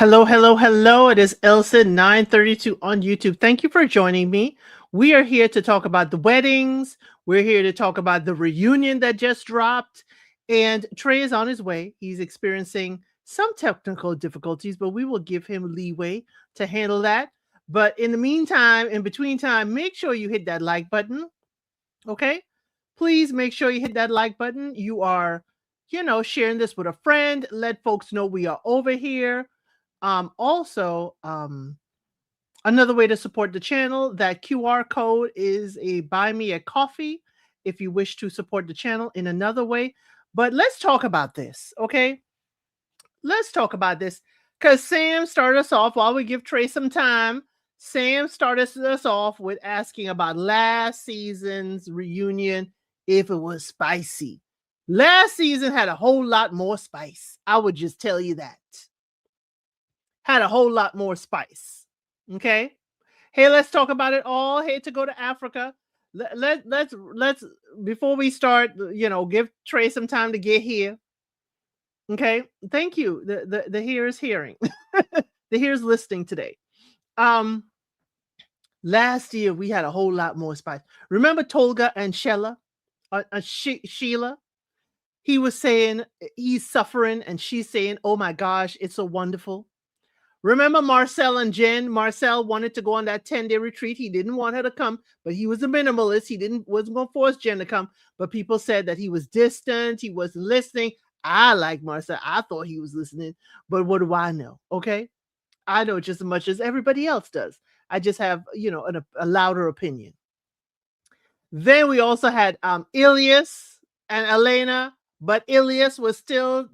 Hello, hello, hello. It is Elsa 932 on YouTube. Thank you for joining me. We are here to talk about the weddings. We're here to talk about the reunion that just dropped. And Trey is on his way. He's experiencing some technical difficulties, but we will give him leeway to handle that. But in the meantime, in between time, make sure you hit that like button. Okay? Please make sure you hit that like button. You are, sharing this with a friend. Let folks know we are over here. Also, another way to support the channel, that QR code is a buy me a coffee if you wish to support the channel in another way. But let's talk about this, okay? Let's talk about this because Sam started us off while we give Trey some time. Sam started us off with asking about last season's reunion, if it was spicy. Last season had a whole lot more spice. I would just tell you that. Had a whole lot more spice. Okay. Hey, let's talk about it all. Hey, to go to Africa. Let's before we start, give Trey some time to get here. Okay. Thank you. The here is hearing. The here is listening today. Um, Last year we had a whole lot more spice. Remember Tolga and Sheila? He was saying he's suffering, and she's saying, "Oh my gosh, it's so wonderful." Remember Marcel and Jen? Marcel wanted to go on that 10-day retreat. He didn't want her to come, but he was a minimalist. He wasn't going to force Jen to come, but people said that he was distant. He wasn't listening. I like Marcel. I thought he was listening, but what do I know? Okay. I know just as much as everybody else does. I just have, a louder opinion. Then we also had Ilias and Elena, but Ilias was still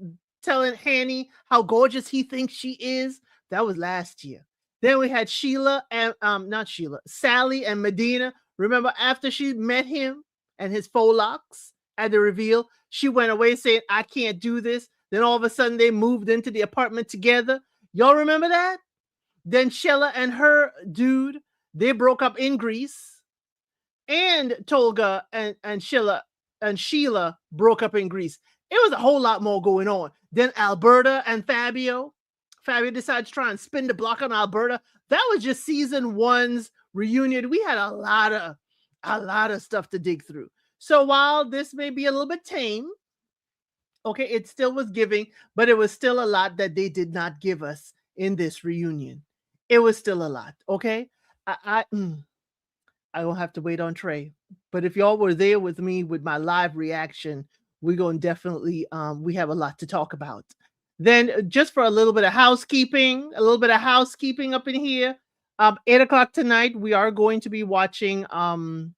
telling Hanny how gorgeous he thinks she is. That was last year. Then we had Sheila and not Sheila, Sally and Medina. Remember after she met him and his faux locks at the reveal, she went away saying, "I can't do this." Then all of a sudden they moved into the apartment together. Y'all remember that? Then Sheila and her dude, they broke up in Greece. And Tolga and Sheila broke up in Greece. It was a whole lot more going on. Then Alberta and Fabio. Fabio decides to try and spin the block on Alberta. That was just season one's reunion. We had a lot of stuff to dig through. So while this may be a little bit tame, okay, it still was giving, but it was still a lot that they did not give us in this reunion. It was still a lot. Okay. I don't have to wait on Trey. But if y'all were there with me with my live reaction, we're going to definitely, we have a lot to talk about. Then just for a little bit of housekeeping up in here. 8 o'clock tonight, we are going to be watching Bob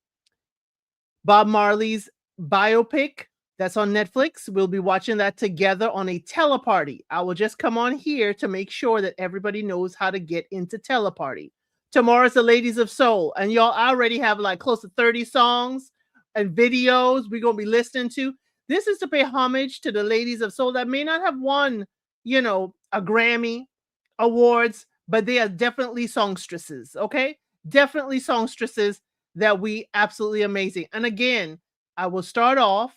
Marley's biopic. That's on Netflix. We'll be watching that together on a teleparty. I will just come on here to make sure that everybody knows how to get into teleparty. Tomorrow's the Ladies of Soul, and y'all already have like close to 30 songs and videos we're going to be listening to. This is to pay homage to the Ladies of Soul that may not have won, a Grammy awards, but they are definitely songstresses, okay? Definitely songstresses that we absolutely amazing. And again, I will start off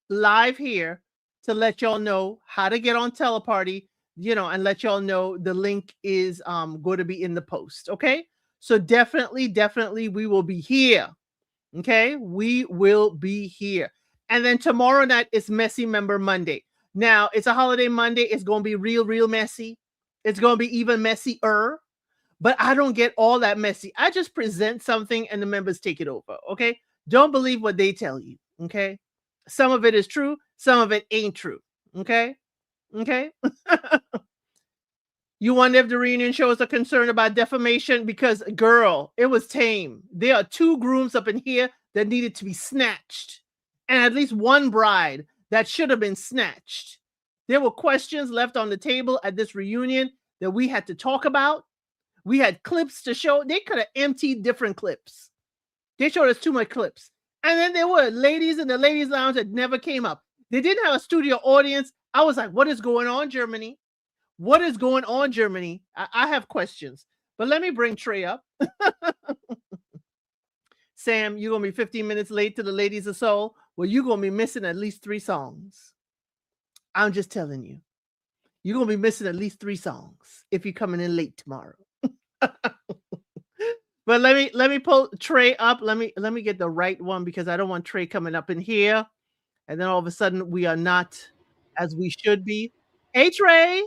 live here to let y'all know how to get on teleparty, and let y'all know the link is going to be in the post. Okay. So definitely we will be here. Okay. We will be here. And then tomorrow night is Messy Member Monday. Now it's a holiday Monday. It's going to be real messy. It's going to be even messier, but I don't get all that messy. I just present something and the members take it over. Okay. Don't believe what they tell you. Okay. Some of it is true. Some of it ain't true. Okay. Okay. You wonder if the reunion shows are concerned about defamation because, girl, it was tame. There are 2 grooms up in here that needed to be snatched, and at least 1 bride that should have been snatched. There were questions left on the table at this reunion that we had to talk about. We had clips to show. They could have emptied different clips. They showed us too much clips. And then there were ladies in the ladies' lounge that never came up. They didn't have a studio audience. I was like, what is going on, Germany? What is going on, Germany? I have questions. But let me bring Trey up. Sam, you're going to be 15 minutes late to the Ladies of Soul. Well, you're going to be missing at least 3 songs. I'm just telling you. You're gonna be missing at least 3 songs if you're coming in late tomorrow. But let me pull Trey up. Let me get the right one because I don't want Trey coming up in here, and then all of a sudden we are not as we should be. Hey Trey.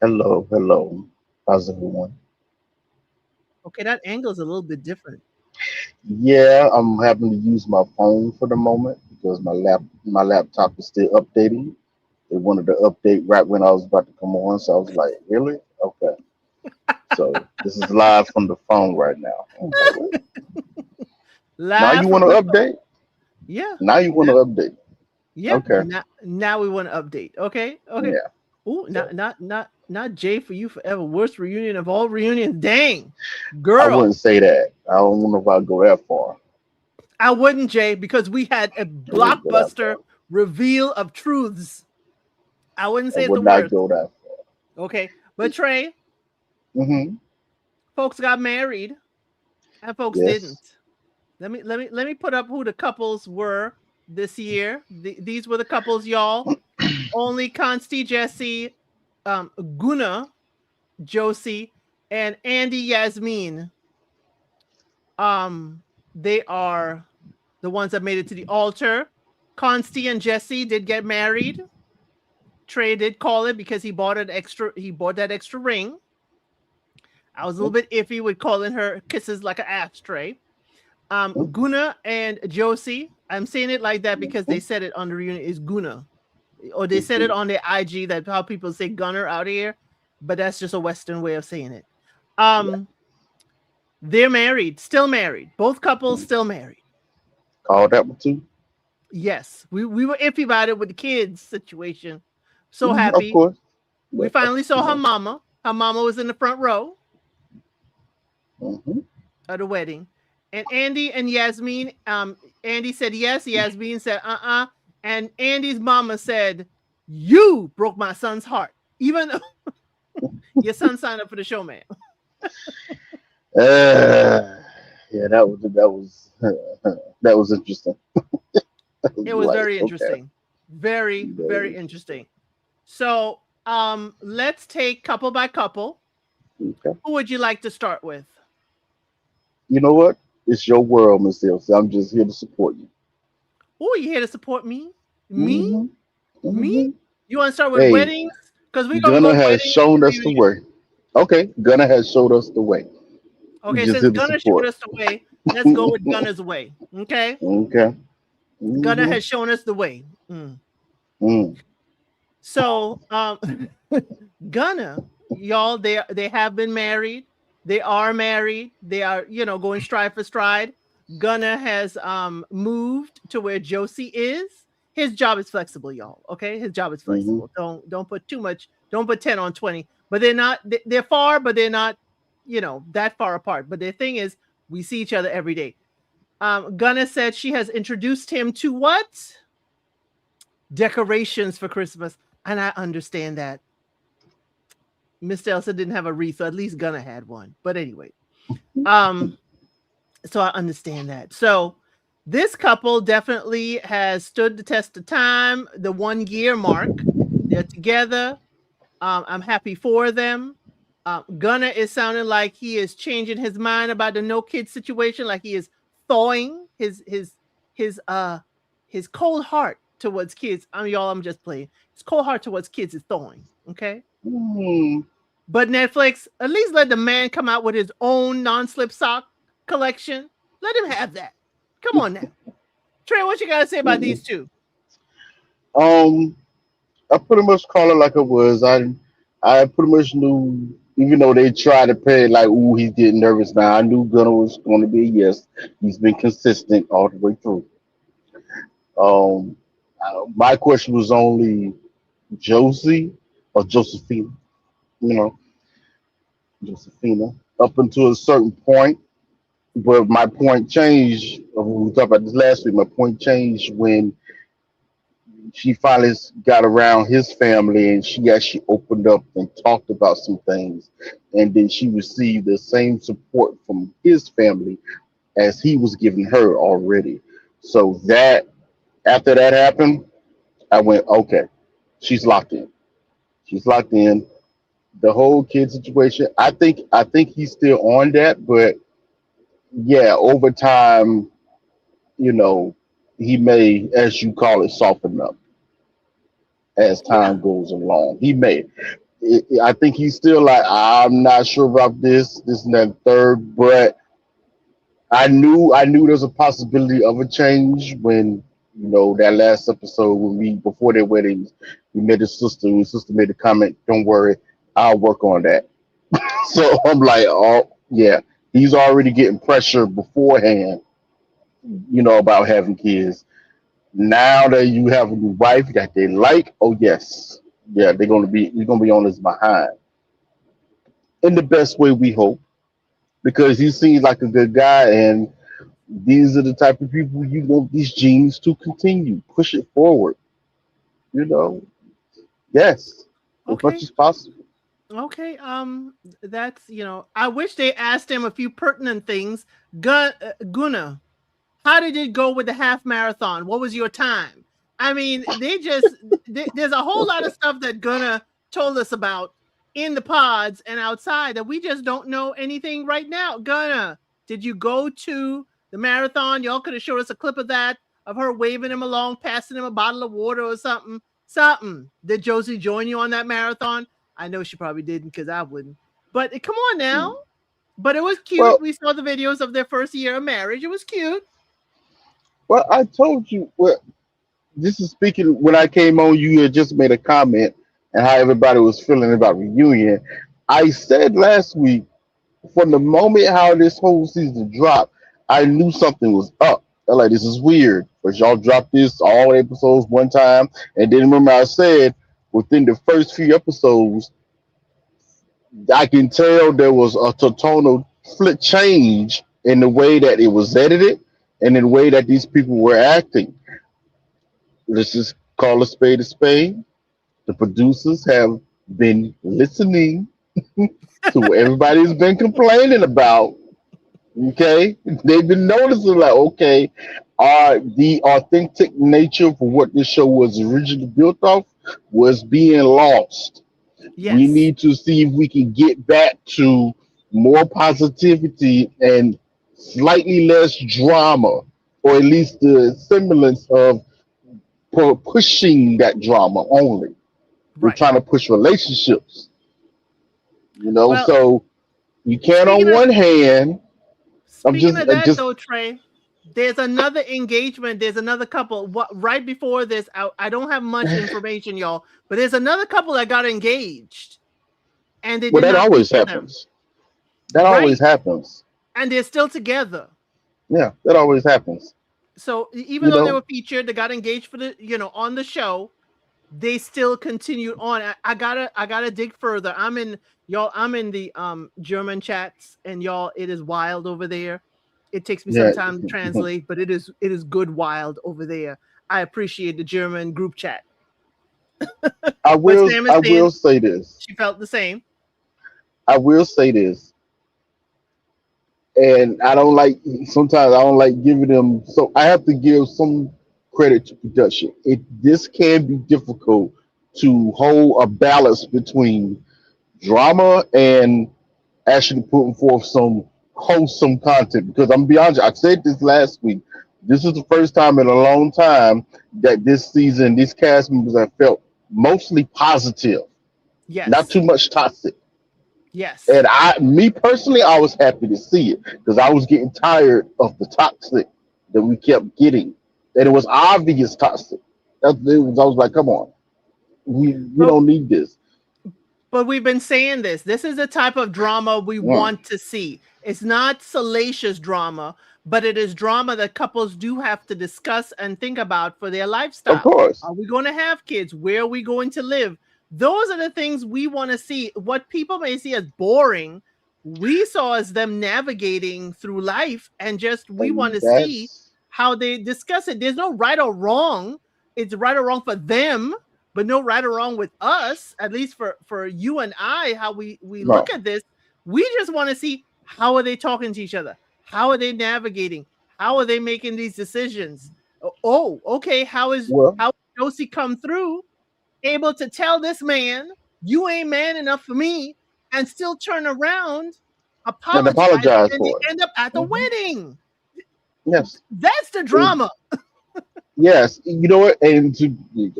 Hello, hello. How's everyone? Okay, that angle is a little bit different. Yeah, I'm having to use my phone for the moment because my laptop is still updating. They wanted to update right when I was about to come on, so I was like, really? Okay. So this is live from the phone right now. Okay, well, now Live you from want to the update? yeah. Now you want to Now, update? yeah. Okay. Now we want to update. Okay. Okay. Yeah. Ooh, So not Jay for you forever. Worst reunion of all reunions. Dang, I wouldn't girl. say that. I don't know if I'd go that far. I wouldn't, Jay, because we had a I wouldn't go that blockbuster far. reveal of truths. I wouldn't I say it's would the not worst. go that far. Okay. But Trey, Mm-hmm. folks got married and folks didn't. Yes. Let me put up who the couples were this year. These were the couples, y'all. Only Consti Jesse, Guna Josie, and Andy Yasmin. Um, they are the ones that made it to the altar. Consti and Jesse did get married. Trey did call it because he bought that extra ring. I was a little Mhm. bit iffy with calling her kisses like an ashtray. Guna and Josie. I'm saying it like that because they Mhm. said it on the reunion is Guna. Or they said it Mhm. on their IG that how people say gunner out here, but that's just a Western way of saying it. Yeah. Um, they're married, still married. Both couples Mhm. still married. Call that one too. Yes, we were iffy about it with the kids situation. So Of happy. course. We But finally you saw her know. mama. Her mama was in the front row Hmm. of the wedding. And Andy and Yasmin, Andy said yes. Yasmin said and Andy's mama said, "You broke my son's heart, even though your son signed up for the show, man." Yeah, that was that was interesting. That was It was like very okay, interesting. Very, very very interesting. interesting. So let's take couple by couple. Okay, Who would you like to start with? you know what? It's your world, Miss Hill. So I'm just here to support you. Oh, you here to support me? Me? Hmm. Me? Hmm. You want to start with Hey, weddings? Because we're gonna go Gunner has weddings shown and us the reunion. way. Okay, Gunner has showed us the way. We Okay, just since here to Gunner showed support. us the way, let's go with Gunner's way. Okay, Okay. Gunner Hmm. has shown us the way. Mm. Mm. So, Gunner, y'all, they have been married. They are married. They are, going stride for stride. Gunner has moved to where Josie is. His job is flexible, y'all. Okay, his job is Hmm. flexible. Don't put too much. Don't put 10 on 20. But they're not. They're far, but they're not. That far apart. But the thing is, we see each other every day. Gunner said she has introduced him to what? Decorations for Christmas, and I understand that. Mr. Elsa didn't have a wreath, so at least Gunna had one. But anyway, um, so I understand that. So this couple definitely has stood the test of time, the 1 year mark. They're together. I'm happy for them. Gunna is sounding like he is changing his mind about the no kids situation, like he is thawing his his cold heart towards kids. Y'all, I'm just playing. His cold heart towards kids is thawing. Okay. Mm. But Netflix, at least let the man come out with his own non-slip sock collection. Let him have that. Come on now. Trey, what you gotta say about Mm. these two? Um, I pretty much call it like it was. I pretty much knew, even though they tried to play it like, "Ooh, he's getting nervous now." I knew Gunner was going to be a yes. He's been consistent all the way through. Um, my question was only Josie or Josephina. You know, Josephina up until a certain point. But my point changed. We talked about this last week. My point changed when she finally got around his family and she actually opened up and talked about some things. And then she received the same support from his family as he was giving her already. So that after that happened, I went, okay, she's locked in. She's locked in. The whole kid situation. I think he's still on that, but yeah, over time, you know, he may, as you call it, soften up as Yeah. time goes along. He may. I think he's still like, I'm not sure about this, and that third, but I knew there's a possibility of a change when that last episode when we before their weddings, we met his sister. His sister made a comment, "Don't worry, I'll work on that." So I'm like, oh yeah, he's already getting pressure beforehand, about having kids. Now that you have a new wife that they like, oh yes, yeah, he's gonna be on his behind in the best way we hope because he seems like a good guy and these are the type of people you want these genes to continue. Push it forward, you know? Yes, as much Okay. as possible. Okay. That's I wish they asked him a few pertinent things. Guna, how did it go with the half marathon? What was your time? I mean, there's a whole lot of stuff that Gunna told us about in the pods and outside that we just don't know anything right now. Gunna, did you go to the marathon? Y'all could have showed us a clip of that, of her waving him along, passing him a bottle of water or something. Something. Did Josie join you on that marathon? I know she probably didn't because I wouldn't. But come on now. Mm. But it was cute. Well, We saw the videos of their first year of marriage. It was cute. well, I told you. Well, this is speaking when I came on. You had just made a comment and how everybody was feeling about reunion. I said last week, from the moment how this whole season dropped, I knew something was up. I'm like, this is weird. But y'all dropped this all episodes one time, and then remember I said within the first few episodes I can tell there was a total flip change in the way that it was edited and in the way that these people were acting. Let's just call a spade a spade. The producers have been listening to what everybody's been complaining about. Okay, they've been noticing like, okay, the authentic nature for what this show was originally built off was being lost. We Yes. need to see if we can get back to more positivity and slightly less drama, or at least the semblance of pushing that drama only. We're Right. trying to push relationships, Well, so you can't speaking on of one hand. I'm speaking just, of I that just though, Trey, there's another engagement. There's another couple. What right before this? I don't have much information, y'all, but there's another couple that got engaged, and they well, did that not always feature them. happens. That always Right, happens. and they're still together. Yeah, that always happens. So even You though they know, were featured, they got engaged for the on the show. They still continued on. I gotta dig further. I'm in the German chats, and y'all, it is wild over there. It takes me some yeah. time to translate, but it is good wild over there. I appreciate the German group chat. I But will, Sam is I saying will say this. she felt the same. I will say this, and I don't like. Sometimes I don't like giving them. So I have to give some credit to production. This can be difficult to hold a balance between drama and actually putting forth some wholesome content. Because I'm gonna be honest, I said this last week. This is the first time in a long time that this season these cast members have felt mostly positive, not Yes, too much toxic. yes, And me personally, I was happy to see it because I was getting tired of the toxic that we kept getting, and it was obvious toxic. I was like, come on, we but don't need this. we've been saying this. This is the type of drama we Mm, want to see. It's not salacious drama, but it is drama that couples do have to discuss and think about for their of lifestyle. course, Are we going to have kids? Where are we going to live? Those are the things we want to see. What people may see as boring, we saw as them navigating through life, and just we want and to see that's how they discuss it. There's no right or wrong. It's right or wrong for them, but no right or wrong with us, at least for you and I, how we look no. at this. We just want to see, how are they talking to each other, how are they navigating, how are they making these decisions. Oh, okay, Well, how Josie come through, able to tell this man You ain't man enough for me, and still turn around, And apologize, apologize and they for it. end up at the Mhm. wedding. Yes. That's the drama. Yes, you know what? And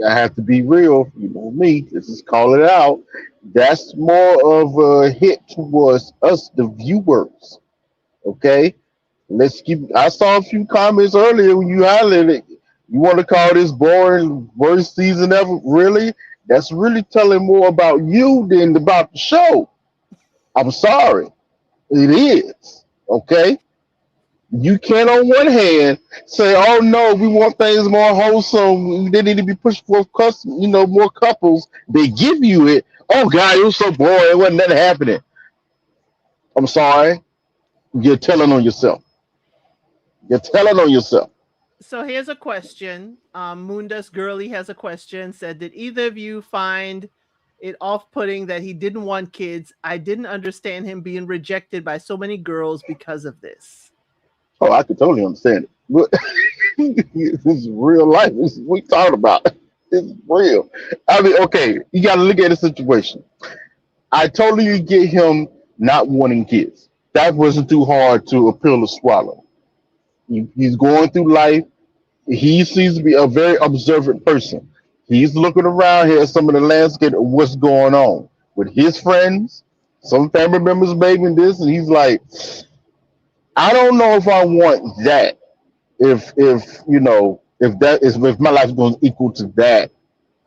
I have to be real. You know me. This is call it out. That's more of a hit towards us, the viewers. Okay, let's keep. I saw a few comments earlier when you highlighted. You want to call this boring, worst season ever? Really? That's really telling more about you than about the show. I'm sorry. It is. Okay. You can, on one hand, say, "Oh no, we want things more wholesome. They need to be pushed for custom, more couples." They give you it. Oh God, it was so boring. It wasn't nothing happening. I'm sorry. You're telling on yourself. You're telling on yourself. So here's a question. Mundus Girly has a question. Said, did either of you find it off-putting that he didn't want kids? I didn't understand him being rejected by so many girls because of this. Oh, I can totally understand it. But this is real life. This is what we talking about. It's real. I mean, okay, you got to look at the situation. I totally get him not wanting kids. That wasn't too hard to appeal to swallow. He's going through life. He seems to be a very observant person. He's looking around here at some of the landscape of what's going on with his friends, some family members, maybe in this, and he's like, I don't know if I want that. If that is if my life goes equal to that,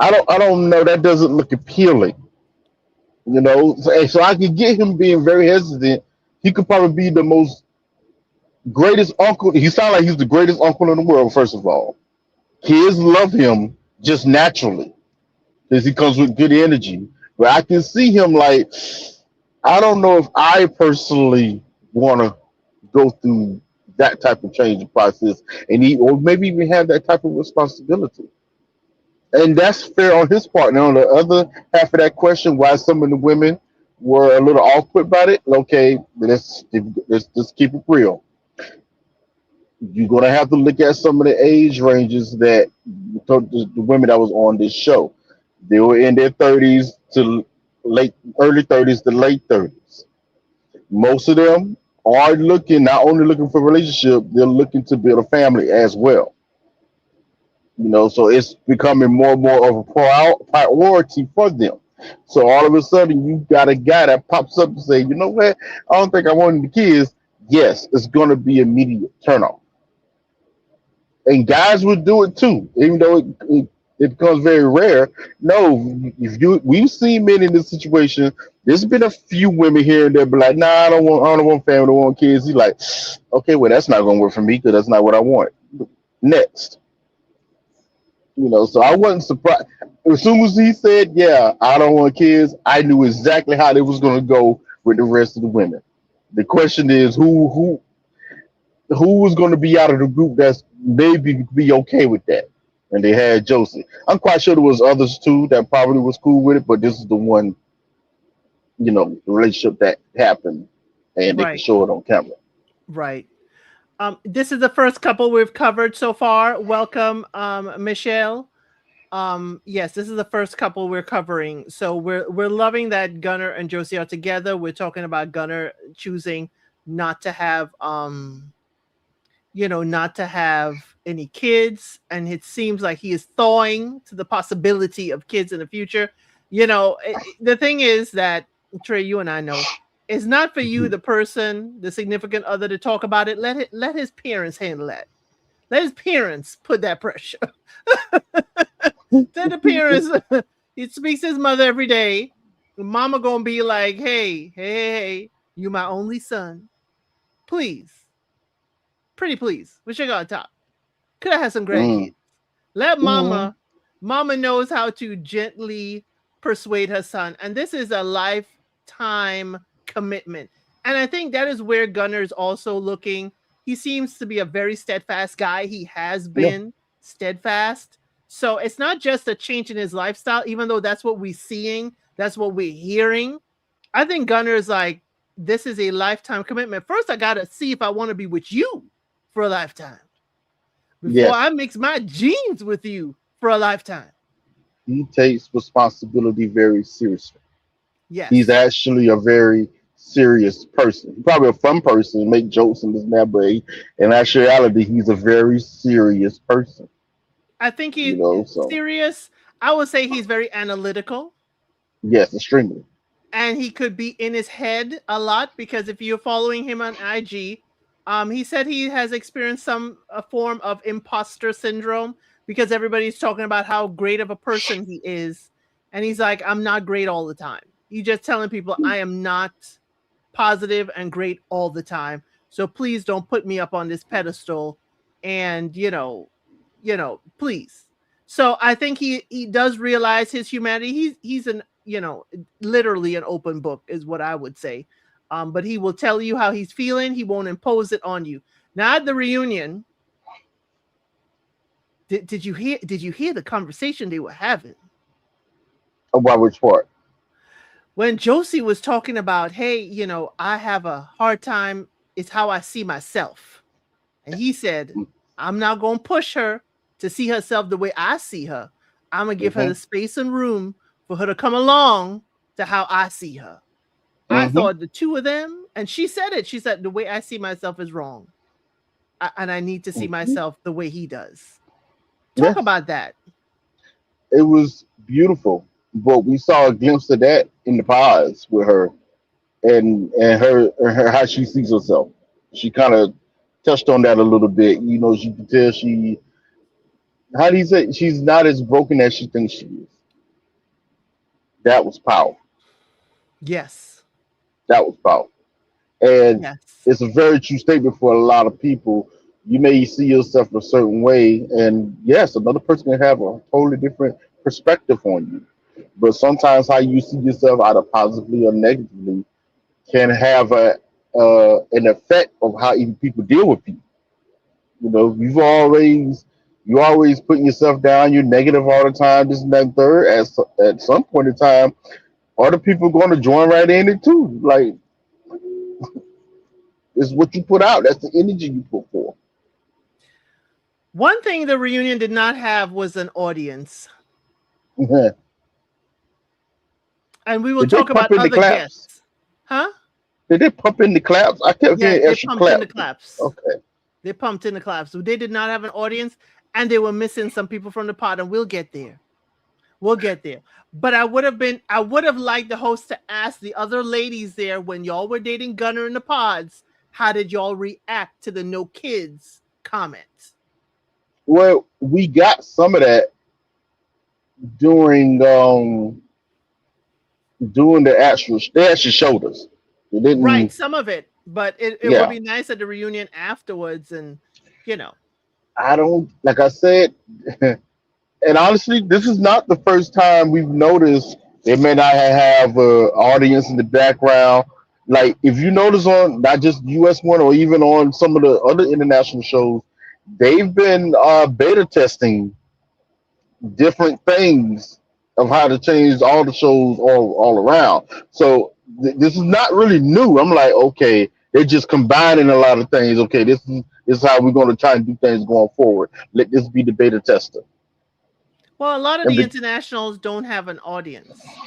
I don't know. That doesn't look appealing. So I could get him being very hesitant. He could probably be the most greatest uncle. He sounds like he's the greatest uncle in the world. First of all, kids love him just naturally because he comes with good energy. But I can see him like, I don't know if I personally want to go through that type of change process, or maybe even have that type of responsibility. And that's fair on his part. Now, on the other half of that question, why some of the women were a little off put about it, okay, let's just keep it real. You're gonna have to look at some of the age ranges that the women that was on this show. They were in their 30s to early 30s to late 30s. Most of them are not only looking for a relationship, they're looking to build a family as well. So it's becoming more and more of a priority for them. So all of a sudden, you got a guy that pops up and say, "You know what? I don't think I want the kids." Yes, it's going to be immediate turnoff, and guys would do it too, even though it becomes very rare. No, if we've seen men in this situation. There's been a few women here and there, but like, nah, I don't want family, I don't want kids. He's like, okay, well, that's not going to work for me because that's not what I want. Next. So I wasn't surprised. As soon as he said, "Yeah, I don't want kids," I knew exactly how they was going to go with the rest of the women. The question is, who was going to be out of the group that's maybe be okay with that? And they had Josie. I'm quite sure there was others too that probably was cool with it, but this is the one, relationship that happened, and they could Right, show it on camera. right. This is the first couple we've covered so far. Welcome, Michelle. Yes, this is the first couple we're covering. So we're loving that Gunnar and Josie are together. We're talking about Gunnar choosing not to have not to have any kids, and it seems like he is thawing to the possibility of kids in the future. The thing is that, Trey, you and I know, it's not for you, the person, the significant other, to talk about it. Let his parents handle that. Let his parents put that pressure. Let the parents. He speaks to his mother every day. Mama gonna be like, hey, you my only son. Please, pretty please, we should go on top. Could have had some Mm, grandkids. Let mm, mama knows how to gently persuade her son. And this is a lifetime commitment. And I think that is where Gunner's also looking. He seems to be a very steadfast guy. He has yeah, been steadfast. So it's not just a change in his lifestyle, even though that's what we're seeing, that's what we're hearing. I think Gunner's like, this is a lifetime commitment. First, I got to see if I want to be with you for a lifetime before I yes. mix my genes with you for a lifetime. He takes responsibility very seriously. He's Yes. actually a very serious person. Probably a fun person, make jokes and this and that, but in actuality, he's a very serious person. I think You he know, so serious. I would say he's very analytical, yes, extremely. and he could be in his head a lot because if you're following him on IG, he said he has experienced some a form of imposter syndrome because everybody's talking about how great of a person he is, and he's like, I'm not great all the time. He's just telling people I am not positive and great all the time. So please don't put me up on this pedestal and please. So I think he does realize his humanity. He's an literally an open book is what I would say. But he will tell you how he's feeling. He won't impose it on you. Now at the reunion, did you hear the conversation they were having? About which part? When Josie was talking about, hey, I have a hard time, it's how I see myself. And he said, I'm not going to push her to see herself the way I see her. I'm going to give her Mm-hmm. the space and room for her to come along to how I see her. I Mm-hmm. thought the two of them, and she said it. She said, the way I see myself is wrong. And I need to see Mm-hmm. myself the way he does. Talk Yes, about that. it was beautiful, but we saw a glimpse of that in the pods with her and her how she sees herself. She kind of touched on that a little bit. You know, she could tell she how do you say she's not as broken as she thinks she is. That was powerful. Yes. That was powerful. And Yes. it's a very true statement for a lot of people. You may see yourself a certain way, and yes, another person can have a totally different perspective on you. But sometimes how you see yourself, either positively or negatively, can have a an effect of how even people deal with you. You know, you always putting yourself down. You're negative all the time. This and that and third. At some point in time, other people going to join right in it too. Like it's what you put out. That's the energy you put forth. One thing the reunion did not have was an audience. Did And we will they talk pump about in the other claps? guests. Huh? Did they pump in the claps? I kept Yes, hearing they extra pumped in the claps. claps. Okay. They pumped in the claps. So they did not have an audience and they were missing some people from the pod, and we'll get there. We'll get there. But I would have liked the host to ask the other ladies there when y'all were dating Gunner in the pods, how did y'all react to the no kids comments? Well, we got some of that during doing the actual. They actually showed us. They Right, didn't. some of it, but it would Yeah. be nice at the reunion afterwards and you know. I don't. Like I said, and honestly, this is not the first time we've noticed they may not have a audience in the background. Like if you notice on not just US one or even on some of the other international shows, they've been beta testing different things of how to change all the shows all around. So this is not really new. I'm like, okay, they're just combining a lot of things. Okay, this is how we're going to try and do things going forward. Let this be the beta tester. Well, a lot of And the the, internationals don't have an audience.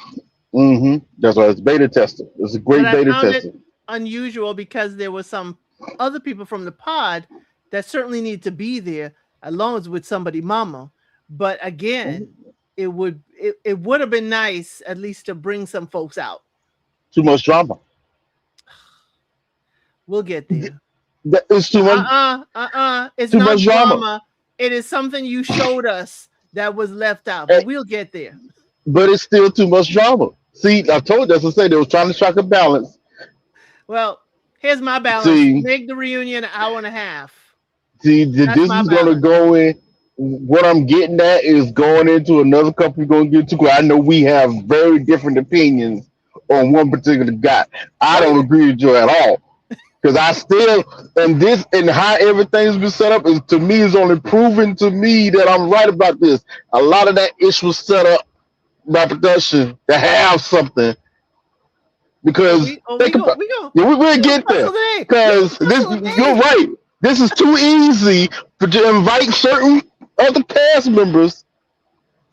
that's why it's beta tester. It's a But great I beta found it tester. unusual because there were some other people from the pod that certainly need to be there, along with somebody mama. But again, Mhm. it would have been nice at least to bring some folks out. Too much drama. We'll get there. It's It's too much not drama. drama. It is something you showed us that was left out, but we'll get there. But it's still too much drama. See, I told you, as I said, they was trying to strike a balance. Well, here's my balance. See, Make the reunion an hour and a half. That's this my is gonna balance. go in. What I'm getting at is going into another couple we're gonna get to. 'Cause I know we have very different opinions on one particular guy. I Oh don't yeah. agree with you at all. Because I still and this and how everything's been set up is to me is only proving to me that I'm right about this. A lot of that ish was set up by production to have something Oh, because we oh think about yeah, we'll we gonna get there puzzle today. We because gonna this puzzle you're today. right. This is too easy for to invite certain other cast members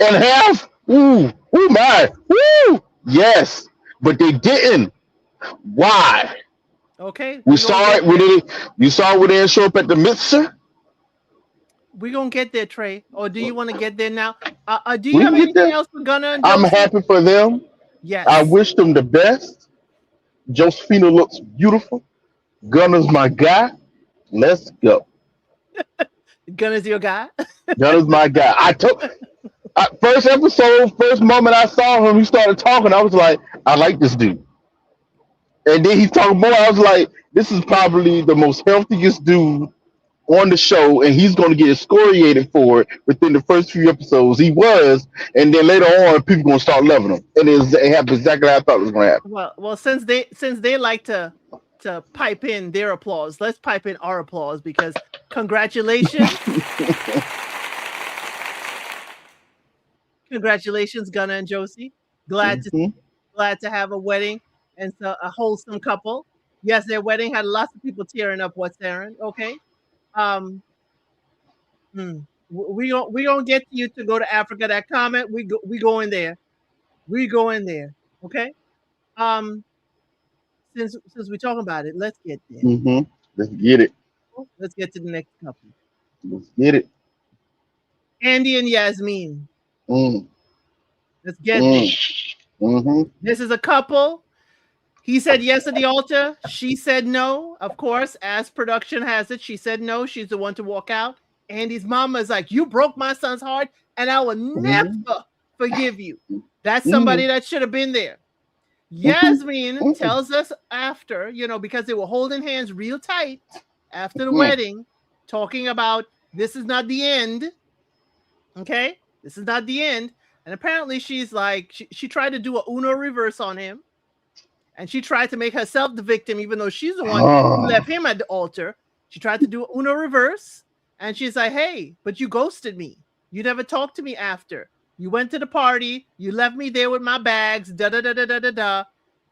and have ooh my yes but they didn't. Why? Okay, We we're gonna saw get it when there. they, you saw when they didn't show up at the mixer. We're gonna get there, Trey. Or do you want to get there now? Do you We have can get anything there. else for Gunner and I'm Josie? happy for them. I Yes. wish them the best. Josephina looks beautiful. Gunner's my guy. Let's go. Gunner's your guy. Gunner's my guy. First episode, first moment I saw him, he started talking. I was like, I like this dude. And then he talked more. I was like, this is probably the most healthiest dude on the show, and he's going to get excoriated for it within the first few episodes. He was, and then later on, people going to start loving him. And it happened exactly how I thought it was going to happen. Well, since they like to pipe in their applause, let's pipe in our applause because congratulations, congratulations, Gunner and Josie. Glad to Hmm. glad to have a wedding and so a wholesome couple. Yes, their wedding had lots of people tearing up. What's Aaron? Okay. Um. We gonna get you to go to Africa. That comment we go in there. We go in there. Okay. Um. Since we're talking about it, let's get there. Hmm. Let's get it. Let's get to the next couple. Let's get it. Andy and Yasmin. Mm, Let's get there. mm, hmm. This is a couple. He said yes at the altar. She said no. Of course, as production has it, she said no. She's the one to walk out. Andy's mama is like, "You broke my son's heart, and I will never Hmm. forgive you." That's Hmm. somebody that should have been there. Hmm. Yasmin tells us after, because they were holding hands real tight after the Hmm. wedding, talking about this is not the end. Okay, this is not the end. And apparently, she's like, she tried to do a Uno reverse on him, and she tried to make herself the victim, even though she's the one who Oh. left him at the altar. She tried to do a Uno reverse, and she's like, "Hey, but you ghosted me. You never talked to me after. You went to the party. You left me there with my bags. Da da da da da da da."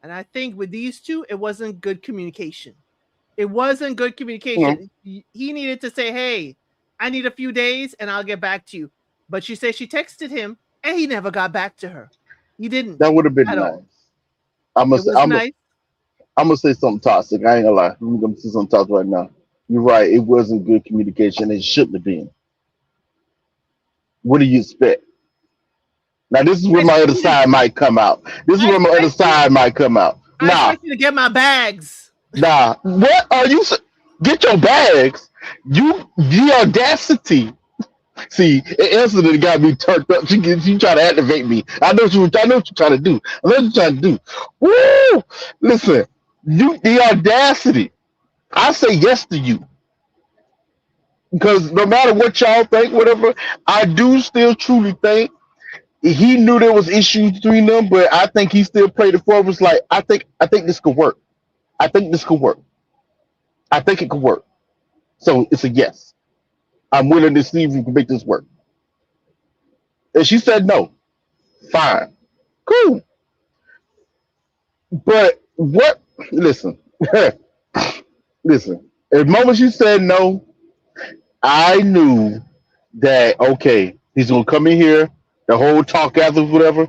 And I think with these two, it wasn't good communication. It wasn't good Mm. communication. He needed to say, "Hey, I need a few days, and I'll get back to you." But she said she texted him, and he never got back to her. He didn't That would have been at all. nice. I It must. was nice. I'm gonna say something toxic. I ain't gonna lie. I'm gonna say something toxic right now. You're right. It wasn't good communication. It shouldn't have been. What do you expect? Now this is where my other Expected, side might come out. This is I where my other expect you. side might come out. I Nah, expect you to get my bags. nah. What are you? Get your bags. The audacity. See, it instantly got me turned up. She trying to activate me. I know what you're trying to do. I know what you're trying to do. Woo! Listen, the audacity. I say yes to you because no matter what y'all think, whatever, I do still truly think he knew there was issues between them, but I think he still played it forward. Was like, I think this could work. I think this could work. I think it could work. So it's a yes. I'm willing to see if we can make this work. And she said no. Fine. Cool. But what? Listen, listen. The moment she said no, I knew that okay, he's gonna come in here, the whole talk after whatever.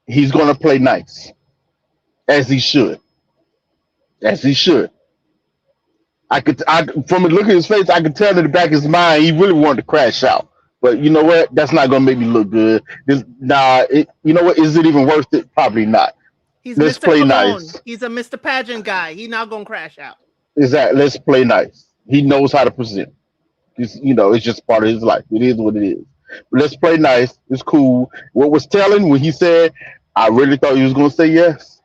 He's gonna play nice, as he should, as he should. From the look at his face, I could tell in the back of his mind he really wanted to crash out. But you know what? That's not gonna make me look good. You know what? Is it even worth it? Probably not. He's Let's Mr. play Cologne. nice. He's a Mr. Pageant guy. He's not gonna crash out. Is that let's play nice. He knows how to present. It's just part of his life. It is what it is. But let's play nice. It's cool. What was telling when he said, I really thought you was gonna say yes.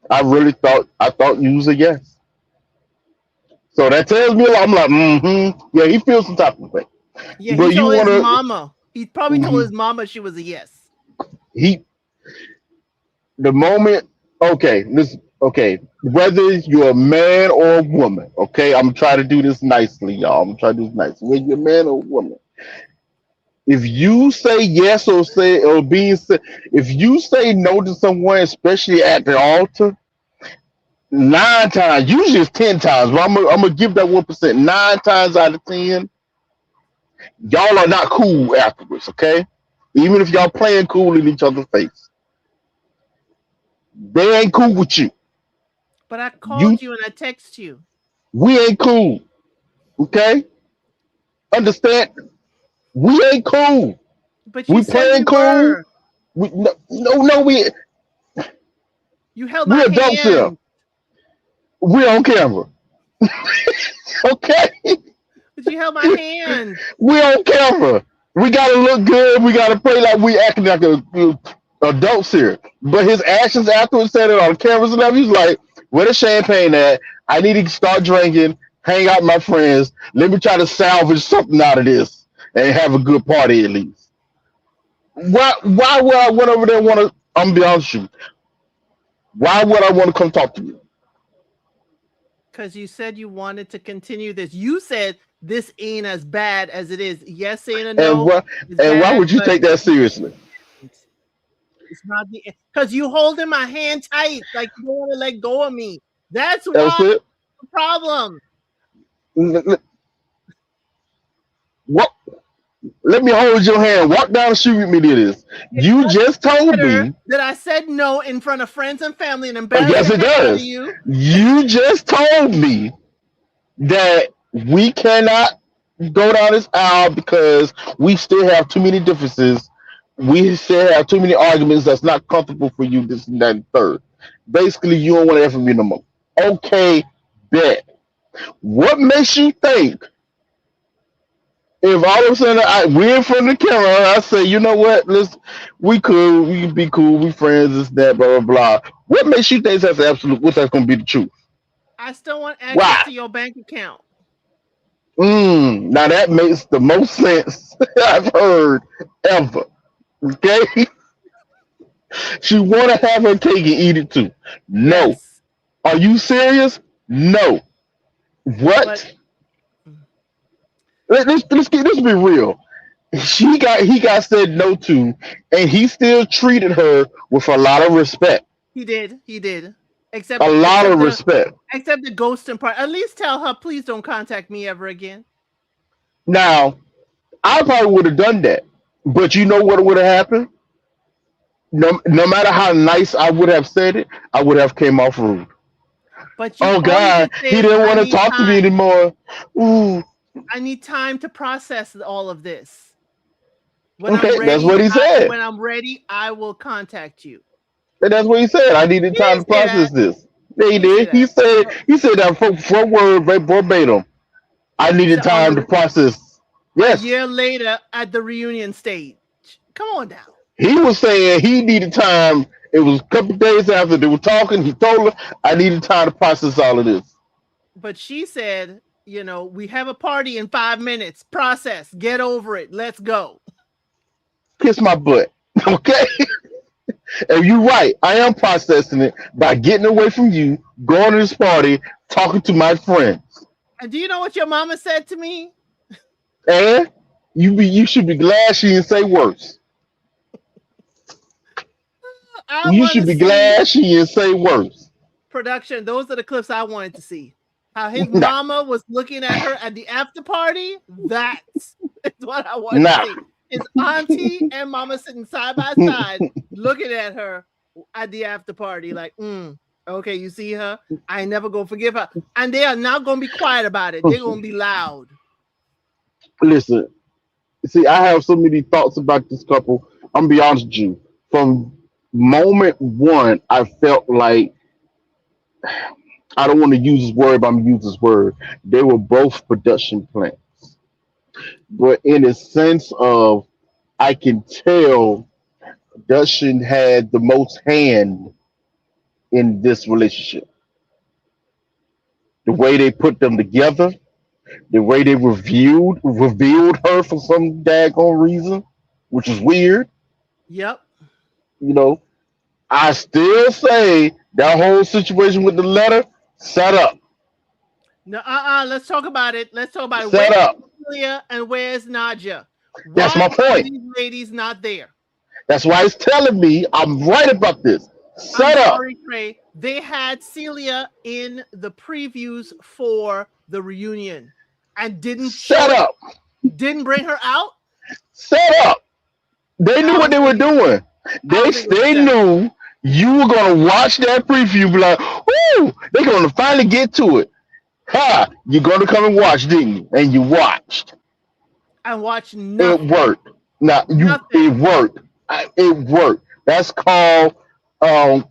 I thought you was a yes. So that tells me a lot. I'm like, yeah, he feels some type of way. Yeah, he But you told his wanna mama. He probably told mhm. his mama she was a yes. he the moment okay, whether you're a man or a woman, okay, I'm trying to do this nicely, y'all. I'm trying to do this nice. Whether you're a man or a woman, if you say yes or say or being said, if you say no to someone, especially at the altar, 9 times, usually it's 10 times, but I'm gonna give that 1%. 9 times out of 10, y'all are not cool afterwards, okay? Even if y'all playing cool in each other's face. They ain't cool with you. But I You, called you and I text you. we ain't cool. Okay, understand? We ain't cool. But you We said we playing cool. were. We no, no, You held we my adults here. hand. We on camera. Okay, But you held my hand. we on camera. We gotta look good. We gotta play like we acting like adults here. But his actions afterwards said it on cameras and everything. He's like, "Where the champagne at? I need to start drinking, hang out with my friends. Let me try to salvage something out of this and have a good party at least." Why would I went over there and want to? I'm gonna be honest with you. Why would I want to come talk to you? Because you said you wanted to continue this. You said this ain't as bad as it is. Yes, saying a And no why is and why bad, would you but take that seriously? it's not the because you holding my hand tight, like you don't want to let go of me. That's That was why it. the problem. What? Let me hold your hand. Walk down the street with me to this. It You doesn't just told matter me. that I said no in front of friends and family and embarrassed Yes, the it heck out of does. you. You just told me that we cannot go down this aisle because we still have too many differences. We still have too many arguments that's not comfortable for you, this and that and third. Basically, you don't want to hear from me no more. Okay, bet. What makes you think if all of a sudden we're in front of the camera, I say, you know what, we cool, we can be cool, we friends, this, that, blah, blah, blah. What makes you think that's absolute, what's that's going to be the truth? I still want access Why? to your bank account. Now that makes the most sense I've heard ever. Okay? She want to have her cake and eat it too. No. Yes, Are you serious? No. but What? Let's be real. He got said no to, and he still treated her with a lot of respect. he did. He did. A Except lot except of the respect. except the ghosting part. At least tell her, please don't contact me ever again. Now, I probably would have done that. But you know what would have happened? No matter how nice I would have said it, I would have came off rude. But you Oh all you God, did say he is didn't want to talk to me anymore. Ooh, I need time to process all of this. okay, that's what he said. When I'm ready, I will contact you. And that's what he said. I needed He time didn't to say that. process this. Yeah, he He didn't say did. that. He said that for word verbatim. I needed So on time to process. a Yes, year later at the reunion stage. Come on now. he was saying he needed time. It was a couple days after they were talking. He told her I needed time to process all of this. But she said, we have a party in 5 minutes. Process. Get over it. Let's go. Kiss my butt. Okay? And you're right. I am processing it by getting away from you, going to this party, talking to my friends. And do you know what your mama said to me? And you should be glad she didn't say worse. I You want to should be see glad she didn't say worse. production. Those are the clips I wanted to see. How his Nah, mama was looking at her at the after party. That's what I want to nah. see. His auntie and mama sitting side by side looking at her at the after party, like, okay, you see her? I ain't never gonna forgive her. And they are not gonna be quiet about it. They're gonna be loud. Listen, see, I have so many thoughts about this couple. I'm gonna be honest with you. From moment one, I felt like I don't want to use this word, but I'm gonna use this word. They were both production plants, but in a sense of I can tell production had the most hand in this relationship. The way they put them together, the way they revealed her for some daggone reason, which is weird. Yep. You know, I still say that whole situation with the letter set up, No, let's talk about it. Let's talk about it. set Where's up. Celia and where's Naja? That's Why my are point. these ladies not there? That's why it's telling me I'm right about this. I'm Set up, sorry, Trey. They had Celia in the previews for the reunion and didn't show set it, up, didn't bring her out. set up. They I knew what don't they were think doing. I don't think it was They set up. knew. You were gonna watch that preview, be like, "Ooh, they're gonna finally get to it." Ha! You're gonna come and watch, didn't you? And you watched. and watch It nothing. worked. Now it Nothing. worked. It worked. That's called I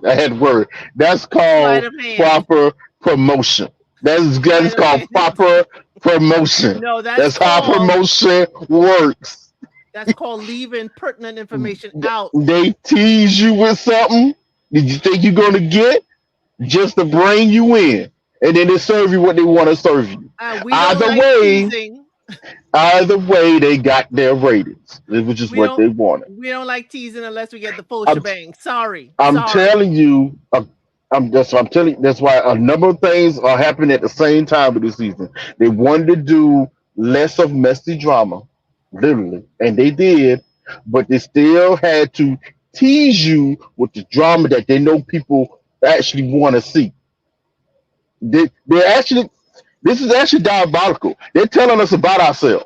had word. That's Sleight called of hand. proper promotion. That is Sleight of called hand. proper promotion. No, That's how promotion works. that's called leaving pertinent information out. They tease you with something. Did you think you're gonna get just to bring you in, and then they serve you what they want to serve you? And we don't Either like way, teasing. either way, they got their ratings, which is We what don't they wanted. we don't like teasing unless we get the full I'm shebang. Sorry. I'm Sorry. telling you, I'm telling you, that's why a number of things are happening at the same time with this season. They wanted to do less of messy drama, literally, and they did, but they still had to tease you with the drama that they know people actually want to see. They're actually, this is actually diabolical. They're telling us about ourselves.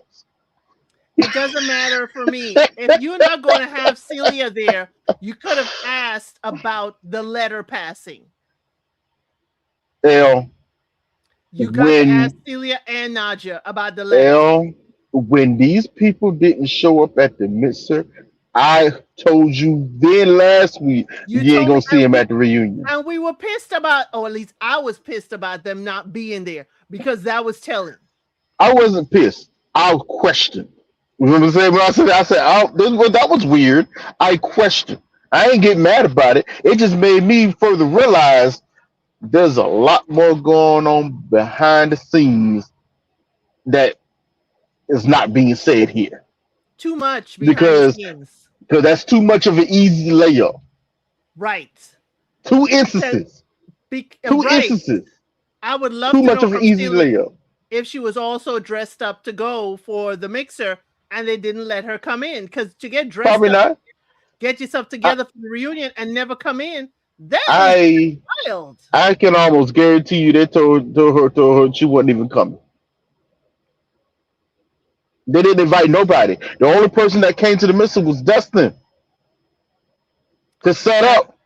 It doesn't matter for me. If you're not going to have Celia there, you could have asked about the letter passing. L You got to ask when Celia and Nadia about the letter. L when these people didn't show up at the mixer, I told you then last week You you ain't told me, gonna see him at the reunion. and we were pissed about, or at least I was pissed about them not being there because that was telling. I wasn't pissed. I questioned. You know what I'm saying? When I said, oh, that was weird. I questioned. I ain't get mad about it. It just made me further realize there's a lot more going on behind the scenes that is not being said here Too much behind the because scenes. that's too much of an easy layup. Right. Two Because, instances. Two right. instances. I would love Too to much know of an from easy Celia layup. if she was also dressed up to go for the mixer and they didn't let her come in. Because to get dressed Probably up, not. get yourself I together for the reunion and never come in, that is I, wild. I can almost guarantee you they told her she wasn't even coming. They didn't invite nobody. The only person that came to the missile was Dustin to set I, up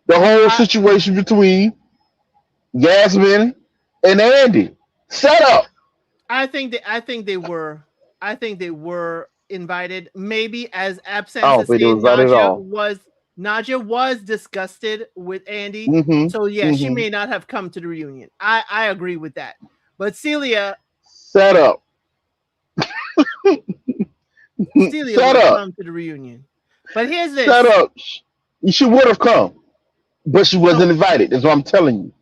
the whole I, situation between Yasmin and Andy. Set up. I think they were invited. Maybe as I absence don't as think they saying was invited at all. Nadia was disgusted with Andy. Mm-hmm. So yeah, she Mm-hmm. may not have come to the reunion. I agree with that. But Set up. Celia Set would have up. come to the reunion. But here's Set this. up. She would have come, but she No, wasn't invited. That's what I'm telling you.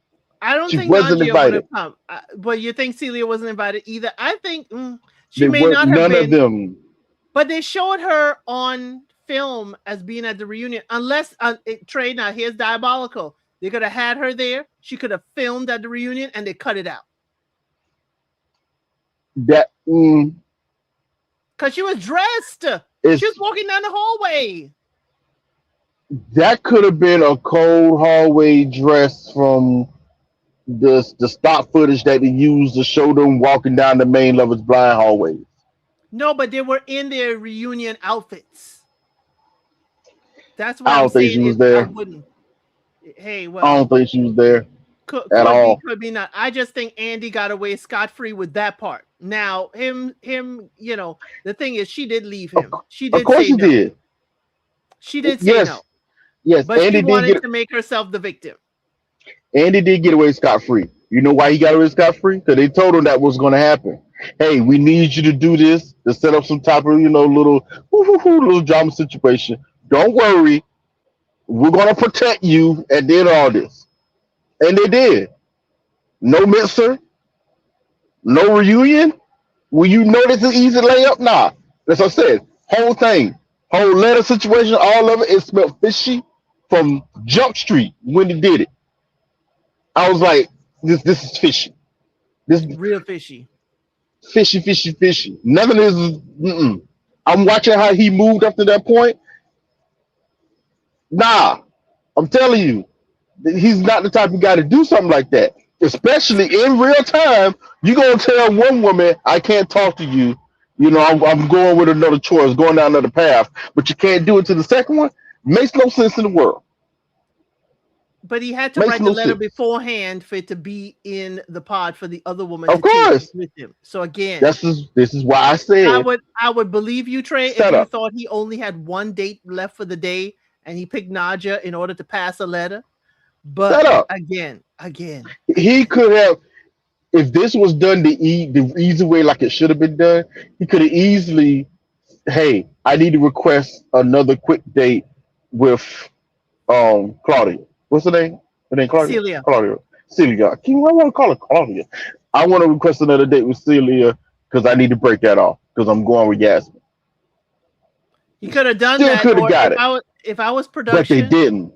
I don't She think wasn't Nadia would have invited. come. But you think Celia wasn't invited either? I think she They may weren't. not have None of been. them. But they showed her on film as being at the reunion. Unless Trey, now here's diabolical. They could have had her there. She could have filmed at the reunion, and they cut it out That because she was dressed. She was is walking down the hallway. that could have been a cold hallway dress from the stock footage that they used to show them walking down the main level's blind hallways. No, but they were in their reunion outfits. That's what I I'm don't think saying. she was I there. wouldn't. Hey, I well, don't think she was there at could be, all. could be not. I just think Andy got away scot free with that part. Now, him. The thing is, she did leave Of, him. She of did course say she no. did. She did say no, Yes, yes. but she wanted to make herself the victim. Andy did get away scot free. You know why he got away scot free? Because they told him that was going to happen. Hey, we need you to do this to set up some type of little little drama situation. Don't worry, we're going to protect you and did all this, and they did. No mixer, no reunion. Will you notice an easy layup? Nah. As I said, whole thing, whole letter situation, all of it, it smelled fishy from Jump Street when he did it. I was like, this is fishy. This Real fishy. fishy, fishy, fishy. None of this is. Mm-mm. I'm watching how he moved up to that point. Nah, I'm telling you, he's not the type of guy to do something like that. Especially in real time, you gonna tell one woman, "I can't talk to you." I'm going with another choice, going down another path, but you can't do it to the second one. Makes no sense in the world. But he had to Makes write the no letter sense. beforehand for it to be in the pod for the other woman Of to take it course. with him. So again, This is why I I said would I would believe you, Trey, if set you up. thought he only had one date left for the day and he picked Naja in order to pass a letter. Set But up. again. He could have, if this was done the easy way like it should have been done, he could have easily, hey, I need to request another quick date with Claudia. What's her name? Her name Claudia? Celia. Claudia. Celia. I want to call her Claudia. I want to request another date with Celia because I need to break that off because I'm going with Yasmin. He could have done Still that, could have or got it, if I was but they production, didn't.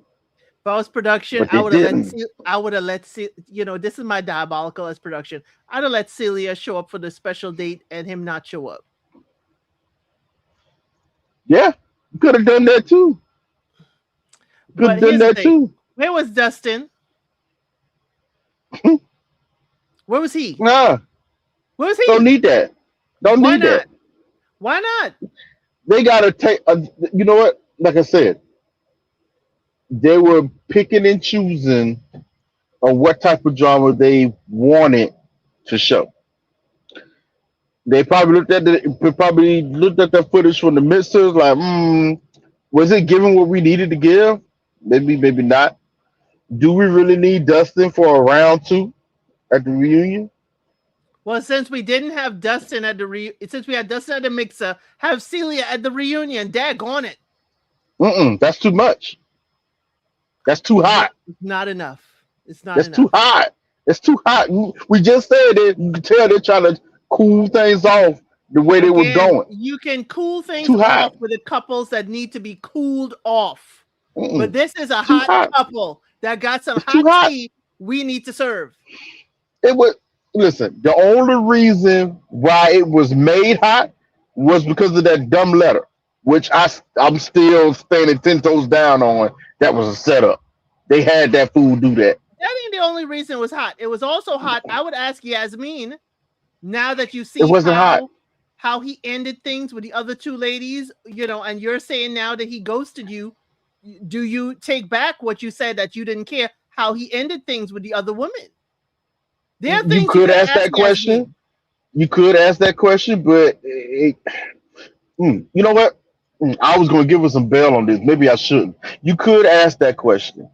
if I was production, But they didn't. I would have let this is my diabolical as production. I'd have let Celia show up for the special date and him not show up. Yeah, could have done that too. Could But have done here's the that thing. too. Where was Dustin? Where was he? Nah, Where was don't he? need that. Don't Why need that. not? Why not? They gotta take. You know what? Like I said, they were picking and choosing on what type of drama they wanted to show. Probably looked at that footage from the mixers like, was it giving what we needed to give? Maybe, maybe not. Do we really need Dustin for a round two at the reunion? Well, since we didn't have Dustin at since we had Dustin at the mixer, have Celia at the reunion. Daggone it. That's too much. That's too hot. It's not enough. It's not That's too enough. hot. It's too hot. We just said it. You can tell they're trying to cool things off the way they were Again, going. you can cool It's things too off hot. with the couples that need to be cooled off. But Mm-mm. this is a It's too hot hot. couple that got some It's too hot hot. tea we need to serve. It was Listen. The only reason why it was made hot was because of that dumb letter, which I'm still standing 10 toes down on. That was a setup. They had that fool do that. That ain't the only reason it was hot. It was also hot. I would ask Yasmin, now that you It see wasn't hot. how he ended things with the other two ladies, and you're saying now that he ghosted you, do you take back what you said that you didn't care how he ended things with the other women? There are You things you could could ask ask that question. Yasmin. You could ask that question, but you know what? I was going to give us some bail on this. Maybe I shouldn't. You could ask that question,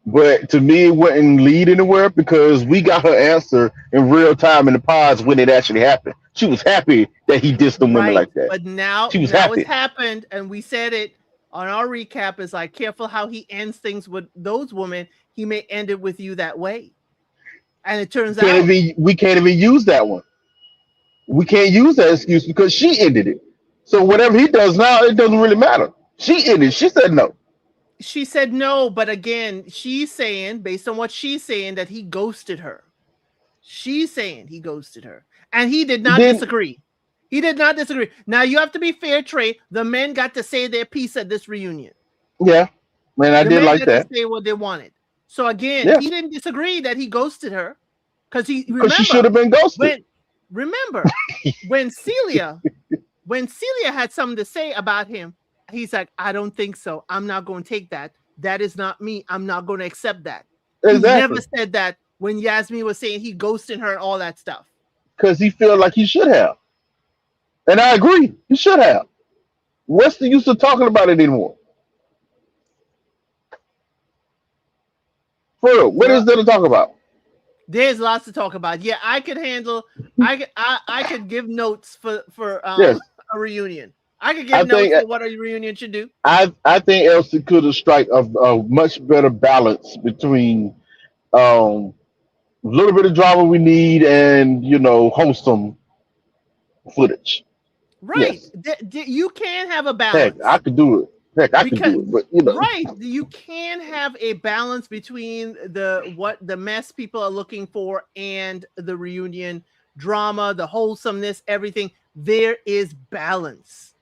but to me, it wouldn't lead anywhere because we got her answer in real time in the pods when it actually happened. She was happy that he dissed them women Right. like that. But now She was now it's happy. happened, and we said it on our recap, is like, careful how he ends things with those women. He may end it with you that way. And it turns out, We can't even use that one. We can't use that excuse because she ended it. So whatever he does now, it doesn't really matter. She ended. She said no. she said no, but again, she's saying, based on what she's saying, that he ghosted her. She's saying he ghosted her. And he did not Then disagree. He did not disagree. Now, you have to be fair, Trey. The men got to say their piece at this reunion. yeah, man, I The did men like got to that. say what they wanted. So again, Yeah, he didn't disagree that he ghosted her. Because because she should have been ghosted. when remember when Celia had something to say about him, he's like, I don't think so. I'm not going to take that. That is not me. I'm not going to accept that. He never Exactly. said that when Yasmin was saying he ghosted her and all that stuff. Because he felt like he should have. And I agree. He should have. What's the use of talking about it anymore? For real, what is Well, there to talk about? there's lots to talk about. Yeah, I could handle. I could give notes for Yes, a reunion. I could give I notes think for what a reunion should do. I think Elsie could have strike a much better balance between a little bit of drama we need and wholesome footage. Right. Yes, You can have a heck, I balance. could do it. Heck, I could Because do it. But right, you can have a balance between what the mess people are looking for and the reunion drama, the wholesomeness, everything. There is balance.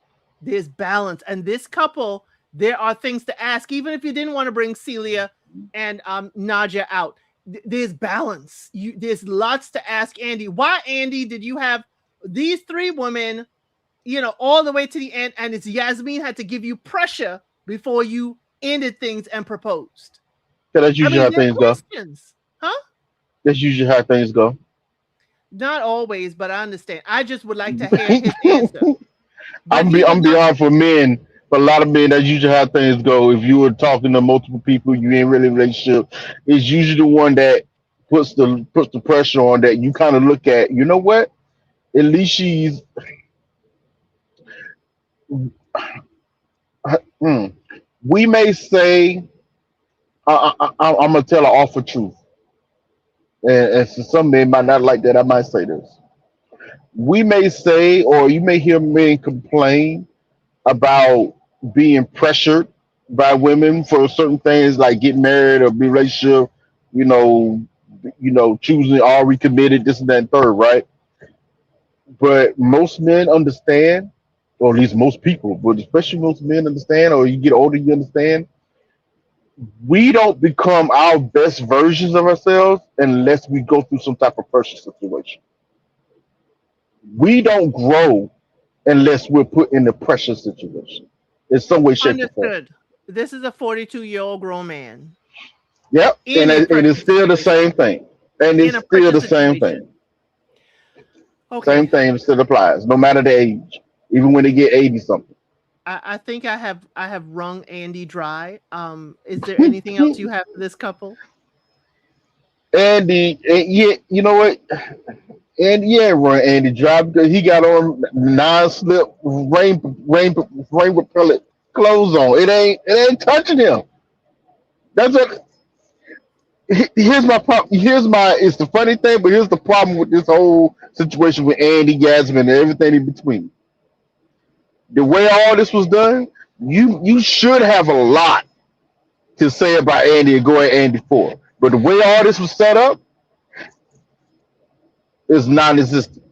There's balance. And this couple, there are things to ask, even if you didn't want to bring Celia and Naja out. There's balance. There's lots to ask Andy. Why, Andy, did you have these three women, all the way to the end, and it's Yasmin had to give you pressure before you ended things and proposed? Cause that's I usually mean, how they're things go. questions, huh? That's usually how things go. Not always, but I understand. I just would like to hear his answer. But he I'm did be not. honest for men, but a lot of men that's usually how things go. If you were talking to multiple people, you ain't really in a relationship. It's usually the one that puts the pressure on that you kind of look at. You know what? At least she's. Hmm. We may say I'm gonna tell an awful truth, and so some men might not like that. I might say this. We may say, or you may hear men complain about being pressured by women for certain things like getting married or be in a relationship, you know, choosing are we committed, this and that and third, right? But most men understand, or at least most people, but especially most men understand, or you get older, you understand, we don't become our best versions of ourselves unless we go through some type of pressure situation. We don't grow unless we're put in a pressure situation in some way, shape, or form. Understood. This is a 42-year-old grown man Yep, in and a it is pressure still the situation. same thing. And In it's a still pressure the same thing. situation. Okay. Same thing still applies, no matter the age, even when they get 80 something. I think I have wrung Andy dry. Is there anything else you have for this couple? And yeah, you know what? And yeah, run Andy drive because he got on non-slip rain repellent clothes on. It ain't touching him. That's what. Here's my problem. Here's my. It's the funny thing, but here's the problem with this whole situation with Andy, Yasmin, and everything in between. The way all this was done, you should have a lot to say about Andy and go at Andy for. But the way all this was set up is non-existent.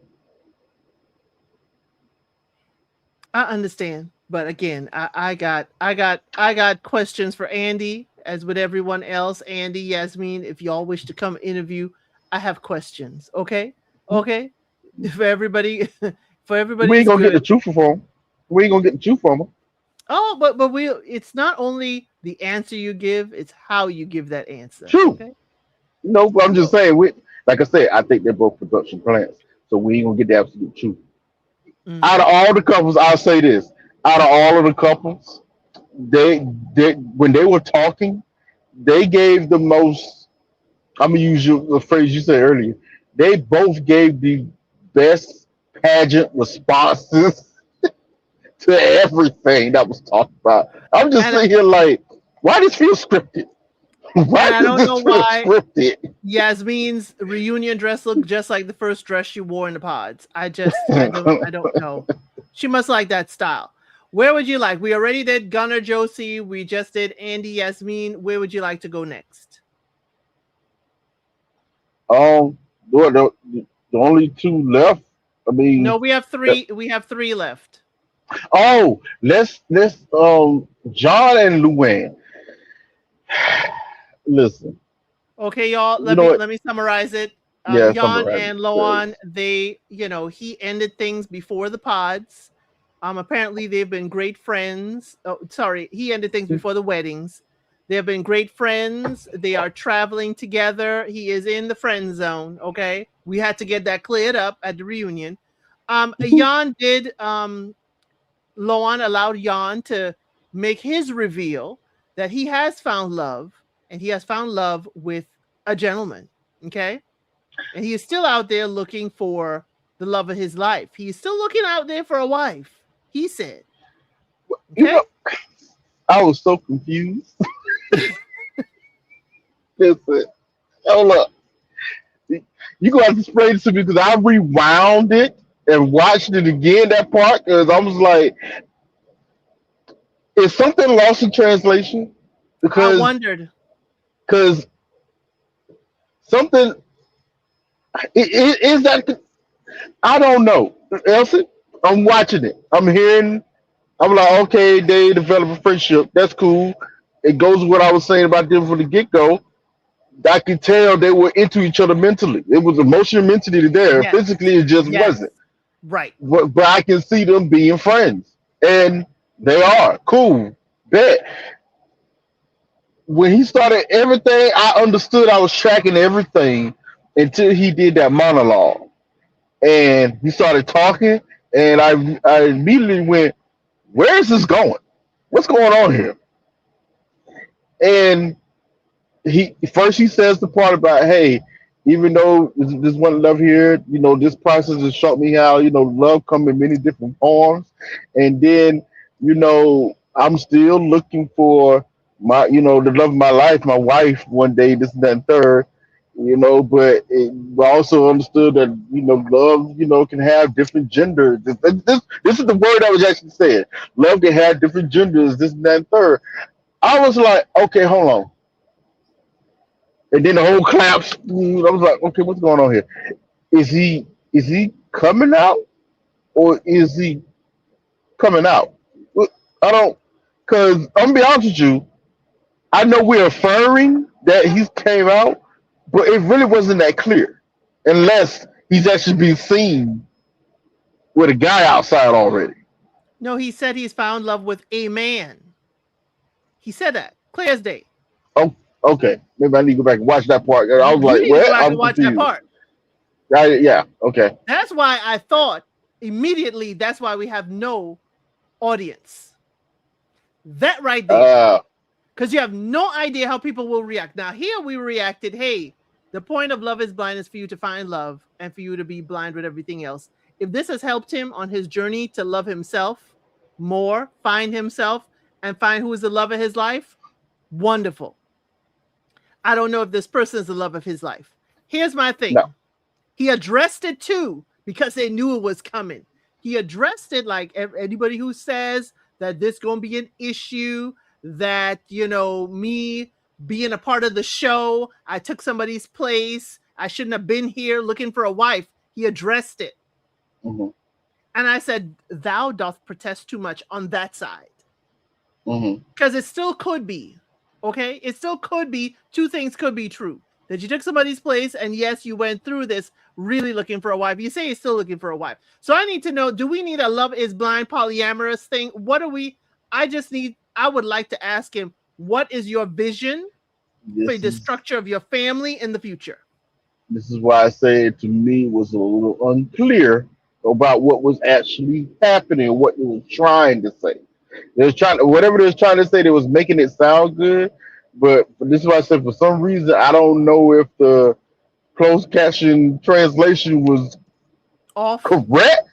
I understand, but again, I got questions for Andy, as with everyone else. Andy, Yasmin, if y'all wish to come interview, I have questions. Okay, okay, for everybody, for We ain't everybody's gonna get the good. truth from him. We ain't gonna get the truth from him. Oh, but we. It's not only the answer you give; it's how you give that answer. True. Okay. No, but I'm just So, saying. Like I said, I think they're both production plants, so we ain't gonna get the absolute truth. Out mm, of all the couples, I'll say this: out of all of the couples, they when they were talking, they gave the most. I'm gonna use the phrase you said earlier. They both gave the best pageant responses to everything that was talked about. I'm just and sitting here like, why does this feel scripted? Why and I does don't this know feel why scripted? Yasmin's reunion dress looked just like the first dress she wore in the pods. I don't know. She must like that style. Where would you like? We already did Gunnar Josie. We just did Andy Yasmin. Where would you like to go next? um, the only two left. I No, mean, we have that- three. We have three left. let's John and Luann. Listen, Okay, y'all. you Let know me what? let me summarize it. Yeah, Jan summarize and it. Loan, he ended things before the pods. Apparently they've been great friends. Oh, sorry, he ended things before the weddings. They have been great friends. They are traveling together. He is in the friend zone. Okay, we had to get that cleared up at the reunion. Jan did. Loan allowed Jan to make his reveal that he has found love, and he has found love with a gentleman. Okay, and he is still out there looking for the love of his life. He is still looking out there for a wife. He said. You Okay. know, I was so confused. Listen, hold up. You gonna have to explain this to me because I rewound it and watched it again. That part because I was like, is something lost in translation? I Because wondered. because something is that I don't know. Elsie, I'm watching it. I'm hearing. I'm like, okay, they develop a friendship. That's cool. It goes with what I was saying about them from the get go. I could tell they were into each other mentally. It was emotional mentally there. Yes. Physically, it just Yes. wasn't. Right. But I can see them being friends, and they are cool. Bet. when he started everything, I understood I was tracking everything until he did that monologue. And he started talking, and I immediately went, where is this going? What's going on here? And he says the part about, hey, even though this one love here, this process has shown me how love come in many different forms, and then I'm still looking for the love of my life, my wife, one day, this and that and third. But I also understood that love can have different genders. This is the word I was actually saying. Love can have different genders, this and that and third. I was like, okay, hold on. And then the whole collapse. I was like, okay, what's going on here? Is he coming out, or is he coming out? I don't, because I'm gonna be honest with you. I know we're inferring that he came out, but it really wasn't that clear, unless he's actually been seen with a guy outside already. No, he said he's found love with a man. He said that clear as day. Oh, okay. Maybe I need to go back and watch that part. I was You like, need to go what? back and I'm watch that confused. part. Yeah. Okay. That's why I thought immediately that's why we have no audience. That right there. Uh. Because you have no idea how people will react. Now, here we reacted, hey, the point of Love is Blind is for you to find love and for you to be blind with everything else. If this has helped him on his journey to love himself more, find himself, and find who is the love of his life, wonderful. I don't know if this person is the love of his life. Here's my No. thing. He addressed it too because they knew it was coming. He addressed it like anybody who says that this going to be an issue, that, me being a part of the show, I took somebody's place, I shouldn't have been here looking for a wife. He addressed it. Mm-hmm. And I said, thou doth protest too much on that side. Mm-hmm. Because it still could be, okay? It still could be, two things could be true. That you took somebody's place, and yes, you went through this really looking for a wife. You say you're still looking for a wife. So I need to know, do we need a love is blind polyamorous thing? What do we, I would like to ask him, what is your vision for This the is structure of your family in the future? This is why I say it to me was a little unclear about what was actually happening, what it was trying to say. It was trying whatever it was trying to say, they was making it sound good. But this is why I said for some reason I don't know if the closed caption translation was Off? correct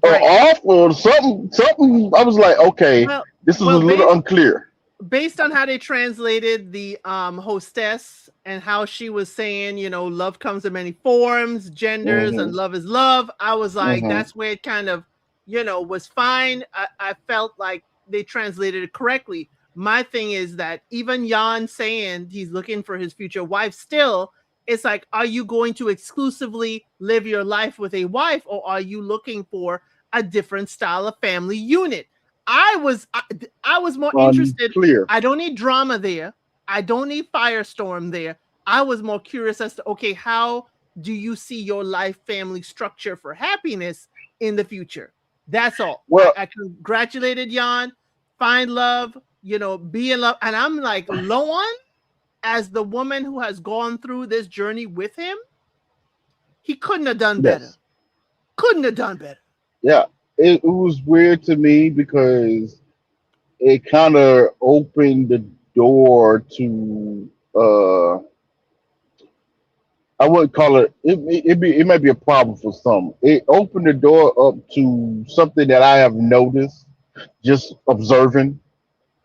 or Right. off or something. Something I was like, okay, Well, this was a well, little unclear. based on how they translated the hostess and how she was saying, love comes in many forms, genders, and Hmm. love is love, I was like, Hmm. that's where it kind of, was fine. I felt like they translated it correctly. My thing is that even Jan saying he's looking for his future wife, still, it's like, are you going to exclusively live your life with a wife, or are you looking for a different style of family unit? I was more interested. Unclear. I don't need drama there. I don't need firestorm there. I was more curious as to, okay, how do you see your life family structure for happiness in the future? That's all. Well, I congratulated Jan. Find love, be in love. And I'm like, Loan, as the woman who has gone through this journey with him, he couldn't have done better. yes. Couldn't have done better. Yeah. It was weird to me because it kind of opened the door to I wouldn't call it might be a problem for some. It opened the door up to something that I have noticed just observing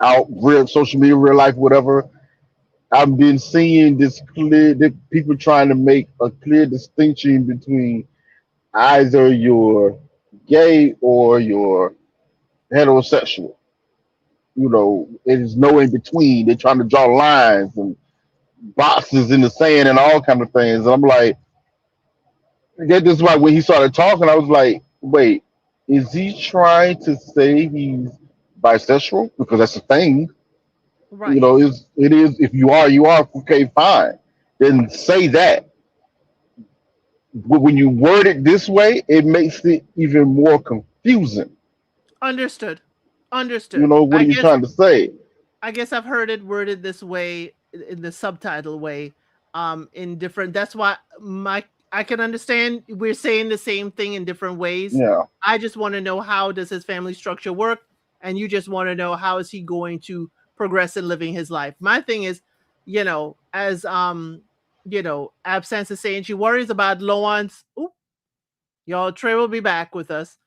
out real social media, real life, whatever. I've been seeing this clear that people trying to make a clear distinction between either you're gay or you're heterosexual. It is no in between. They're trying to draw lines and boxes in the sand and all kind of things. And I'm like, this is why when he started talking, I was like, wait, is he trying to say he's bisexual? Because that's the thing. Right. It is if you are, okay, fine. Then say that. But when you word it this way, it makes it even more confusing. Understood. Understood. What I are you guess trying to say? I guess I've heard it worded this way in the subtitle way, in different. That's why my I can understand we're saying the same thing in different ways. Yeah. I just want to know how does his family structure work, and you just want to know how is he going to progress in living his life. My thing is, as Absence is saying, she worries about Loan's. Oop, y'all, Trey will be back with us.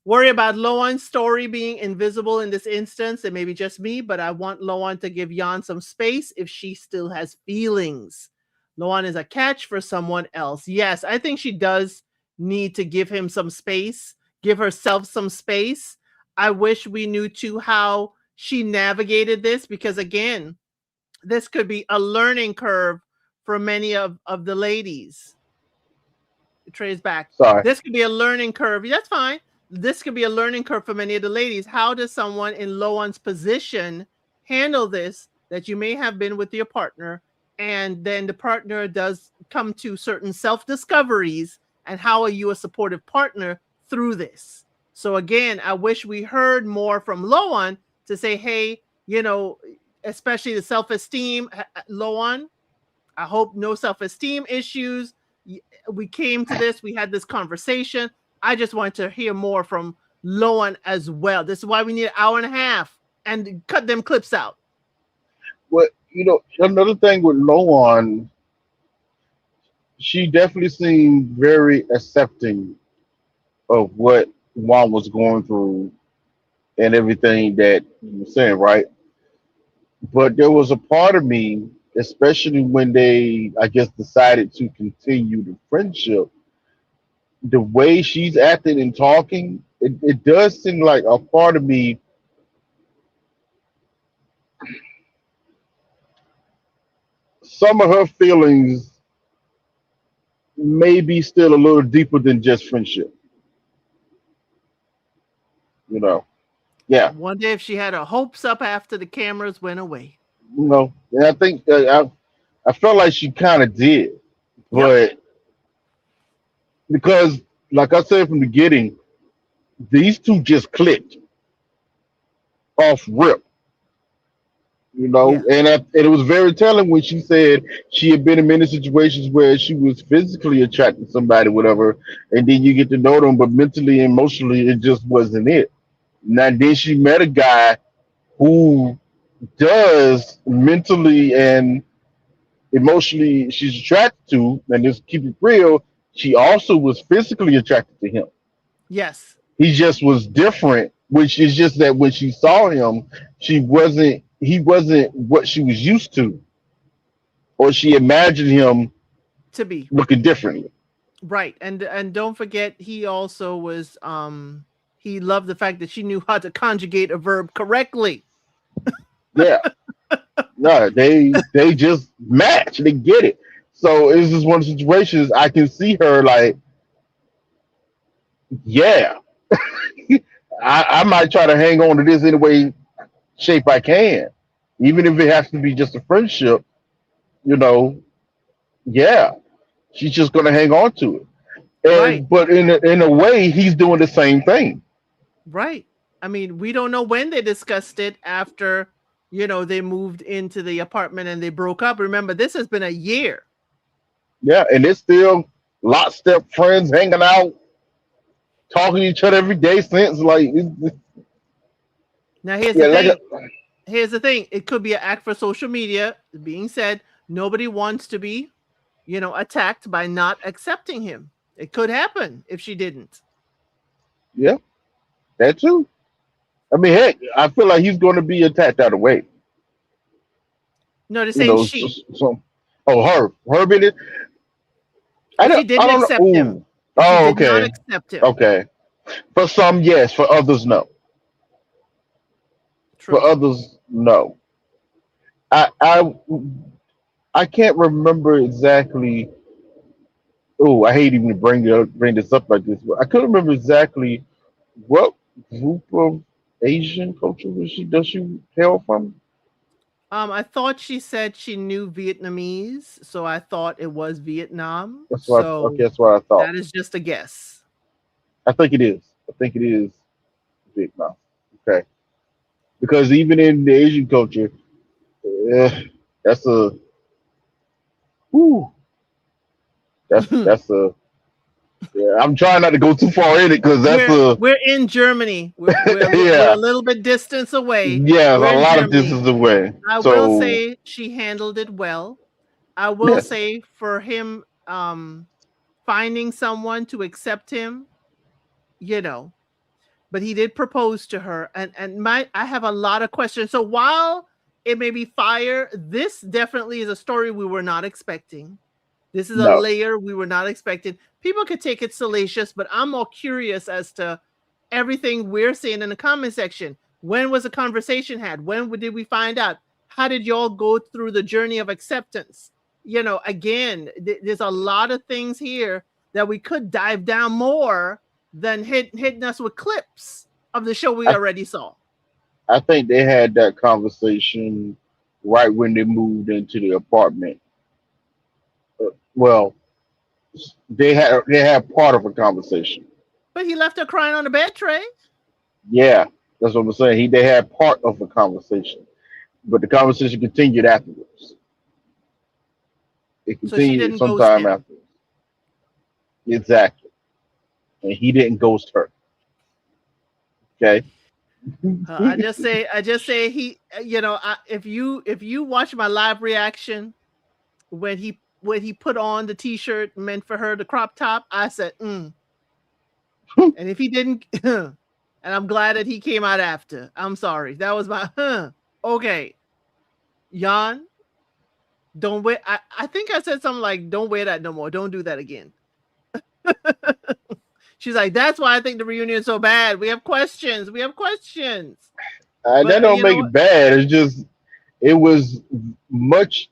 Worry about Loan's story being invisible in this instance. It may be just me, but I want Loan to give Yan some space if she still has feelings. Loan is a catch for someone else. Yes, I think she does need to give him some space, give herself some space. I wish we knew too how she navigated this because, again, this could be a learning curve for many of the ladies. Trey's back. Sorry. This could be a learning curve. That's fine. This could be a learning curve for many of the ladies. How does someone in Loan's position handle this? That you may have been with your partner, and then the partner does come to certain self discoveries, and how are you a supportive partner through this? So again, I wish we heard more from Loan to say, hey, especially the self esteem, Loan, I hope no self esteem issues. We came to this, we had this conversation. I just want to hear more from Loan as well. This is why we need an hour and a half and cut them clips out. But another thing with Loan, she definitely seemed very accepting of what Juan was going through and everything that you were saying, right? But there was a part of me, especially when they, I guess, decided to continue the friendship, the way she's acting and talking, it does seem like a part of me, some of her feelings may be still a little deeper than just friendship, you know? I Yeah, wonder if she had her hopes up after the cameras went away. And I think I felt like she kind of did, Yep. but because, like I said from the beginning, these two just clicked off rip, Yeah. and it was very telling when she said she had been in many situations where she was physically attracted to somebody, whatever, and then you get to know them, but mentally and emotionally, it just wasn't it. Now, then she met a guy who does mentally and emotionally she's attracted to, and just keep it real, she also was physically attracted to him. Yes. He just was different, which is just that when she saw him, he wasn't what she was used to, or she imagined him To be. looking differently. Right. And don't forget he also was he loved the fact that she knew how to conjugate a verb correctly. Yeah. No, they just match. They get it. So it's just one of the situations I can see her like, yeah, I might try to hang on to this any way shape I can, even if it has to be just a friendship. You know, yeah, she's just gonna hang on to it. Right. And but in a way, he's doing the same thing. Right. I mean, we don't know when they discussed it after, they moved into the apartment and they broke up. Remember, this has been a year. Yeah, and it's still lockstep friends hanging out, talking to each other every day since. Like, Now, here's the yeah, like thing. Here's the thing. It could be an act for social media. Being said, nobody wants to be, attacked by not accepting him. It could happen if she didn't. yeah, that too. I mean, heck, I feel like he's going to be attacked out of the way. No, they're saying she. So, oh, her being it. If she I didn't don't know. accept him. Ooh, If she oh, did not okay, accept him. okay. For some, yes. For others, no. For True. others, no. I I I can't remember exactly. Oh, I hate even to bring this up like this, but I couldn't remember exactly what group of Asian culture does she hail from? I thought she said she knew Vietnamese, so I thought it was Vietnam. That's what So okay, that's what I thought. that is just a guess. I think it is. I think it is Vietnam. Okay. because even in the Asian culture, that's a whew, that's a yeah. I'm trying not to go too far in it because that's a we're in Germany. We're a yeah, little bit distance away. yeah, a We're in lot of Germany. distance away. I will So say she handled it well. I will yes, say for him finding someone to accept him, you know, but he did propose to her, and my I have a lot of questions. So while it may be fire, this definitely is a story we were not expecting. This is a no, layer we were not expecting. People could take it salacious, but I'm more curious as to everything we're seeing in the comment section. When was the conversation had? When did we find out? How did y'all go through the journey of acceptance? Again, there's a lot of things here that we could dive down more than hitting us with clips of the show we I already saw. I think they had that conversation right when they moved into the apartment. Well, they had part of a conversation. But he left her crying on the bed tray, Yeah, that's what I'm saying. They had part of a conversation, but the conversation continued afterwards. It so she continued didn't ghost sometime him. afterwards. Exactly, and he didn't ghost her. Okay. I just say he, if you watch my live reaction when he put on the t-shirt meant for her, the crop top, I said, and if he didn't, and I'm glad that he came out after. I'm sorry, that was my Okay, Jan, don't wear. I think I said something like, "Don't wear that no more. Don't do that again." She's like, "That's why I think the reunion is so bad. We have questions. We have questions." That But don't make it bad. It's just it was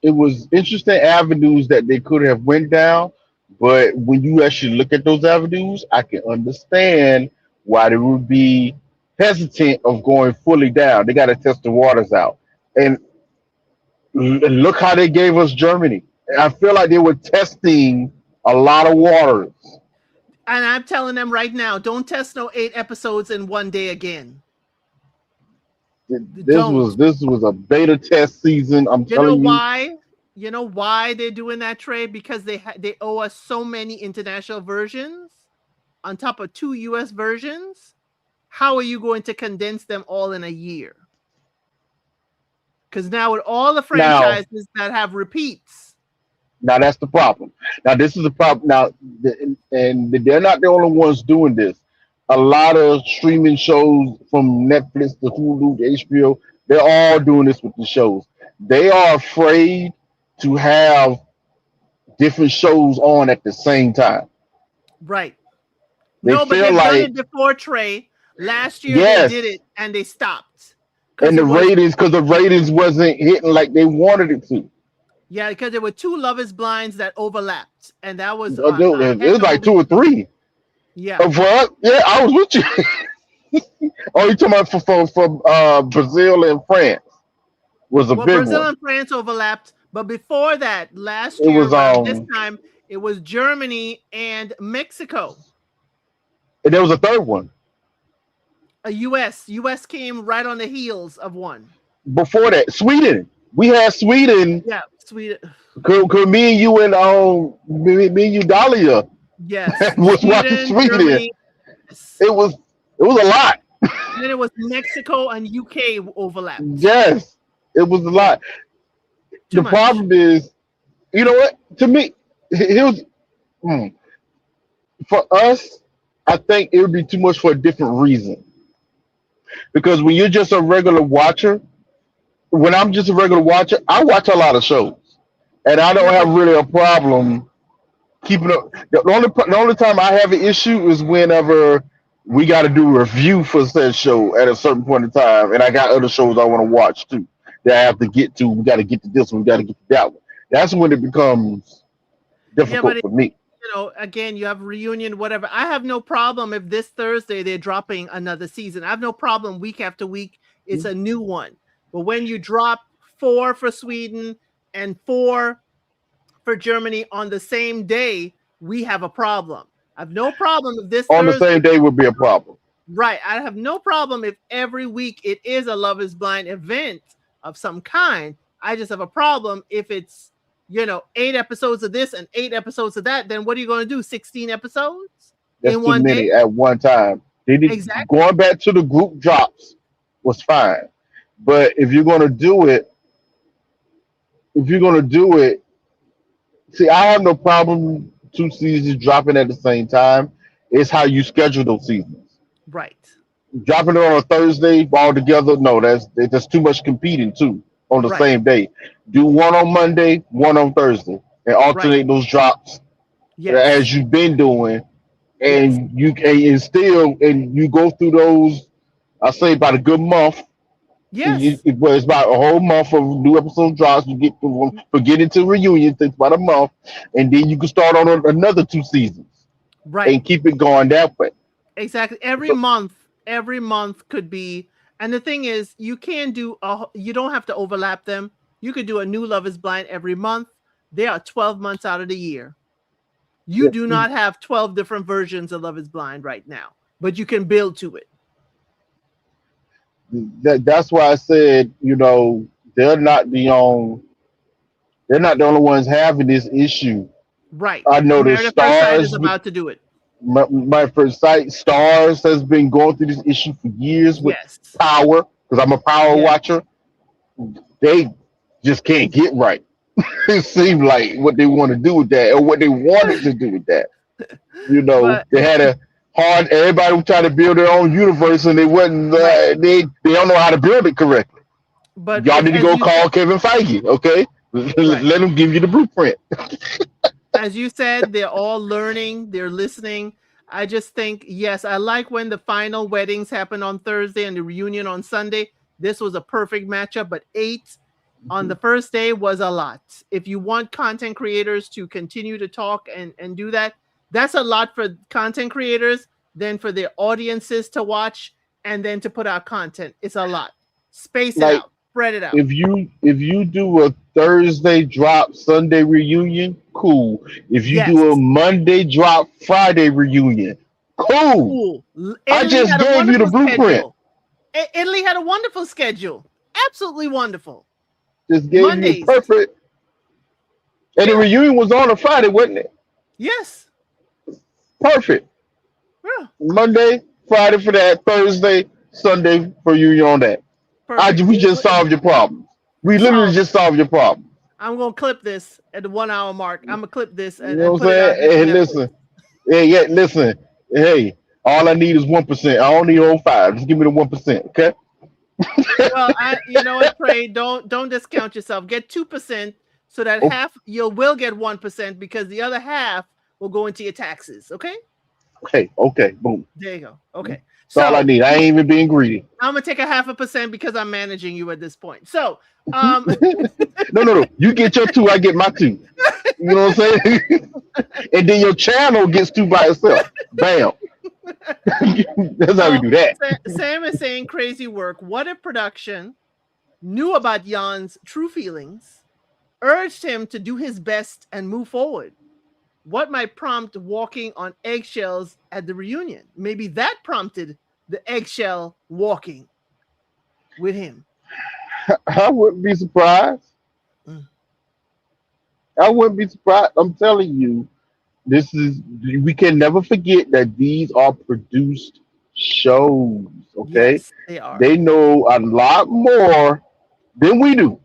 it was interesting avenues that they could have went down, but when you actually look at those avenues, I can understand why they would be hesitant of going fully down. They got to test the waters out, and look how they gave us Germany. I feel like they were testing a lot of waters. and I'm telling them right now, don't test no 8 episodes in one day again. This Don't. was this was a beta test season. I'm You know telling you. why? You know why they're doing that, Trey? Because they owe us so many international versions on top of 2 US versions. How are you going to condense them all in a year? Because now with all the Now, franchises that have repeats, now that's the problem. Now this is the problem. Now, and they're not the only ones doing this. A lot of streaming shows from Netflix to Hulu to HBO, they're all doing this with the shows. They are afraid to have different shows on at the same time. right? They No, but feel they've done like it before, Trey. Last year they did yes, it and they stopped because and it was because the ratings wasn't hitting like they wanted it to. yeah, because there were two Love Is Blinds that overlapped, and that was a It heck was of a like two or week. three. Yeah. For us, yeah, I was with you. Oh, you talking about for Brazil and France was a Well, big Brazil one. and France overlapped, but before that, last It year was around this time, it was Germany and Mexico. and there was a third one A US came right on the heels of one. before that. Sweden. We had Sweden. Yeah, Sweden. Could me and you and me and you Dahlia Yes, was watching Sweden, Sweden. Germany. Yes. It was a lot. And then it was Mexico and UK overlapped. Yes, it was a Yeah, lot. too The much. problem is, you know what? To me, it was for us. I think it would be too much for a different reason. Because when you're just a regular watcher, when I'm just a regular watcher, I watch a lot of shows, and I don't Yeah, have but really a problem keeping up. The only time I have an issue is whenever we got to do a review for said show at a certain point in time, and I got other shows I want to watch too that I have to get to. We got to get to this one. We got to get to that one. That's when it becomes yeah, difficult but for me. again, you have reunion, whatever. I have no problem if this Thursday they're dropping another season. I have no problem week after week. It's a new one. But when you drop 4 for Sweden and 4 for Germany on the same day, we have a problem. I have no problem if this On the same Thursday. day would be a problem. Right. I have no problem if every week it is a Love is Blind event of some kind. I just have a problem if it's, 8 episodes of this and 8 episodes of that. Then what are you going to do? 16 episodes That's in too one day? many at one time. They did Exactly. going back to the group drops was fine, but if you're gonna do it, see, I have no problem two seasons dropping at the same time. It's how you schedule those seasons. Right. Dropping it on a Thursday all together, no, that's too much competing too on the Right. same day. Do one on Monday, one on Thursday, and Right. alternate those drops Yes. as you've been doing, Yes. and you go through those. I say about a good month. Yes. Well, it's about a whole month of new episode drops. You get for getting to reunion, takes about a month, and then you can start on another two seasons Right. and keep it going that way. Exactly. So, Every month could be, and the thing is, you don't have to overlap them. You could do a new Love is Blind every month. There are 12 months out of the year. You yeah, do not have 12 different versions of Love is Blind right now, but you can build to it. that's why I said, they're not they're not the only ones having this issue. Right. I know the Married at First Sight is stars. about to do it. My first sight stars has been going through this issue for years with Yes. Power because I'm a Power Yes. watcher. They just can't get right. It seemed like what they want to do with that, or what they wanted to do with that. But They had a hard. Everybody was trying to build their own universe, and they wasn't. right. They don't know how to build it correctly. But Y'all need to as go you said, call Kevin Feige, okay? right. Let him give you the blueprint. As you said, they're all learning, they're listening. I just think, yes, I like when the final weddings happen on Thursday and the reunion on Sunday. This was a perfect matchup, but 8 on the first day was a lot. If you want content creators to continue to talk and do that, that's a lot for content creators, then for their audiences to watch, and then to put out content. It's a lot. Space it Like out, spread it out. if you do a Thursday drop Sunday reunion, cool. If you do a Yes, Monday drop Friday reunion, cool. cool. I Italy just had a gave you the wonderful blueprint. schedule. Italy had a wonderful schedule. Absolutely wonderful. Just gave you Mondays. perfect. And the Yeah. reunion was on a Friday, wasn't it? Yes. Perfect. Yeah. Monday, Friday for that, Thursday, Sunday for you on that. Perfect. We just solved your problem. We literally Solved. just solved your problem. I'm gonna clip this at the 1 hour mark. I'm gonna clip this You and know what put I'm it out saying? here for Hey, Netflix. listen. Yeah, yeah, listen. Hey, all I need is 1%. I don't need all five. Just give me the 1%, okay? Well, you know what, Trey, don't discount yourself. Get 2% so that Okay, half you will get 1% because the other half will go into your taxes. Okay? okay, okay. Boom. There you go. Okay. That's all I So need. I ain't even being greedy. I'm gonna take a 0.5% because I'm managing you at this point. So No, no, no. You get your two, I get my two. You know what I'm saying? And then your channel gets two by itself. Bam. That's how we So do that. Sam is saying crazy work. What if production knew about Jan's true feelings, urged him to do his best and move forward? What might prompt walking on eggshells at the reunion? Maybe that prompted the eggshell walking with him. I wouldn't be surprised. Mm. I wouldn't be surprised. I'm telling you, this is we can never forget that these are produced shows. Okay, Yes, they are. they know a lot more than we do.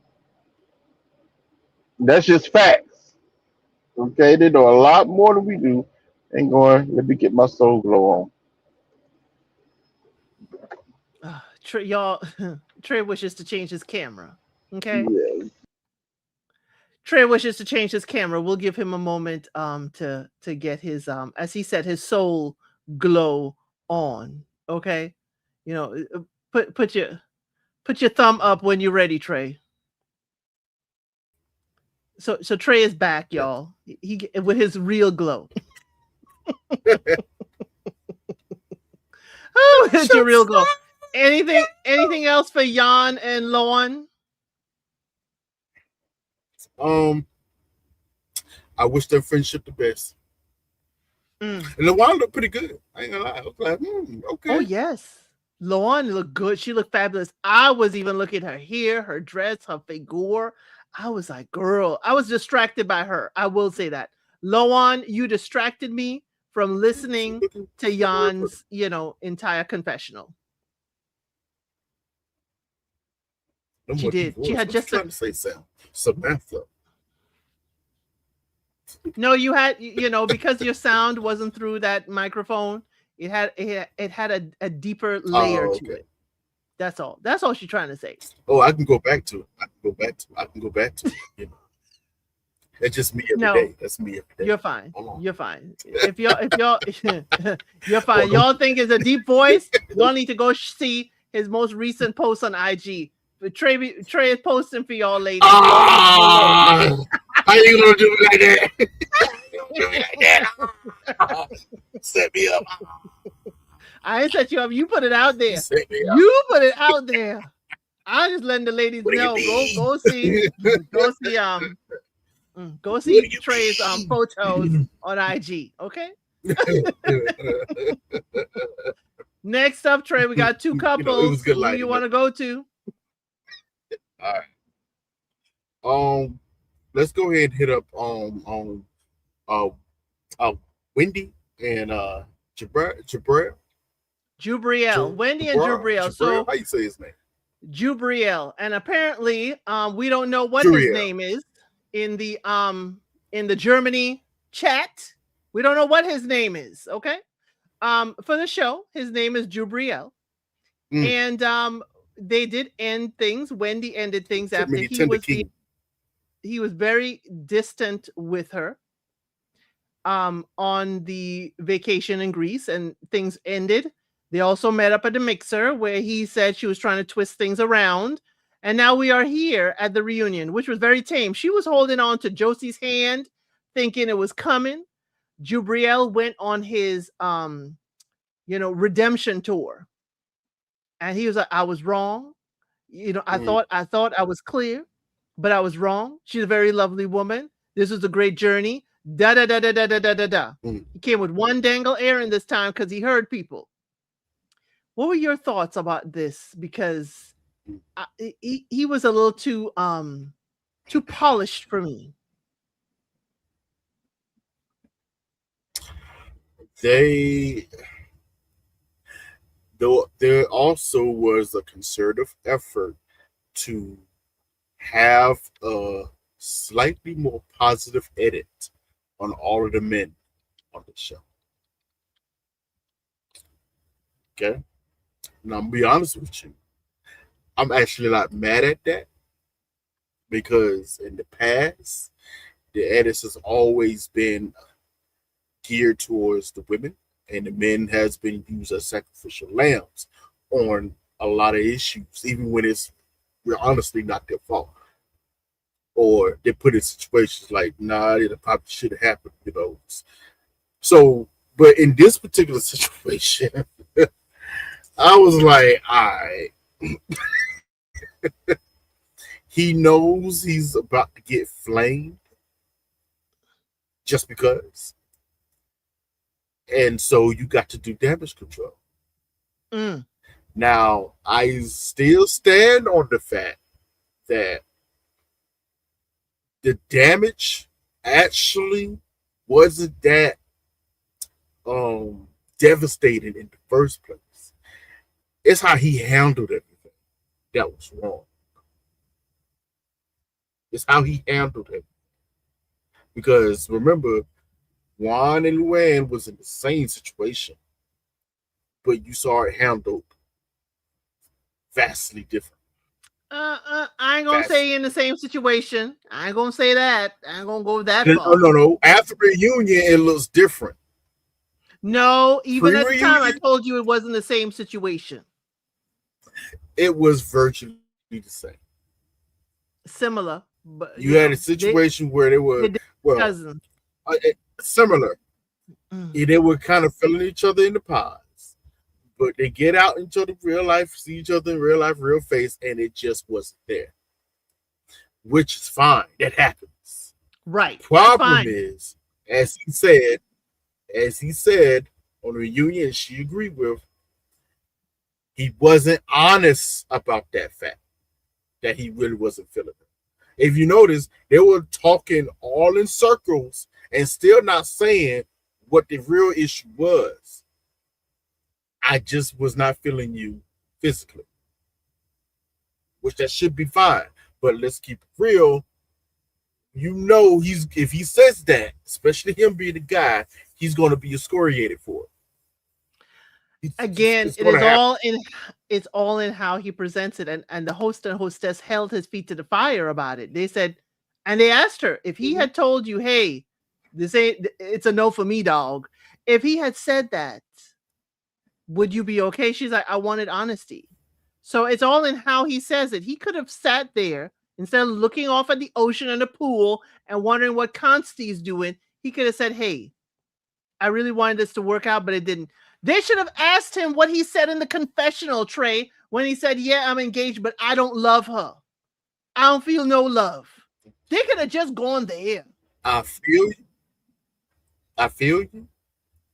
That's just facts. Okay, they know a lot more than we do. And going, let me get my soul glow Trey, y'all, Trey wishes to change his camera. Okay. on. Trey wishes to change his camera. We'll give him a moment to get his as he said his soul glow on. Okay, put put your thumb up when you're ready, Trey. So Trey is back, y'all. He with his real glow. Oh, it's your real glow. Anything else for Jan and Loan? Um, I wish their friendship the best. Mm. And the wine looked pretty good. I ain't gonna lie. I was like, Oh okay. yes. Lawan looked good. She looked fabulous. I was even looking at her hair, her dress, her figure. I was like, girl, I was distracted by her. I will say that. Lawan, you distracted me from She listening to looking real pretty. Jan's, entire confessional. No She more deep did. She voice. had What you just a trying to say, Sam? Samantha. no, you had because your sound wasn't through that microphone, it had a deeper layer Oh, to okay. it. That's all. That's all she's trying to say. Oh, I can go back to it. I can go back to it. I can go back to it. That's just me every No, day. That's me every day. you're fine. Hold on. You're fine. If y'all you're fine. Hold on. Y'all think it's a deep voice? Y'all need to go see his most recent post on IG. Trey is posting for y'all ladies. Y'all need to go look. Ah, how you gonna do me like that? You gonna do me like that? Ah, set me up. I ain't set you up. You put it out You there. set me up. You put it out there. I'm just letting the ladies What do you know. Go mean? go see go see go What see do you Trey's photos mean? on IG. Okay. Next up, Trey, we got two It was couples. good Who you lighting want though. to go to? All right. Um, let's go ahead and hit up uh uh Wendy and Jubriel, Wendy and Jubriel. Jabril. So How you say his name? Jubriel, and apparently, we don't know what his Juriel. name is in the Germany chat. We don't know what his name is. Okay. For the show, his name is Jubriel, Mm. and they did end things. Wendy ended things Put after me Tender King. he was very distant with her on the vacation in Greece, and things ended. They also met up at the mixer where he said she was trying to twist things around. And now we are here at the reunion, which was very tame. She was holding on to Josie's hand, thinking it was coming. Jubriel went on his redemption tour. And he was like, I was wrong. Mm. I thought I was clear, but I was wrong. She's a very lovely woman. This was a great journey. Da da da da da da da da da. Mm. He came with one dangle errand this time because he heard people. What were your thoughts about this? Because Mm. he was a little too polished for me. They though there also was a concerted effort to have a slightly more positive edit on all of the men on the show. Okay. Now I'm gonna be honest with you. I'm actually not mad at that because in the past the edits has always been geared towards the women and the men has been used as sacrificial lambs on a lot of issues, even when it's we're honestly not their fault. Or they put in situations like, nah, it probably should have happened. So, but in this particular situation, I was like, all right, he knows he's about to get flamed just because. And so you got to do damage control. Mm, Now, I still stand on the fact that the damage actually wasn't that devastating in the first place. It's how he handled everything that was wrong. It's how he handled it. Because remember, Juan and Luann was in the same situation, but you saw it handled vastly different. I ain't gonna say Vastly. in the same situation. I ain't gonna say that. I ain't gonna go that No, far. no, no. After reunion, it looks different. No, even at the time, I Pre-reunion, told you it wasn't the same situation. it was virtually the same. Similar, but You had a situation where they they were, did well, cousins. similar. Mm. They were kind of filling each other in the pods, but they get out into the real life, see each other in real life, real face, and it just wasn't there, which is fine. That happens. Right, that's Problem fine. is, as he said, as he said on the reunion, she agreed with, he wasn't honest about that fact that he really wasn't feeling her. If you notice, they were talking all in circles and still not saying what the real issue was. I just was not feeling you physically, which that should be fine. But let's keep it real. You know, if he says that, especially him being the guy, he's going to be excoriated for it. Again, It's going to happen. it's all in how he presents it, and the host and hostess held his feet to the fire about it. They said, and they asked her if he had told you, "Hey, it's a no for me, dog." If he had said that, would you be okay? She's like, I wanted honesty. So it's all in how he says it. He could have sat there instead of looking off at the ocean and the pool and wondering what Consti's doing. He could have said, "Hey, I really wanted this to work out, but it didn't." They should have asked him what he said in the confessional tray when he said, "Yeah, I'm engaged, but I don't love her. I don't feel no love." They could have just gone there. I feel you. I feel you.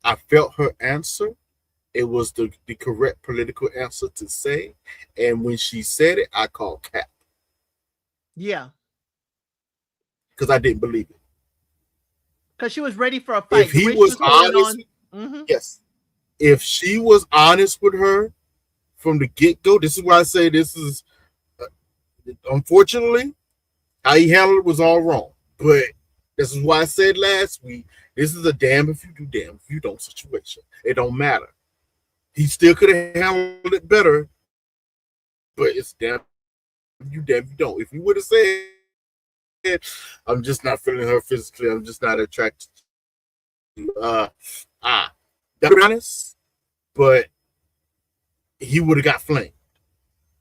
I felt her answer. It was the correct political answer to say. And when she said it, I called cap. Yeah. Because I didn't believe it. Because she was ready for a fight. If he was honest, yes. If she was honest with her from the get-go, this is why I say this is, unfortunately, how he handled it was all wrong. But this is why I said last week, this is a damn if you do, damn if you don't situation. It don't matter. He still could have handled it better, but it's damn if you don't. If he would have said, I'm just not feeling her physically, I'm just not attracted to that would be honest, but he would have got flamed.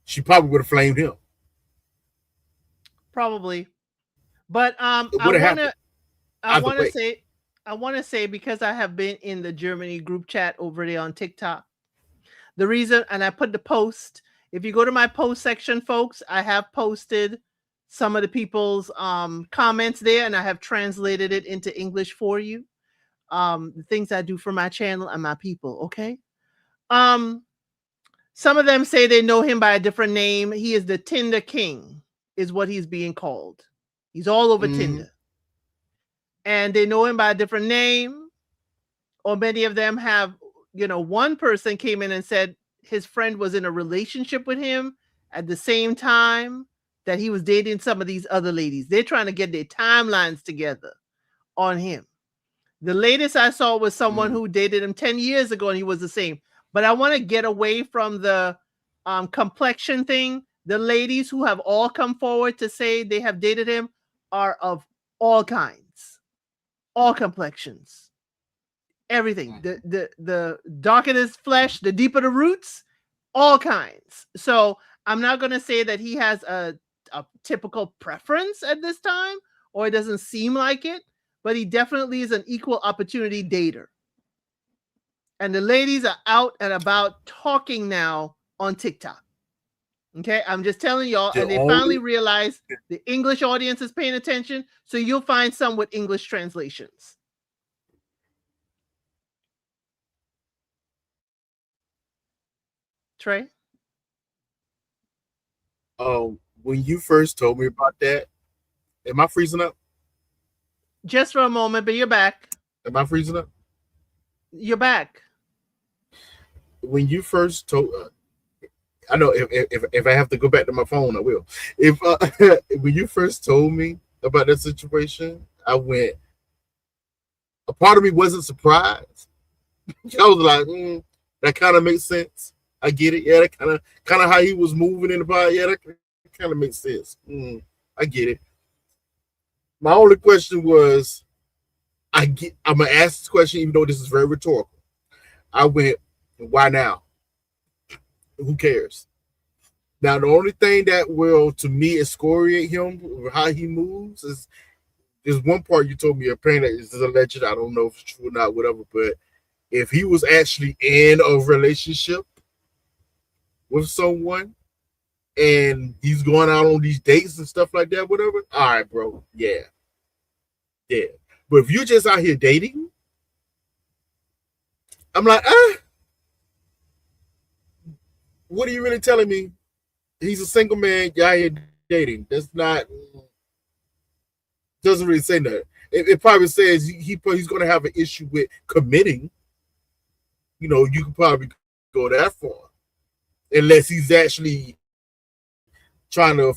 She probably would have flamed him. Probably. But I want to say because I have been in the Germany group chat over there on TikTok. The reason, and I put the post, if you go to my post section, folks, I have posted some of the people's comments there, and I have translated it into English for you. The things I do for my channel and my people, okay? Some of them say they know him by a different name. He is the Tinder King, is what he's being called. He's all over Tinder. And they know him by a different name, or many of them have, one person came in and said his friend was in a relationship with him at the same time that he was dating some of these other ladies. They're trying to get their timelines together on him. The latest I saw was someone who dated him 10 years ago and he was the same. But I want to get away from the complexion thing. The ladies who have all come forward to say they have dated him are of all kinds, all complexions, everything. The darker his flesh, the deeper the roots, all kinds. So I'm not going to say that he has a typical preference at this time, or it doesn't seem like it, but he definitely is an equal opportunity dater. And the ladies are out and about talking now on TikTok. Okay, I'm just telling y'all, and they finally realized the English audience is paying attention, so you'll find some with English translations. Trey? When you first told me about that, am I freezing up? Just for a moment, but you're back. Am I freezing up? You're back. When you first told, I know if I have to go back to my phone, I will. If when you first told me about that situation, I went. A part of me wasn't surprised. I was like, that kind of makes sense. I get it. Yeah, that kind of how he was moving in the pod. Yeah, that kind of makes sense. I get it. My only question was, I'm gonna ask this question, even though this is very rhetorical. I went, why now? Who cares? Now, the only thing that will, to me, excoriate him, how he moves, is there's one part you told me, apparently it's alleged, I don't know if it's true or not, whatever, but if he was actually in a relationship with someone and he's going out on these dates and stuff like that, whatever, all right, bro, yeah. But if you're just out here dating, I'm like, what are you really telling me? He's a single man. Y'all here dating. That's not doesn't really say that. It probably says he's going to have an issue with committing. You could probably go that far, unless he's actually trying to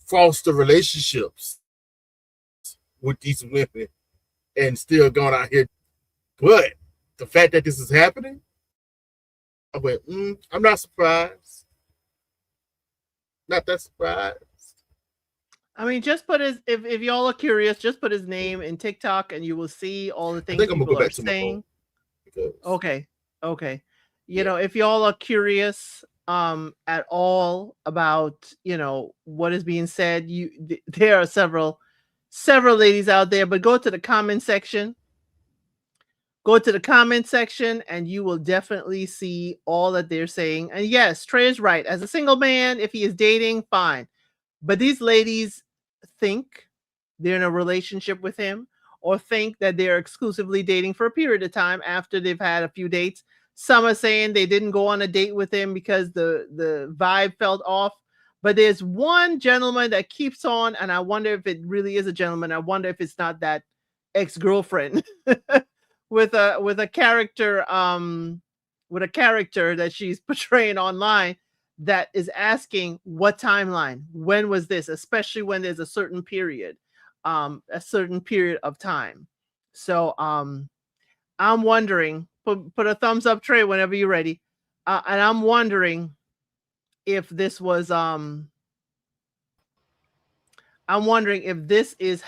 foster relationships with these women and still going out here. But the fact that this is happening, I went, I'm not surprised. Not that surprised. I mean, just put his if y'all are curious, just put his name in TikTok and you will see all the I things think I'm gonna people go are back to my phone saying. because Okay. Okay. yeah, If y'all are curious at all about, what is being said, there are several ladies out there, but go to the comment section. Go to the comment section and you will definitely see all that they're saying. And yes, Trey is right. As a single man, if he is dating, fine. But these ladies think they're in a relationship with him or think that they're exclusively dating for a period of time after they've had a few dates. Some are saying they didn't go on a date with him because the vibe felt off. But there's one gentleman that keeps on, and I wonder if it really is a gentleman. I wonder if it's not that ex-girlfriend with a character that she's portraying online that is asking what timeline, when was this, especially when there's a certain period of time. So I'm wondering, put a thumbs up, Trey, whenever you're ready. And I'm wondering if this was I'm wondering if this is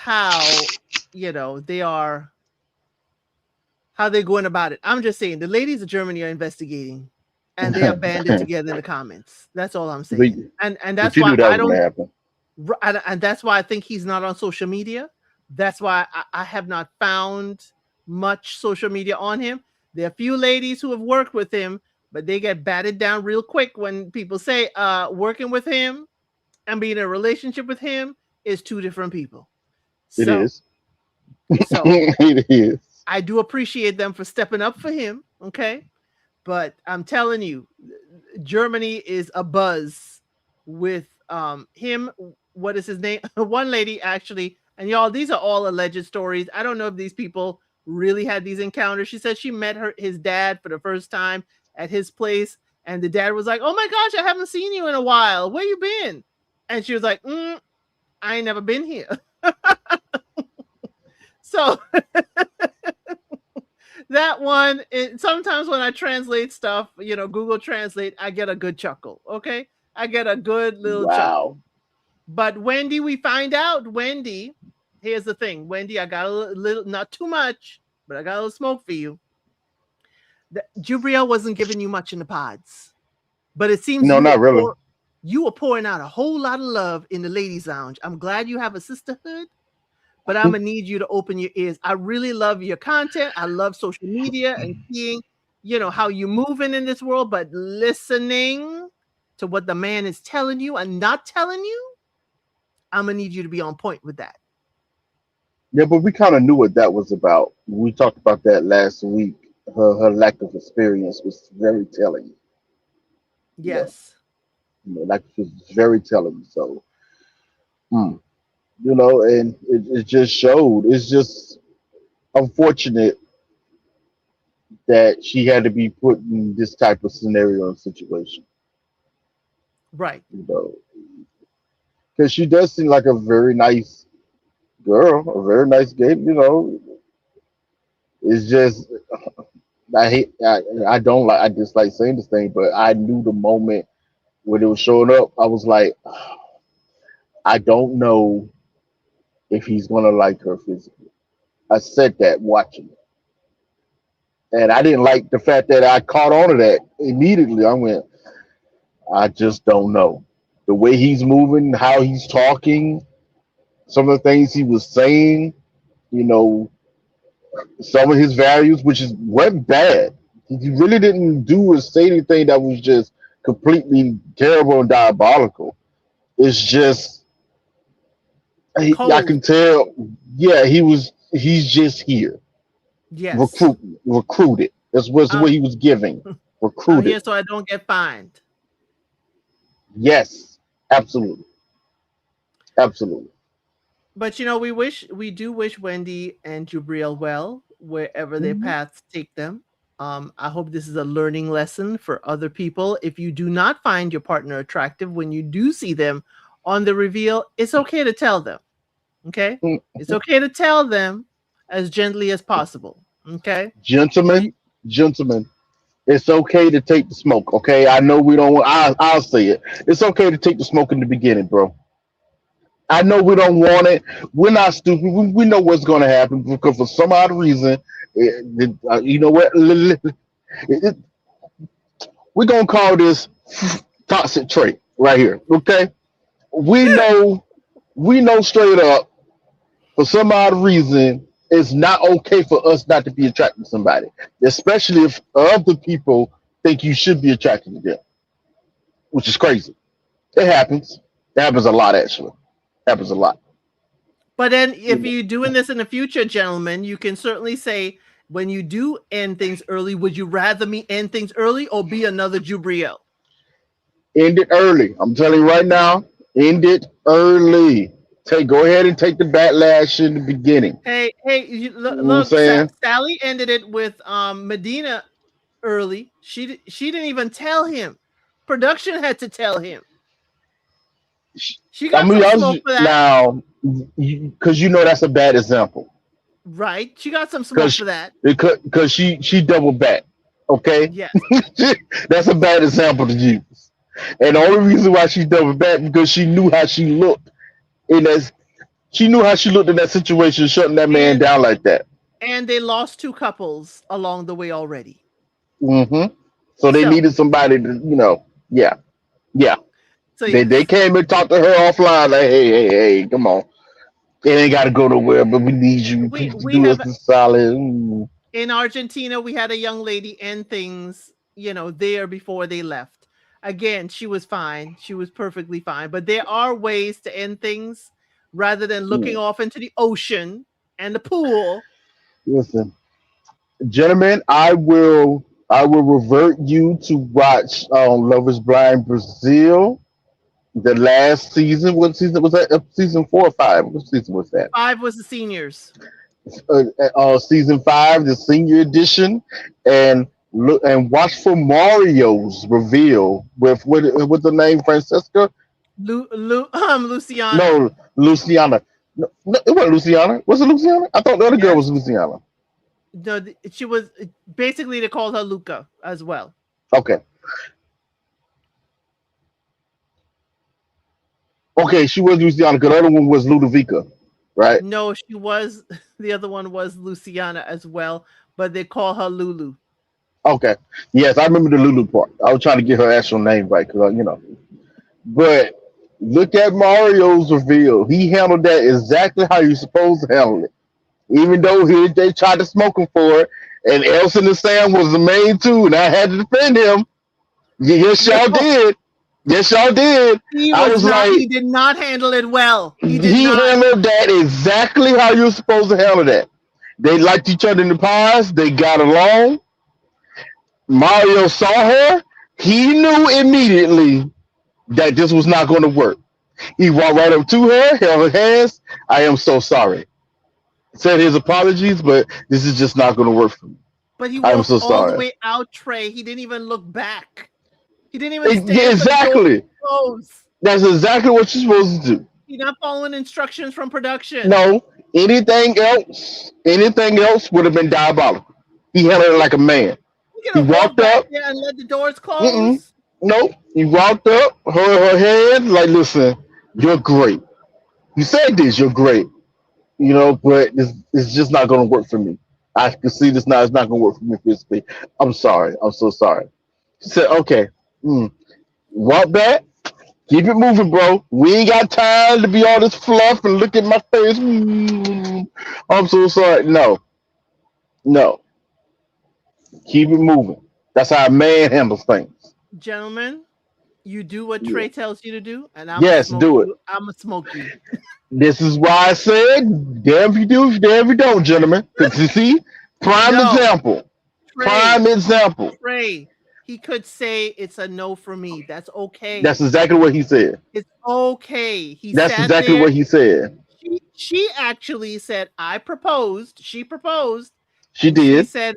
they are how they're going about it. I'm just saying the ladies of Germany are investigating and they are banded but together in the comments. That's all I'm saying. And but that's you why knew that I was gonna don't happen. and that's why I think he's not on social media. That's why I have not found much social media on him. There are a few ladies who have worked with him, but they get batted down real quick when people say working with him and being in a relationship with him is two different people. It So is. so It is. I do appreciate them for stepping up for him. Okay. But I'm telling you, Germany is a buzz with him. What is his name? One lady actually, and y'all, these are all alleged stories. I don't know if these people really had these encounters. She said she met his dad for the first time at his place, and the dad was like, "Oh my gosh, I haven't seen you in a while. Where you been?" And she was like, "I ain't never been here." So that one, sometimes when I translate stuff, Google Translate, I get a good chuckle. Okay, I get a good little chuckle. Wow. But Wendy, we find out. Wendy, here's the thing. Wendy, I got a little, not too much, but I got a little smoke for you. Jubriel wasn't giving you much in the pods, but it seems No, not really. you were pouring out a whole lot of love in the ladies' lounge. I'm glad you have a sisterhood, but I'm gonna need you to open your ears. I really love your content. I love social media and seeing, how you moving in this world, but listening to what the man is telling you and not telling you, I'm gonna need you to be on point with that. Yeah, but we kind of knew what that was about. We talked about that last week. Her lack of experience was very telling. You know, Yes. like it was very telling. So, hmm, and it just showed. It's just unfortunate that she had to be put in this type of scenario and situation. Right. You know, because she does seem like a very nice girl, a very nice game. It's just I don't like I dislike saying this thing, but I knew the moment when it was showing up, I was like, I don't know if he's gonna like her physically. I said that watching it, and I didn't like the fact that I caught on to that immediately. I went, I just don't know the way he's moving, how he's talking, some of the things he was saying. You know, some of his values, which is wasn't bad. He really didn't do or say anything that was just completely terrible and diabolical. It's just I Cold. can tell. Yeah, he's just here. Yes. recruited. That's what I'm he was giving. I'm Recruited. here so I don't get fined. Yes, absolutely, absolutely. But we do wish Wendy and Jubriel well wherever their Mhm. paths take them. I hope this is a learning lesson for other people. If you do not find your partner attractive when you do see them on the reveal, it's okay to tell them. Okay, Mm. it's okay to tell them as gently as possible. Okay, but Gentlemen, gentlemen, it's okay to take the smoke. Okay, I know we don't. I'll say it. It's okay to take the smoke in the beginning, bro. I know we don't want it. We're not stupid. We know what's going to happen because for some odd reason, you know what? It- we're gonna call this toxic trait right here. Okay, we know, we know straight up. For some odd reason, it's not okay for us not to be attracted to somebody, especially if other people think you should be attracted to them, which is crazy. It happens. It happens a lot, actually. It happens a lot. But then, You if know, you're doing this in the future, gentlemen, you can certainly say, when you do end things early, would you rather me end things early or be another Jubriel? end it early. I'm telling you right now. End it early. Go ahead and take the backlash in the beginning. Hey, hey, You know what I'm look, saying? Sally ended it with Medina early. She didn't even tell him. Production had to tell him. She I'm got gonna be some honest smoke with for you that, now, because you know that's a bad example. right? She got some smoke Because for that. because she doubled back. Okay, Yes, that's a bad example to use. And the only reason why she doubled back because she knew how she looked in that. She knew how she looked in that situation, shutting that man and down like that. they lost two couples along the way already. Hmm. So they So needed somebody to, yeah, yeah. They yes, came and talked to her offline, like, hey, come on, it ain't got to go nowhere, but we need you. we Please we do us have a solid. Mm. in Argentina, we had a young lady end things, there before they left. Again, she was fine. She was perfectly fine. But there are ways to end things rather than looking Mm. off into the ocean and the pool. Listen, gentlemen, I will revert you to watch Love Is Blind Brazil. The last season, what season was that? Season 4 or 5? What season was that? 5 was the seniors. Season 5, the senior edition, and look and watch for Mario's reveal with the name Francesca. Luciana. No, Luciana. No, it wasn't Luciana. Was it Luciana? I thought the other girl Yes. was Luciana. No, she was basically, they called her Luca as well. Okay, okay, she was Luciana. Because the other one was Ludovica, right? No, she was the other one was Luciana as well, but they call her Lulu. Okay, yes, I remember the Lulu part. I was trying to get her actual name right because But look at Mario's reveal. He handled that exactly how you're supposed to handle it. Even though they tried to smoke him for it, and Elson and Sam was the main two, and I had to defend him. Yes, No, y'all did. Yes, y'all did. I was he like, did not handle it well. He did he not. handled that exactly how you're supposed to handle that. They liked each other in the past. They got along. Mario saw her. He knew immediately that this was not going to work. He walked right up to her, held her hands. I am so sorry. Said his apologies, but this is just not going to work for me. But he I am walked so all the sorry. way out, Trey. He didn't even look back. He didn't even Yeah, stand for the door exactly. to close. That's exactly what you're supposed to do. He's not following instructions from production. No, anything else would have been diabolical. He handled it like a man. You could He have walked walked back up. there and let the doors Mm-mm, close. no, he walked up, her hand, like, listen, you're great. You said this, you're great. But it's just not going to work for me. I can see this now. It's not going to work for me physically. I'm sorry. I'm so sorry. She said, okay, walk back. Keep it moving, bro. We ain't got time to be all this fluff and look at my face. I'm so sorry. No, no. Keep it moving. That's how a man handles things. Gentlemen, you do what Yeah. Trey tells you to do, and I'm gonna Yes, smoke do it. you. I'm gonna smoke you. This is why I said, damn if you do, damn if you don't, gentlemen. Because you see, Prime No, example. Trey, Prime example. Trey. He could say it's a no for me. That's That's okay. exactly what he said. It's okay. He That's sat exactly there. what he said. She actually said, I proposed. She proposed, She and she did. said,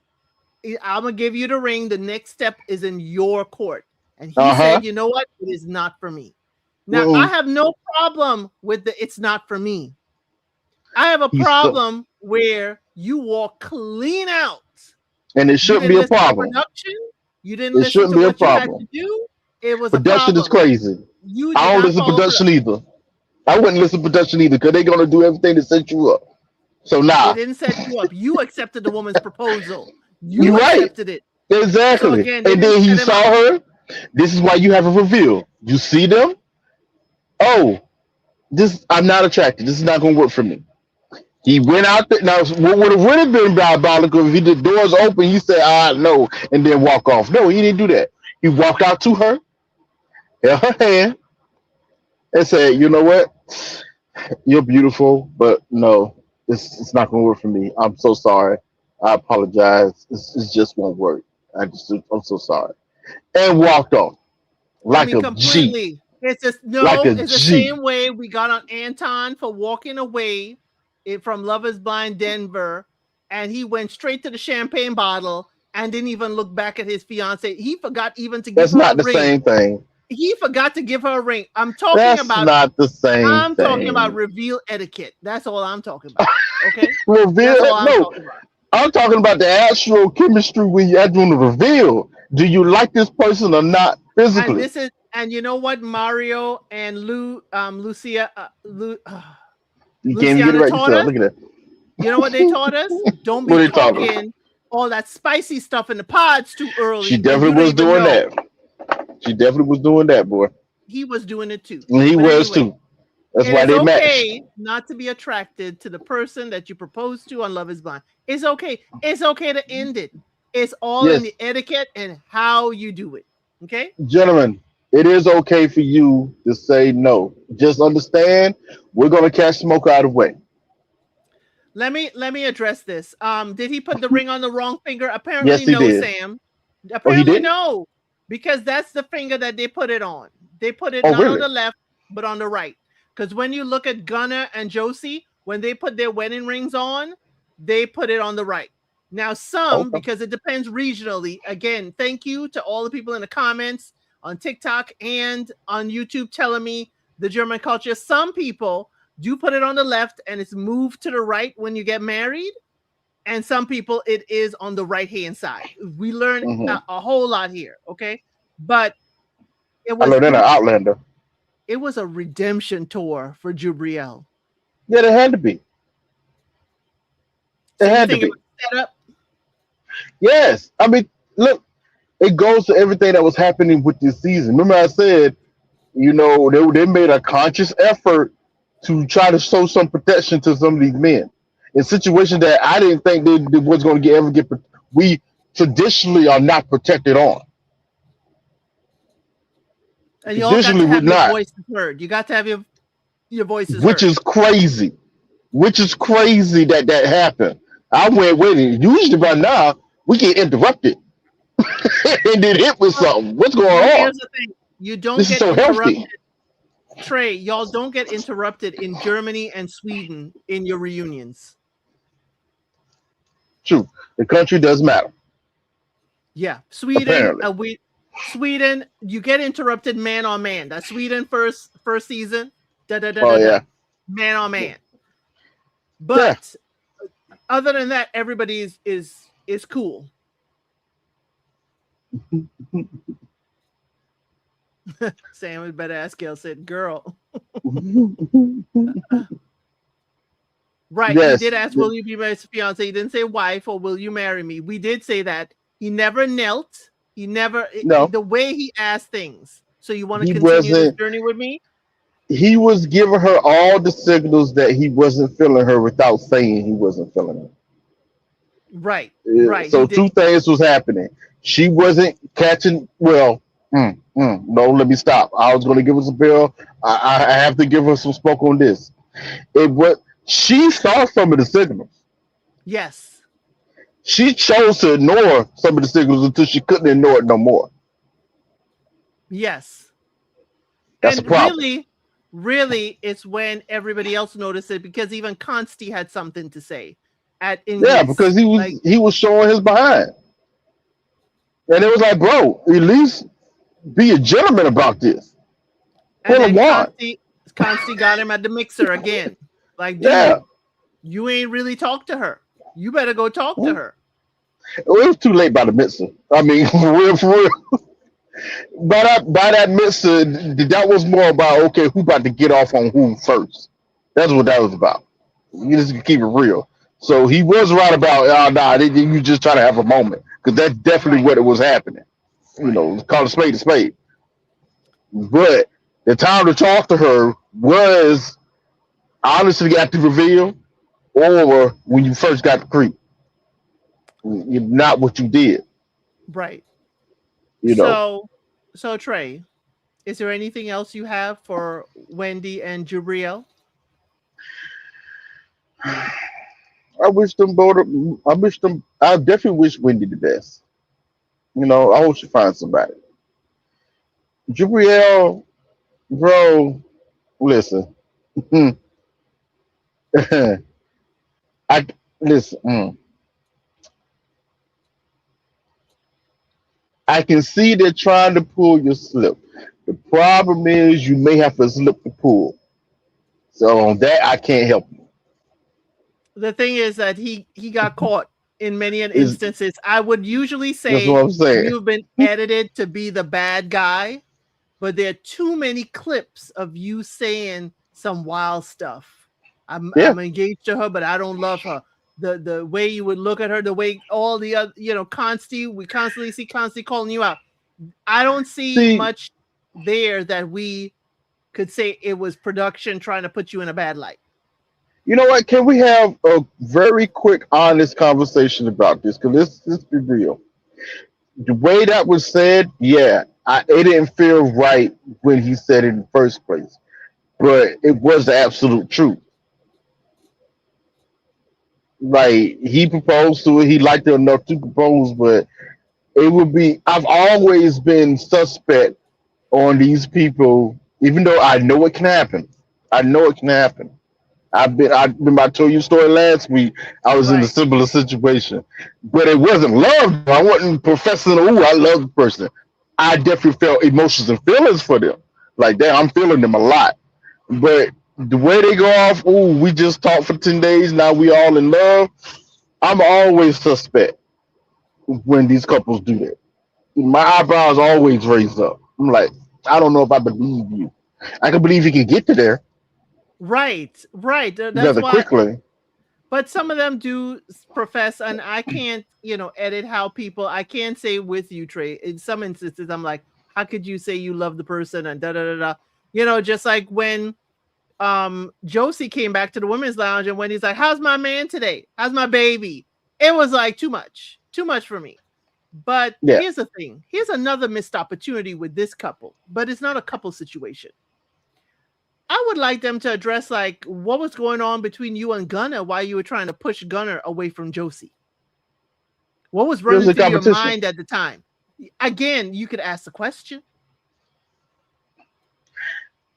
I'm gonna give you the ring. The next step is in your court. And he Uh huh. said, you know what? It is not for me. Now I Mm-mm. have no problem with the it's not for me. I have a He's so, problem where you walk clean out. and it You shouldn't didn't be a listen to problem. production. You didn't It listen shouldn't to be a what you had to problem. do. It was a Production is problem. crazy. You I did don't not listen to follow production production. either. I wouldn't listen to production either because they're gonna do everything to set you up. So They nah, didn't set you up. You accepted the woman's proposal. You you're right. accepted it. So Exactly. again, they And didn't then he set him saw up. her. This is why you have a reveal. You see them. Oh, this I'm not attracted. This is not gonna work for me. He went out there. Now, what would have really been diabolical if he the doors open, he said, no, and then walk off. No, he didn't do that. He walked out to her, held her hand, and said, you know what? You're beautiful, but no, it's not going to work for me. I'm so sorry. I apologize. It just won't work. I'm so sorry. And walked off I like mean, a G. completely. It's just Like no. a It's the G. same way we got on Anton for walking away from Love Is Blind Denver, and he went straight to the champagne bottle and didn't even look back at his fiance. He forgot even to give That's her not a the ring. same thing. He forgot to give her a ring. That's not the same I'm talking about thing. reveal etiquette. That's all I'm talking about. Okay, that's Reveal? all I'm No, talking about. I'm talking about the actual chemistry when you're doing the reveal. Do you like this person or not And physically? this is, and you know what, Mario and You can't even get it Luciana right taught yourself. us. Look at You know what they that. taught us? Don't What be are you talking? talking all that spicy stuff in the pods too She early when you definitely don't was even doing know. that. She definitely was doing that, boy. He was doing it too. And he But was anyway, too. That's it why is they matched. okay not to be attracted to the person that you propose to on Love Is Blind. It's okay. It's okay to end it. It's all in Yes, the etiquette and how you do it. Okay. gentlemen, it is okay for you to say no. Just understand we're gonna catch smoke out of way. Let me address this. Did he put the ring on the wrong finger? Yes, Apparently he no, did. Sam. Oh, he Apparently didn't? no, because that's the finger that they put it on. They put it Oh, not on really? the left, but on the right. Because when you look at Gunnar and Josie, when they put their wedding rings on, they put it on the right. Now, some, Okay. because it depends regionally. Again, thank you to all the people in the comments on TikTok and on YouTube telling me the German culture. Some people do put it on the left and it's moved to the right when you get married, and some people it is on the right hand side. We learn Hmm. a whole lot here, okay? But it I was learned that in Outlander. it was a redemption tour for Jubriel. Yeah, it had to be. It So you had to think it be. was set up? Yes. I mean, look, it goes to everything that was happening with this season. Remember, I said, they made a conscious effort to try to show some protection to some of these men in situations that I didn't think they was going to ever get. We traditionally are not protected on. And you all got Traditionally, to we're have your not, voices heard. You got to have your voices which heard. is crazy. Which is crazy that that happened. I went waiting. Usually by now we get interrupted and then hit with Well, something. What's going well, on? here's the thing. You don't This is get so interrupted. healthy. Trey, y'all don't get interrupted in Germany and Sweden in your reunions. True. The country does matter. Yeah, Apparently. Sweden, you get interrupted man on man. That's Sweden first season. Da da da Oh da da. yeah. Man on man. Yeah. But other than that, everybody is cool. Sam was better ask Gail said, girl. Right. He Yes. did ask, will you be my fiance? He didn't say wife or will you marry me? We did say that. He never knelt. He never No. the way he asked things. So you want to He continue this wasn't journey with me? he was giving her all the signals that he wasn't feeling her without saying he wasn't feeling her. Right. Right. He So did. two things was happening. She wasn't catching. Well, no. Let me stop. I was going to give us a bill. I have to give her some smoke on this. It was she saw some of the signals. Yes. She chose to ignore some of the signals until she couldn't ignore it no more. Yes. That's a And problem. really, it's when everybody else noticed it because even Consti had something to say at Yeah, Inglis. because he Like, was he was showing his behind, and it was like, bro, at least be a gentleman about this. and Pull a then wand. Consti got him at the mixer again. Like, Yeah, dude, you ain't really talked to her. You better go talk to her. it was too late by the mitzvah. I mean, for real. By that mitzvah, that was more about okay, who about to get off on who first. That's what that was about. You just keep it real. So he was right about nah, you just try to have a moment because that's definitely Right, what it was happening. right. Call a spade a spade. But the time to talk to her was honestly at the reveal or when you first got the creep. Not what you did. Right. You know, So, Trey, is there anything else you have for Wendy and Jubriel? I wish them both. I wish them. I definitely wish Wendy the best. I hope she finds somebody. Jubriel, bro, listen. I listen. I can see they're trying to pull your slip. The problem is you may have to slip the pull. So on that I can't help you. The thing is that he got caught in many an Is instances. I would usually That's what say I'm saying. you've been edited to be the bad guy, but there are too many clips of you saying some wild stuff. Yeah. I'm engaged to her, but I don't love her. The way you would look at her, the way all the other, we constantly see Consti calling you out. I don't see See, much there that we could say it was production trying to put you in a bad light. you know what? Can we have a very quick, honest conversation about this? Because let's be real. The way that was said, yeah, it didn't feel right when he said it in the first place, but it was the absolute truth. Like he proposed to it, he liked it enough to propose, but it would be. I've always been suspect on these people, even though I know it can happen. I know it can happen. I told you a story last week. I was in a Right. similar situation, but it wasn't love. I wasn't professing. Oh, I love the person. I definitely felt emotions and feelings for them. Like that, I'm feeling them a lot. But the way they go off, oh, we just talked for 10 days. Now we all in love. I'm always suspect when these couples do that. My eyebrows always raised up. I'm like, I don't know if I believe you. I can believe you can get to there Right, right. That's rather why. quickly. But some of them do profess, and I can't, edit how people. I can't say with you, Trey. In some instances, I'm like, how could you say you love the person and da da da da? Just like when Josie came back to the women's lounge and Wendy's like, "How's my man today? How's my baby?" It was like too much for me. But Yeah. here's the thing. Here's another missed opportunity with this couple, but it's not a couple situation. I would like them to address like what was going on between you and Gunner while you were trying to push Gunner away from Josie. What was It was running a through your competition. mind at the time? Again, you could ask the question.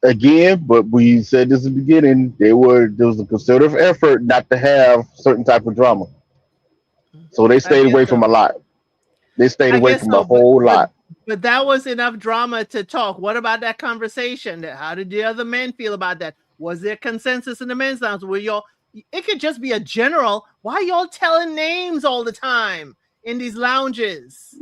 Again, but we said this in the beginning, there was a concerted effort not to have certain type of drama. So they I stayed guess away from so. a lot. They stayed I away guess from a so. whole lot. But that was enough drama to talk. What about that conversation? How did the other men feel about that? Was there consensus in the men's lounge? Were y'all? It could just be a general. Why y'all telling names all the time in these lounges?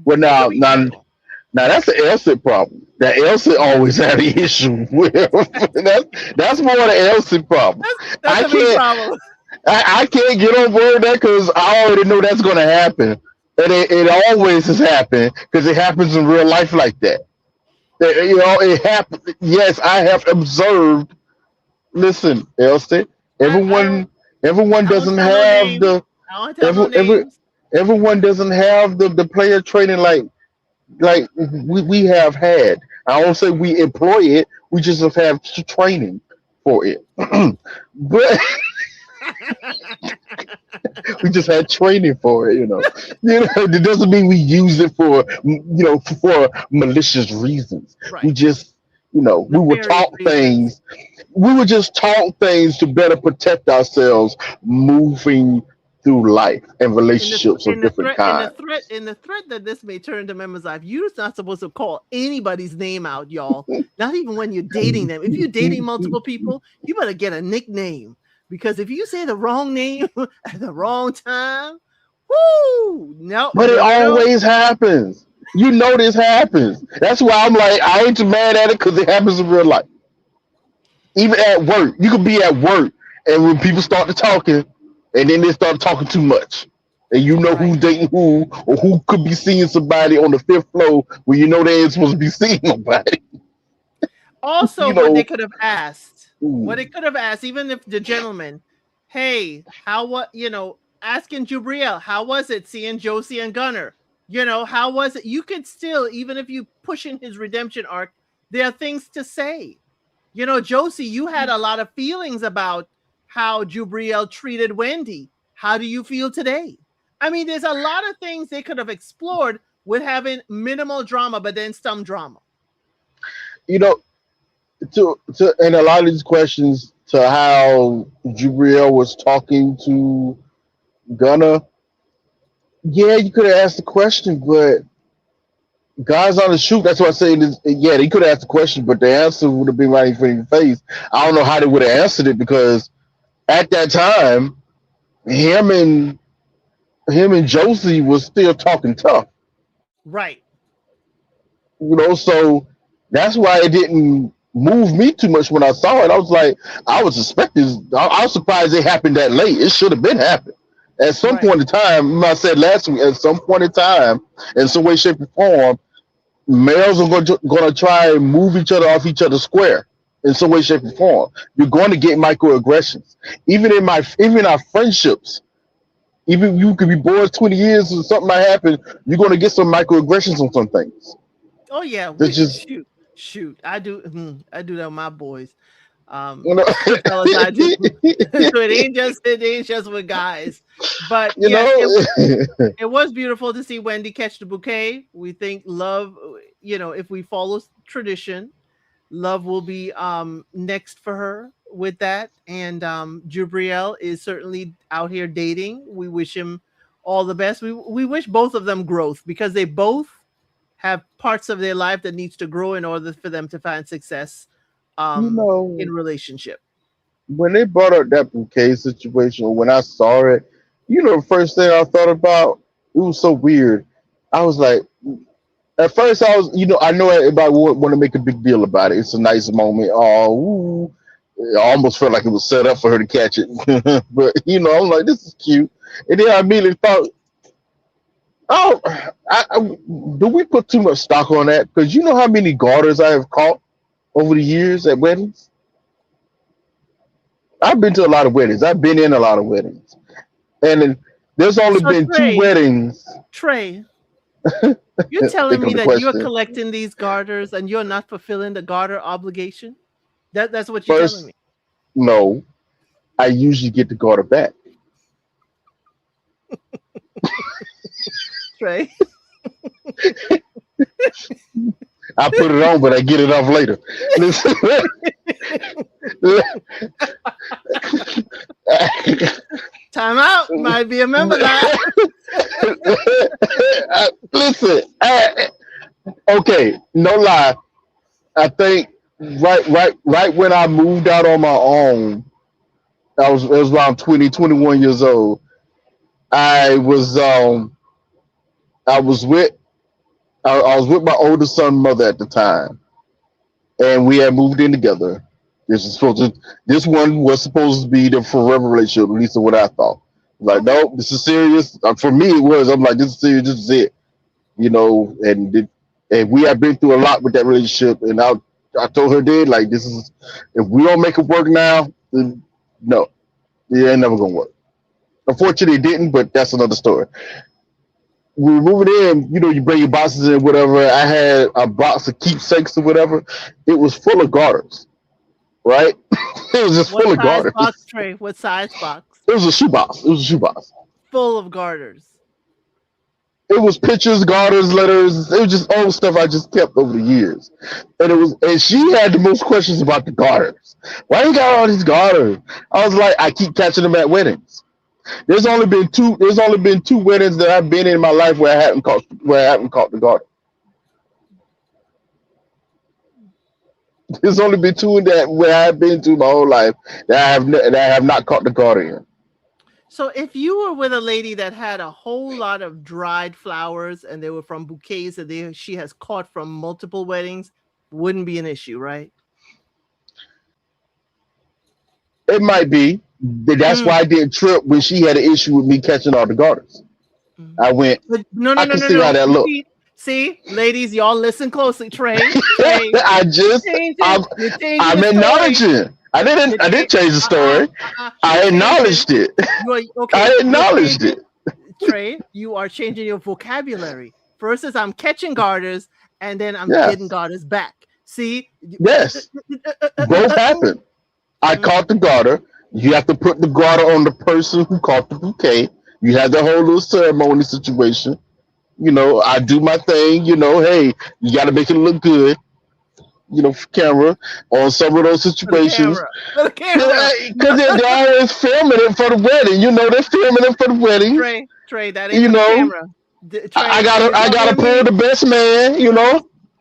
Well, Make it now, be now, general. now that's the Elsit problem. That Elsit always had an issue with. That's more the Elsit problem. That's I a big can't, problem. I can't get on board with that because I already know that's going to happen, and it always has happened because it happens in real life like that. It happens. Yes, I have observed. Listen, Elsie, I don't. everyone everyone I won't doesn't tell no have names. the I won't tell every, no every names. everyone doesn't have the player training like we have had. I won't say we employ it. We just have training for it. But We just had training for it, you know. You know, it doesn't mean we use it for, for malicious reasons. We Right. just, we were Nefarious taught reasons. things. We were just taught things to better protect ourselves moving through life and relationships of different kinds. In the threat that this may turn into members life, you're not supposed to call anybody's name out, y'all. Not even when you're dating them. If you're dating multiple people, you better get a nickname. Because if you say the wrong name at the wrong time, whoo, no, But it no, no, no. always happens. You know this happens. That's why I'm like, I ain't too mad at it because it happens in real life. Even at work, you could be at work, and when people start to talking, and then they start talking too much, and you know Right. who's dating who, or who could be seeing somebody on the fifth floor when you know they ain't supposed to be seeing nobody. Also, You what they know, could have asked, what mm, they could have asked, even if the gentleman, hey, how what asking Jubriel, how was it seeing Josie and Gunner? How was it? You could still, even if you push in his redemption arc, there are things to say. Josie, you had a lot of feelings about how Jubriel treated Wendy. How do you feel today? I mean, there's a lot of things they could have explored with having minimal drama, but then some drama. you know, to and a lot of these questions to how Jubriel was talking to Gunner. Yeah, you could have asked the question, but guys on the shoot. That's what I say. Yeah, they could have asked the question, but the answer would have been right in front of your face. I don't know how they would have answered it because at that time, him and Josie was still talking tough. Right. So that's why it didn't move me too much when I saw it. I was like, I was expecting. I was surprised it happened that late. It should have been happened. At some Right. point in time, I said last week, at some point in time, in some way, shape, or form, males are going to try and move each other off each other's square in some way, shape, or form. You're going to get microaggressions. Even in our friendships, even you could be boys 20 years and something might happen, you're going to get some microaggressions on some things. Oh yeah, That's we just shoot. I do that with my boys. you know, Some fellas I do. So it ain't just with guys. But you yes, it know. it was beautiful to see Wendy catch the bouquet. We think love, if we follow tradition, love will be next for her with that. And Jubriel is certainly out here dating. We wish him all the best. We wish both of them growth because they both have parts of their life that needs to grow in order for them to find success You in know, relationship. when they brought up that bouquet situation, when I saw it, the first thing I thought about, it was so weird. I was like, at first I was, I know everybody want to make a big deal about it. It's a nice moment. Oh, ooh. I almost felt like it was set up for her to catch it. But, I'm like, this is cute. And then I immediately thought, oh, do we put too much stock on that? Because you know how many garters I have caught over the years at weddings? I've been to a lot of weddings. I've been in a lot of weddings. And then there's only So been two weddings. Trey, you're telling Think of me the that you're question. collecting these garters and you're not fulfilling the garter obligation? That's what you're telling First, me. no, I usually get the garter back. Trey. I put it on, but I get it off later. Listen, Time out. Might be a member lie. listen. Okay, no lie. I think right when I moved out on my own, it was around 20, 21 years old. I was I was with I was with my oldest son's mother at the time, and we had moved in together. This one was supposed to be the forever relationship, at least what I thought. Like, Okay. no, this is serious. For me, it was. I'm like, this is serious. This is it. And we have been through a lot with that relationship. And I told her, did like, this is if we don't make it work now, then no, it ain't never gonna work. Unfortunately, it didn't, but that's another story. We were moving in, you bring your boxes in, whatever. I had a box of keepsakes or whatever. It was full of garters, right? It was just What full of size box, garters. Trey? What size box? It was a shoebox. It was a shoebox. full of garters. It was pictures, garters, letters. It was just old stuff I just kept over the years. And she had the most questions about the garters. Why you got all these garters? I was like, I keep catching them at weddings. There's only been two weddings that I've been in my life where I haven't caught the garter. There's only been two that where I've been to my whole life that I have not caught the garter in. So if you were with a lady that had a whole lot of dried flowers and they were from bouquets that she has caught from multiple weddings, wouldn't be an issue, right? It might be. But that's Mm, why I didn't trip when she had an issue with me catching all the garters. mm. I went, But no, no, I no, can no, see how no. that look. See, ladies, y'all listen closely. Trey, I just I'm you're changing I'm the story. acknowledging. You're I didn't change the story. You're I changing. acknowledged it. You are okay. I You're acknowledged changing. it. Trey, you are changing your vocabulary. First is I'm catching garters, and then I'm getting Yes. garters back. See? Yes. Both happened. I Mm, caught the garter. You have to put the garter on the person who caught the bouquet. You have the whole little ceremony situation. I do my thing. Hey, you got to make it look good. For camera on some of those for the situations. camera. For the camera. Because they're always filming it for the wedding. They're filming it for the weddings. Trey, that ain't You for the know, camera. I Trey, gotta you I don't hear gotta pull me? the best man.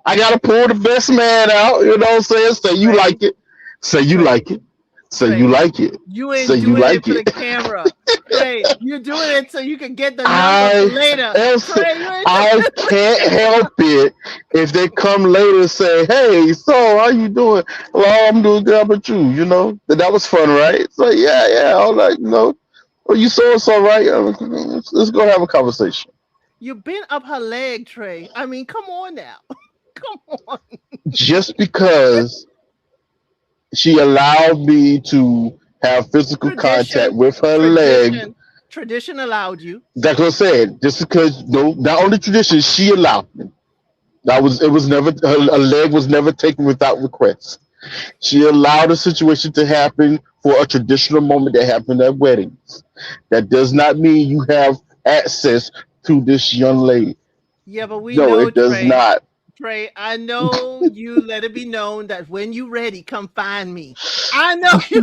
I gotta pull the best man out. You know what I'm saying? Say you Trey, like it. Say you Trey, like it. Say you Trey, like it. you Say ain't you doing it like for it. the camera. Trey, you're doing it so you can get the number for I later. also Trey, you ain't doing I it for the can't camera. help it if they come later and say, "Hey, so how you doing?" Well, I'm doing good, but you, that was fun, right? So yeah. I was like, oh, you so right. Let's go have a conversation. You've been up her leg, Trey. I mean, come on now. Come on. Just because she allowed me to have physical contact Tradition, with her leg. tradition, tradition allowed you. That's what I said. Just because no, not only tradition, she allowed me. It was never her leg was never taken without request. She allowed a situation to happen for a traditional moment that happened at weddings. That does not mean you have access to this young lady. Yeah, but we No, know, it does Trey. not. Trey, I know you let it be known that when you ready, come find me. I know you.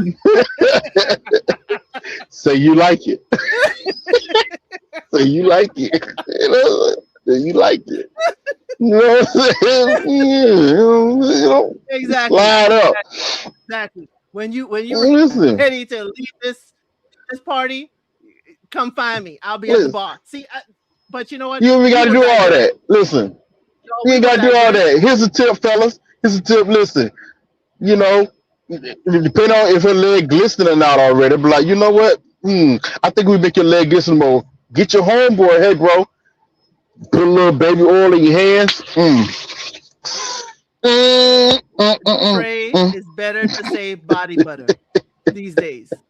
Say you like it. Say you like it. Say you like it. You know what I'm saying? Yeah, Exactly. slide up. Exactly. When you Listen, ready to leave this party, come find me. I'll be at the listen. bar. See, but you know what? You ain't We got to will do all digress. that. Listen, No, you we ain't will got to do all digress. that. Here's a tip, fellas. Here's a tip. Listen, you know, depending on if her leg glistening or not already, be like, you know what? I think we make your leg glisten more. Get your homeboy, hey, bro. Put a little baby oil in your hands. Mm, mm, mm, mm, Trey mm. is better to say body butter these days.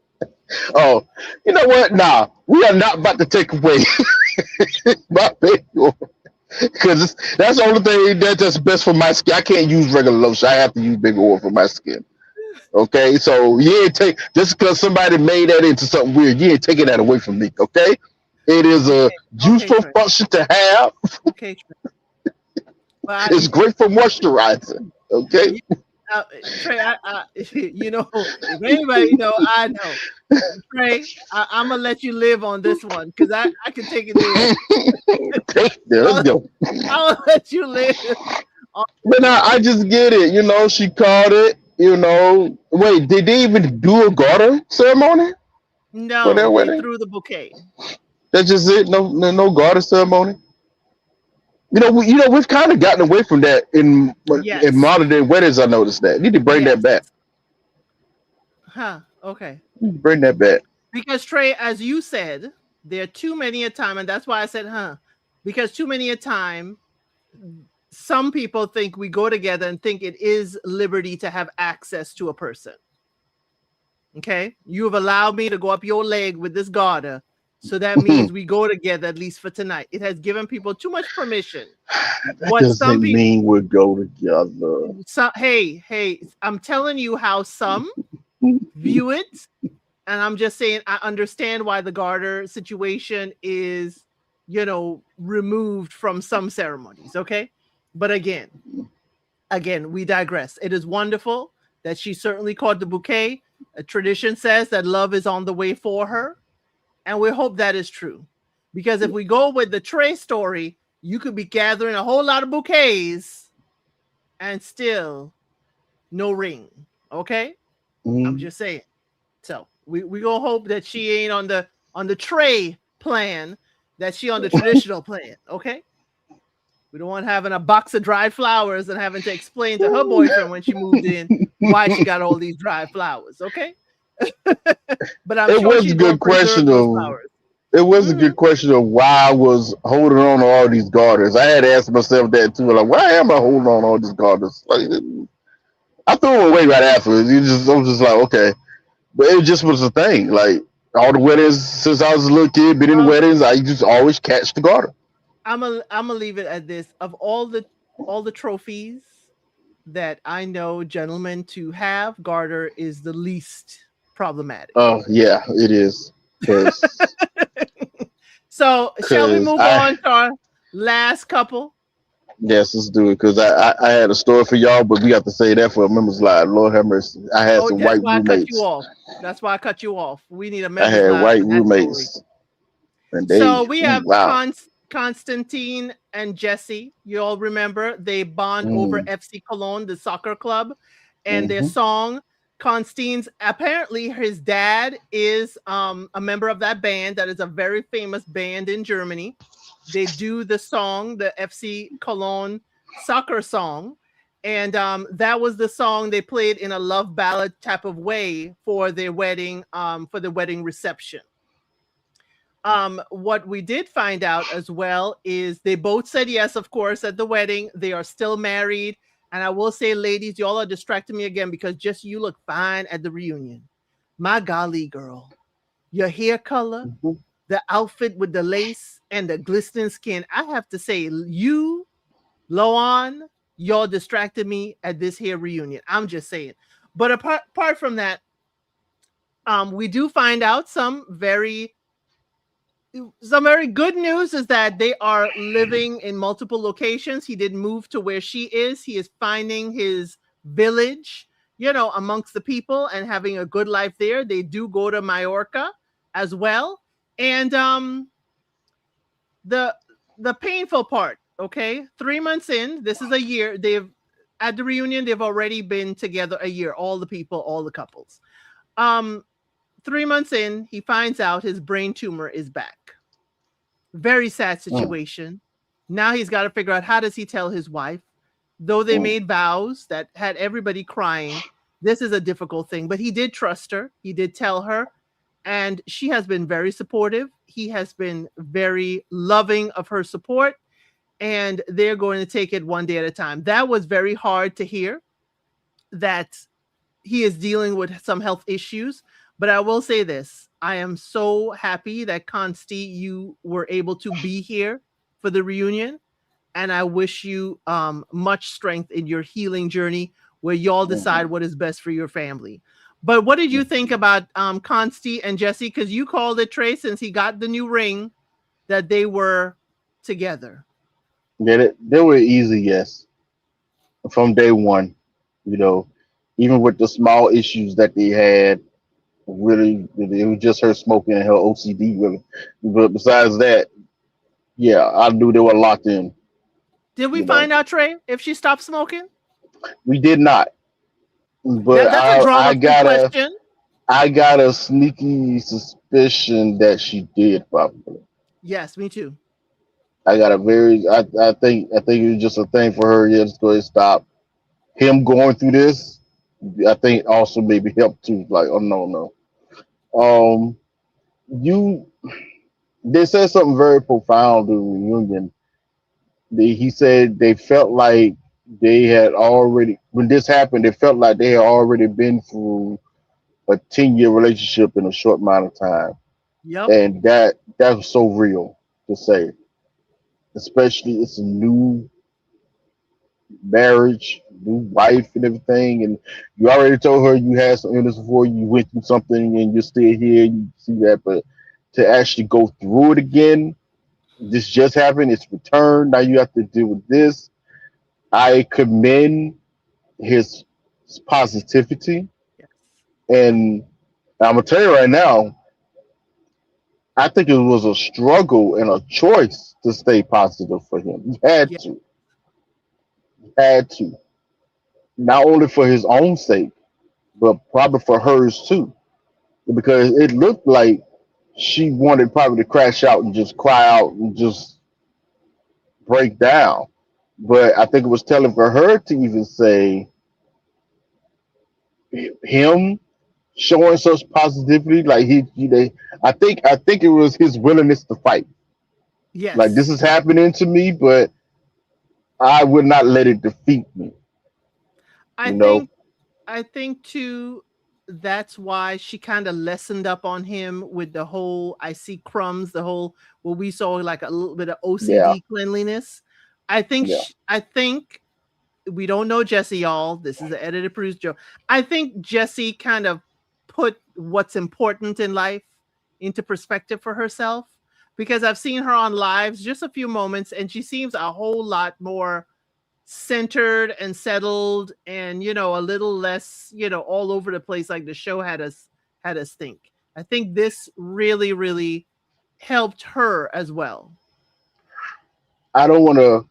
Oh, you know what? Nah, we are not about to take away my baby oil because that's the only thing that's best for my skin. I can't use regular lotion. I have to use baby oil for my skin. Okay, so you ain't take just because somebody made that into something weird. You ain't taking that away from me. Okay, it is a Okay, okay, useful Trey. function to have. Okay, Trey. But It's great for moisturizing. Okay, you, Trey, you know, if anybody know, I know. Trey, I'm gonna let you live on this one because I can take it there. take that. Let's I'll, go. I'll let you live. On, But now I just get it. She called it. Wait, did they even do a garter ceremony for no, their they wedding? threw the bouquet. That's just it. No garter ceremony. We've kind of gotten away from that in Yes, modern day weddings. I noticed that. Need to bring that yes. back. Huh. Okay. Need to bring that back. Because Trey, as you said, there are too many a time, and that's why I said, huh? Because too many a time, some people think we go together and think it is liberty to have access to a person. Okay, you have allowed me to go up your leg with this garter, so that means we go together at least for tonight. It has given people too much permission. That What some doesn't people, mean we go together. hey, I'm telling you how some view it And I'm just saying, I understand why the garter situation is, removed from some ceremonies. Okay. But again, we digress. It is wonderful that she certainly caught the bouquet. A tradition says that love is on the way for her. And we hope that is true. Because if we go with the Trey story, you could be gathering a whole lot of bouquets and still no ring. Okay? I'm Mm. just saying. So we gonna hope that she ain't on the Trey plan, that she on the traditional plan. Okay? We don't want having a box of dried flowers and having to explain to her boyfriend when she moved in why she got all these dried flowers. Okay? But I'm It sure was a she's gonna good preserve question those of flowers. it was a Hmm. good question of why I was holding on to all these garters. I had asked myself that too. Like, why am I holding on to all these garters? Like, I threw them away right afterwards. I was just like, okay. But it just was a thing. Like all the weddings since I was a little kid, been in Well, weddings, I just always catch the garter. I'm gonna leave it at this. Of all the trophies that I know gentlemen to have, garter is the least problematic. Oh yeah, it is. Cause So shall we cause move I on to our last couple? yes, let's do it. Cause I had a story for y'all, but we have to say that for a members live. Lord have mercy. I had Oh, some that's white why I cut you roommates. off. That's why I cut you off. We need a I members had live white for that story. roommates, and So they we ooh, have wow. Constantine and Jesse. You all remember they bond over Mm, FC Cologne, the soccer club, and their hmm. song. Constantine's apparently his dad is a member of that band. That is a very famous band in Germany. They do the song, the FC Cologne soccer song, and that was the song they played in a love ballad type of way for their wedding, for the wedding reception. What we did find out as well is they both said yes, of course, at the wedding. They are still married. And I will say, ladies, y'all are distracting me again because just you look fine at the reunion. My golly, girl, your hair color, Hmm. the outfit with the lace and the glistening skin. I have to say, you, Loan, y'all distracted me at this here reunion. I'm just saying. But apart from that, we do find out some very good news is that they are living in multiple locations. He didn't move to where she is. He is finding his village, amongst the people and having a good life there. They do go to Majorca as well. And the the painful part, okay? 3 months in, this is a year. They've at the reunion, they've already been together a year, all the people, all the couples. Um, 3 months in, he finds out his brain tumor is back. Very sad Mm, situation. Now he's got to figure out how does he tell his wife, though they mm, made vows that had everybody crying. This is a difficult thing, but he did trust her. He did tell her, and she has been very supportive. He has been very loving of her support, and they're going to take it one day at a time. That was very hard to hear, that he is dealing with some health issues. But I will say this, I am so happy that Consti, you were able to be here for the reunion. And I wish you much strength in your healing journey where y'all decide mhm, what is best for your family. But what did you think mhm. about Consti and Jesse? Because you called it, Trey, since he got the new ring, that they were together. They were easy, yes, from day one. You know, even with the small issues that they had, really, it was just her smoking and her OCD. Really, but besides that, yeah, I knew they were locked in. Did we You know, find out, Trey, if she stopped smoking? we did not, but That's a I drama free got a question. I got a sneaky suspicion that she did probably. Yes, me too. I got a very I think it was just a thing for her. Yeah, just go ahead and stop. Him going through this, I think also maybe helped too. Like, oh no, no. You they said something very profound in the reunion. He said they felt like they had already when this happened. They felt like they had already been through a 10-year relationship in a short amount of time, Yep. and that was so real to say. Especially it's a new marriage, new wife, and everything, and you already told her you had some illness before, you went through something, and you're still here. You see that, but to actually go through it again, this just happened. It's returned. Now you have to deal with this. I commend his positivity, Yes. and I'm gonna tell you right now, I think it was a struggle and a choice to stay positive for him. Yeah. He had to, not only for his own sake, but probably for hers too, because it looked like she wanted probably to crash out and just cry out and just break down. But I think it was telling for her to even say him showing such positivity, like I think it was his willingness to fight. Like this Yes. is happening to me, but I would not let it defeat me. I You know? think I think too that's why she kind of lessened up on him with the whole I see crumbs, the whole what we saw like a little bit of Yeah, OCD cleanliness. yeah. I think we don't know Jesse, y'all. This is an edited produced joke. I think Jesse kind of put what's important in life into perspective for herself because I've seen her on lives just a few moments and she seems a whole lot more centered and settled and a little less all over the place like the show had us think. I think this really helped her as well. I don't want to.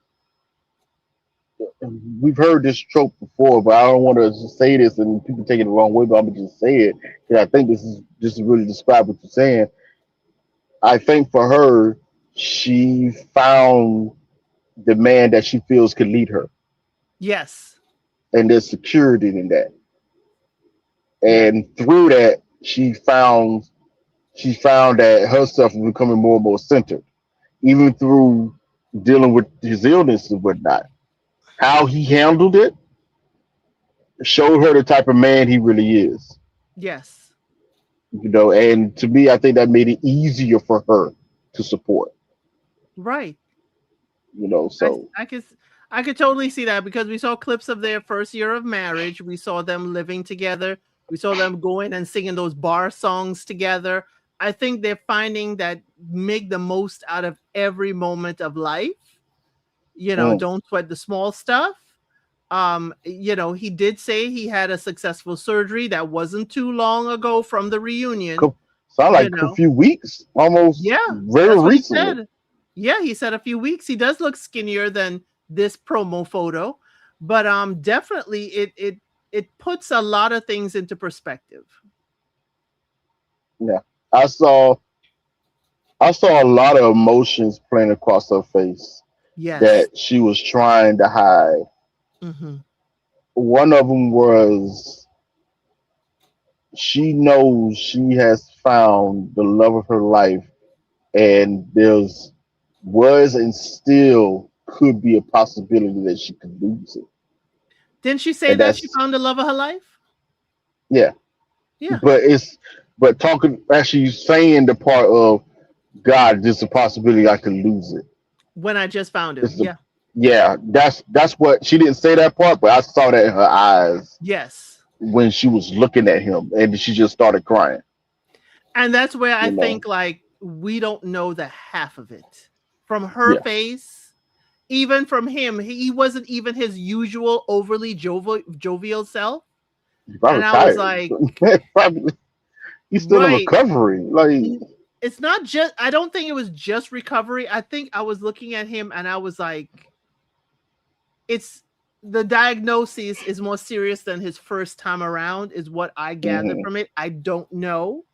We've heard this trope before, but I don't want to just say this and people take it the wrong way. But I'm gonna just say it because I think this is really describe what you're saying. I think for her, she found the man that she feels could lead her, Yes. and there's security in that. Yeah. And through that, she found that herself was becoming more and more centered, even through dealing with his illness and whatnot. How he handled it showed her the type of man he really is. Yes. And to me, I think that made it easier for her to support. Right. I So I could I could totally see that because we saw clips of their first year of marriage. We saw them living together. We saw them going and singing those bar songs together. I think they're finding that make the most out of every moment of life. mm, Don't sweat the small stuff. He did say he had a successful surgery that wasn't too long ago from the reunion, co- sound you like a know. few weeks, almost Yeah, very that's what he recently. said. Yeah, he said a few weeks. He does look skinnier than this promo photo, but definitely it puts a lot of things into perspective. Yeah, I saw I saw a lot of emotions playing across her face Yes. that she was trying to hide. Mhm. One of them was she knows she has found the love of her life, and there's was and still could be a possibility that she could lose it. Didn't she say And that she that's found the love of her life? yeah. Yeah. But talking actually saying the part of God, there's a possibility I could lose it. When I just found him. It's the Yeah. Yeah, that's what she didn't say that part, but I saw that in her eyes Yes. when she was looking at him, and she just started crying. And that's where I You think know, like we don't know the half of it. From her yeah, face, even from him, he wasn't even his usual overly jovial self. he's And probably I was tired. like, Probably he's still in right. recovery. Like, It's not just, I don't think it was just recovery. I think I was looking at him and I was like, it's the diagnosis is more serious than his first time around, is what I gathered mhm, from it. I don't know.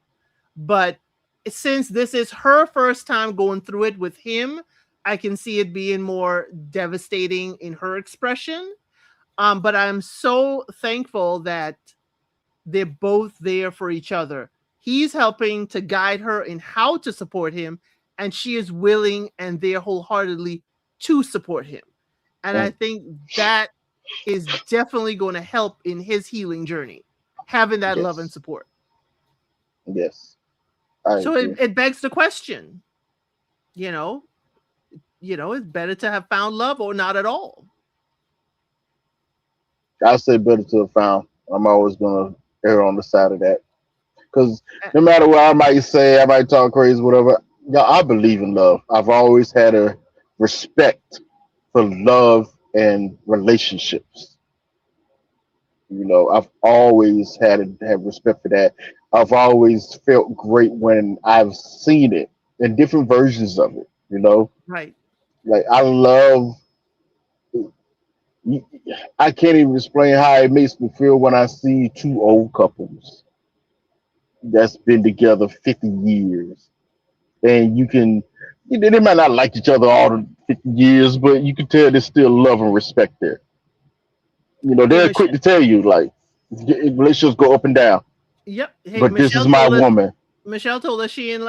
But since this is her first time going through it with him, I can see it being more devastating in her expression. But I'm so thankful that they're both there for each other. He's helping to guide her in how to support him, and she is willing and there wholeheartedly to support him. And I mm, think that is definitely going to help in his healing journey, having that love and yes, support. yes, I So agree. it begs the question, you know, it's better to have found love or not at all. I say better to the found. I'm always gonna err on the side of that because Uh, no matter what I might say, I might talk crazy, whatever. Yeah, I believe in love. I've always had a respect for love and relationships. I've always had respect for that. I've always felt great when I've seen it in different versions of it. right. Like I love. I can't even explain how it makes me feel when I see two old couples that's been together 50 years, and they might not like each other all the 50 years, but you can tell there's still love and respect there. Hey, They're quick Michelle. to tell you like relationships go up and down, Yep. Hey, but this is Michelle my told us. woman. Michelle told us she ain't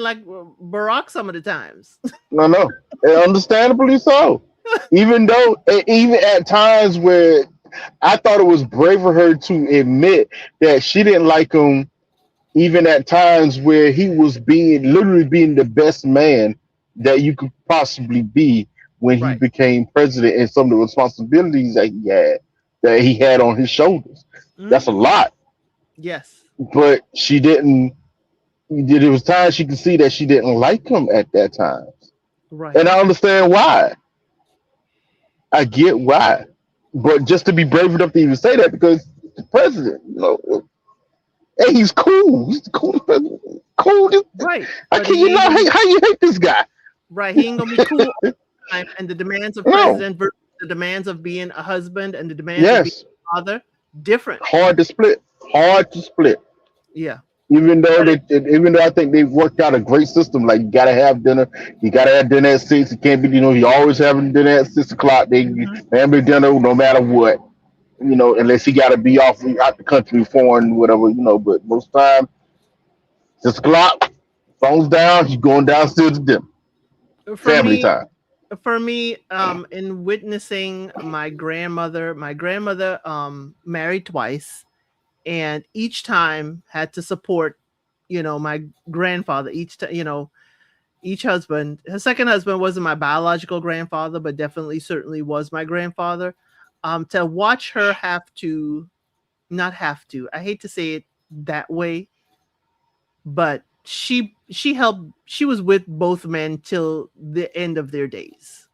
like Barack some of the times. No, no, and understandably so. Even at times where I thought it was brave for her to admit that she didn't like him, even at times where he was literally being the best man that you could possibly be when he Right. became president, and some of the responsibilities that he had on his shoulders. That's a Hmm. lot. Yes. But she didn't. There was times she could see that she didn't like him at that time, Right. and I understand why. I get why, but just to be brave enough to even say that because the president, and he's cool. He's the coolest president. Cool. Right. I But can he you ain't not gonna be hate how you hate this guy? right. He ain't gonna be cool all the time. And the demands of No. president versus the demands of being a husband and the demands of being Yes. a father, different. Hard to split. Hard to split. Yeah. But Even though I think they've worked out a great system, like you gotta have dinner, you gotta have dinner at 6. It can't be, you always having dinner at 6 o'clock. mhm. Family dinner no matter what. Unless he gotta be off out the country, foreign, whatever. But most time 6 o'clock, phones down, you going downstairs to dinner, For family me, time. in witnessing my grandmother married twice, and each time had to support, my grandfather each time, each husband. Her second husband wasn't my biological grandfather, but definitely certainly was my grandfather. To watch her have to, not have to, I hate to say it that way, but she was with both men till the end of their days,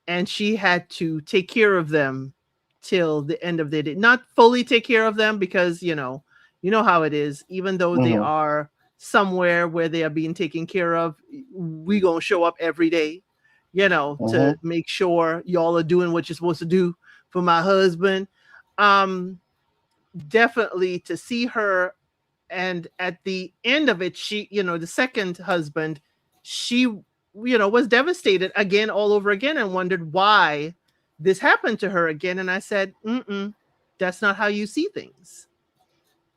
and she had to take care of them till the end of their day. Not fully take care of them because you know how it is. Even though they Hmm. are somewhere where they are being taken care of, we gonna show up every day, Hmm. to make sure y'all are doing what you're supposed to do for my husband. Um, Definitely to see her, and at the end of it, the second husband, she was devastated again all over again and wondered why this happened to her again. And I said, mm-mm, that's not how you see things.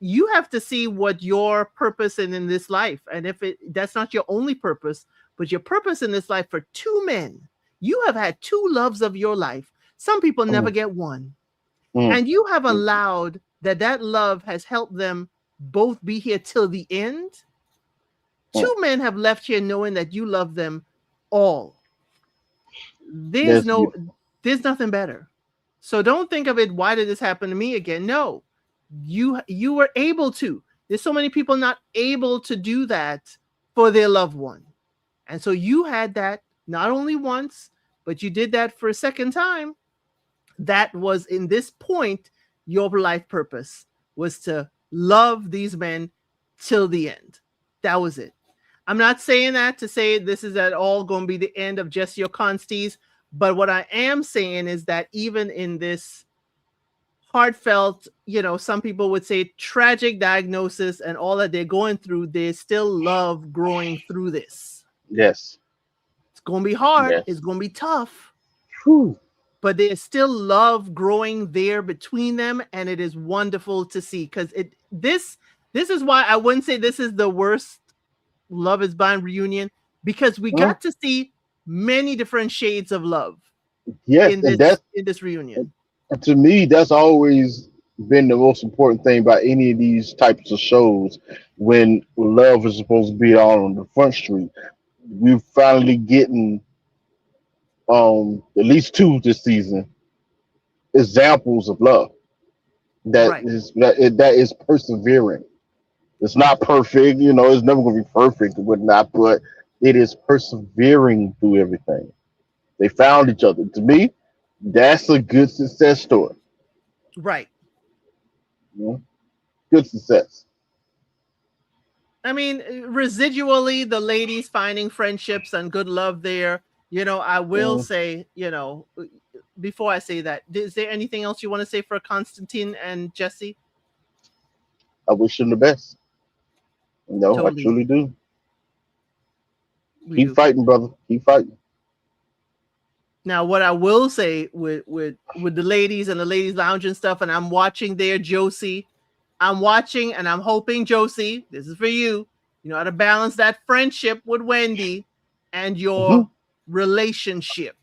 You have to see what your purpose in this life, and if that's not your only purpose, but your purpose in this life for two men. You have had two loves of your life. Some people never Hmm. get one, Hmm. and you have allowed that love has helped them both be here till the end. Hmm. Two men have left here knowing that you love them all. there's That's no beautiful. there's nothing better. So don't think of it, why did this happen to me again? No, you were able to. There's so many people not able to do that for their loved one, and so you had that not only once, but you did that for a second time. That was, in this point, your life purpose was to love these men till the end. That was it. I'm not saying that to say this is at all going to be the end of just your consties, but what I am saying is that even in this heartfelt, some people would say tragic diagnosis and all that they're going through, there's still love growing through this. Yes. It's going to be hard, it's Yes. going to be tough, Whew. but there's still love growing there between them, and it is wonderful to see, because this is why I wouldn't say this is the worst Love is Blind reunion, because we Huh? got to see many different shades of love Yes, in and this in this reunion. to me, that's always been the most important thing about any of these types of shows. When love is supposed to be on the front street, we're finally getting at least two this season examples of love Right. that is persevering. It's not perfect, you know. It's never going to be perfect or whatnot, but it is persevering through everything. They found each other. To me, that's a good success story. Right. You know? Good success. I mean, residually, the ladies finding friendships and good love there. I will Mm, say, before I say that, is there anything else you want to say for Constantine and Jesse? I wish them the best. No, I Totally, truly do. we Keep do. fighting, brother. Keep fighting. Now, what I will say with the ladies and the ladies lounge and stuff, and I'm watching there, Josie. I'm watching and I'm hoping, Josie, this is for you. You know how to balance that friendship with Wendy and Hmm. your relationship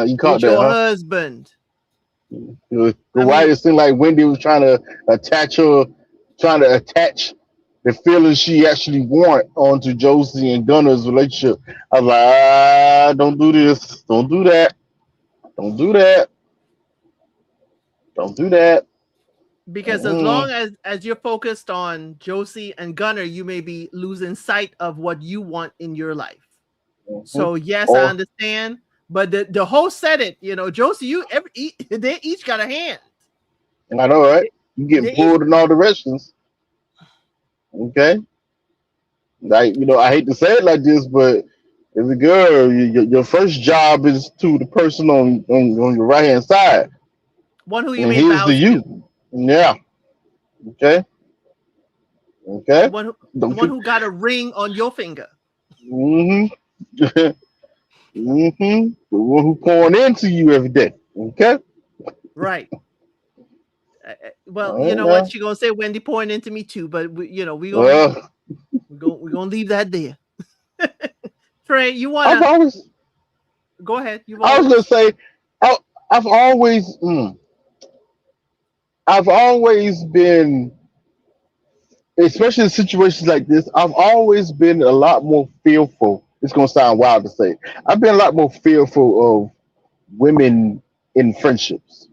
You caught with that, your huh? husband. I Why mean, it seemed like Wendy was attach her, trying to attach the feelings she actually want onto Josie and Gunner's relationship. I was like, don't do this. Don't do that. Don't do that. Don't do that. because as Mm-mm. long as you're focused on Josie and Gunner, you may be losing sight of what you want in your life. Hmm. So yes, I Or understand, but the host said it. Josie, they each got a hand. I know, right? They, You getting they each pulled in all directions. Okay, like I hate to say it like this, but as a girl, your first job is to the person on your right hand side, one who you and made here's to vows to, you. Yeah. Okay. the Okay. one who the Don't one you? who got a ring on your finger. Mm-hmm. Mm-hmm. The one who pouring into you every day. Okay. Right. Well, you know what Yeah. she gonna say? Wendy pouring into me too, but Well, we gonna leave that there. Trey, you I've wanna always, go ahead? You've I was gonna always say, I, I've always, I've always been, especially in situations like this, I've always been a lot more fearful. It's gonna sound wild to say. I've been a lot more fearful of women in friendships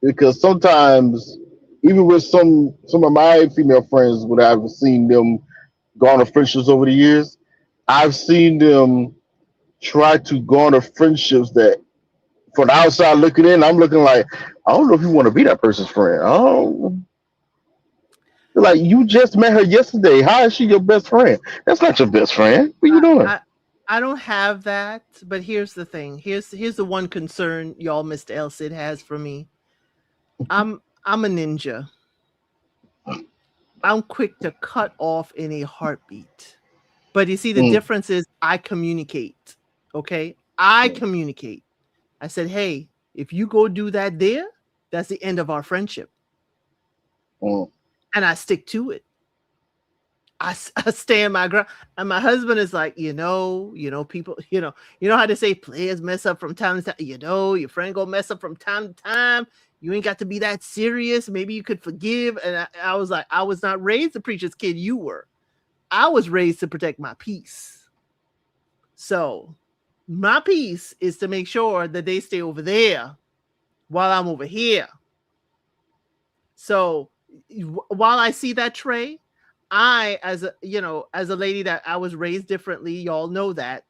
because sometimes, even with some of my female friends, when I've seen them garner friendships over the years, I've seen them try to garner friendships that, from the outside looking in, I'm looking like, I don't know if you want to be that person's friend. Oh, like you just met her yesterday. How is she your best friend? That's not your best friend. What are you I, doing? I I don't have that, but here's the thing. Here's the one concern y'all Mr. El Cid has for me. I'm a ninja. I'm quick to cut off in a heartbeat. But you see, the Mm, difference is I communicate. Okay? I mm, communicate. I said, hey, if you go do that there, that's the end of our friendship. mm. And I stick to it. I stand my ground. And my husband is like, people, how they say players mess up from time to time. Your friend go mess up from time to time. You ain't got to be that serious. Maybe you could forgive. And I was like, I was not raised the preacher's kid. You were. I was raised to protect my peace. So my peace is to make sure that they stay over there while I'm over here. So while I see that Trey, I as a lady that I was raised differently, y'all know that.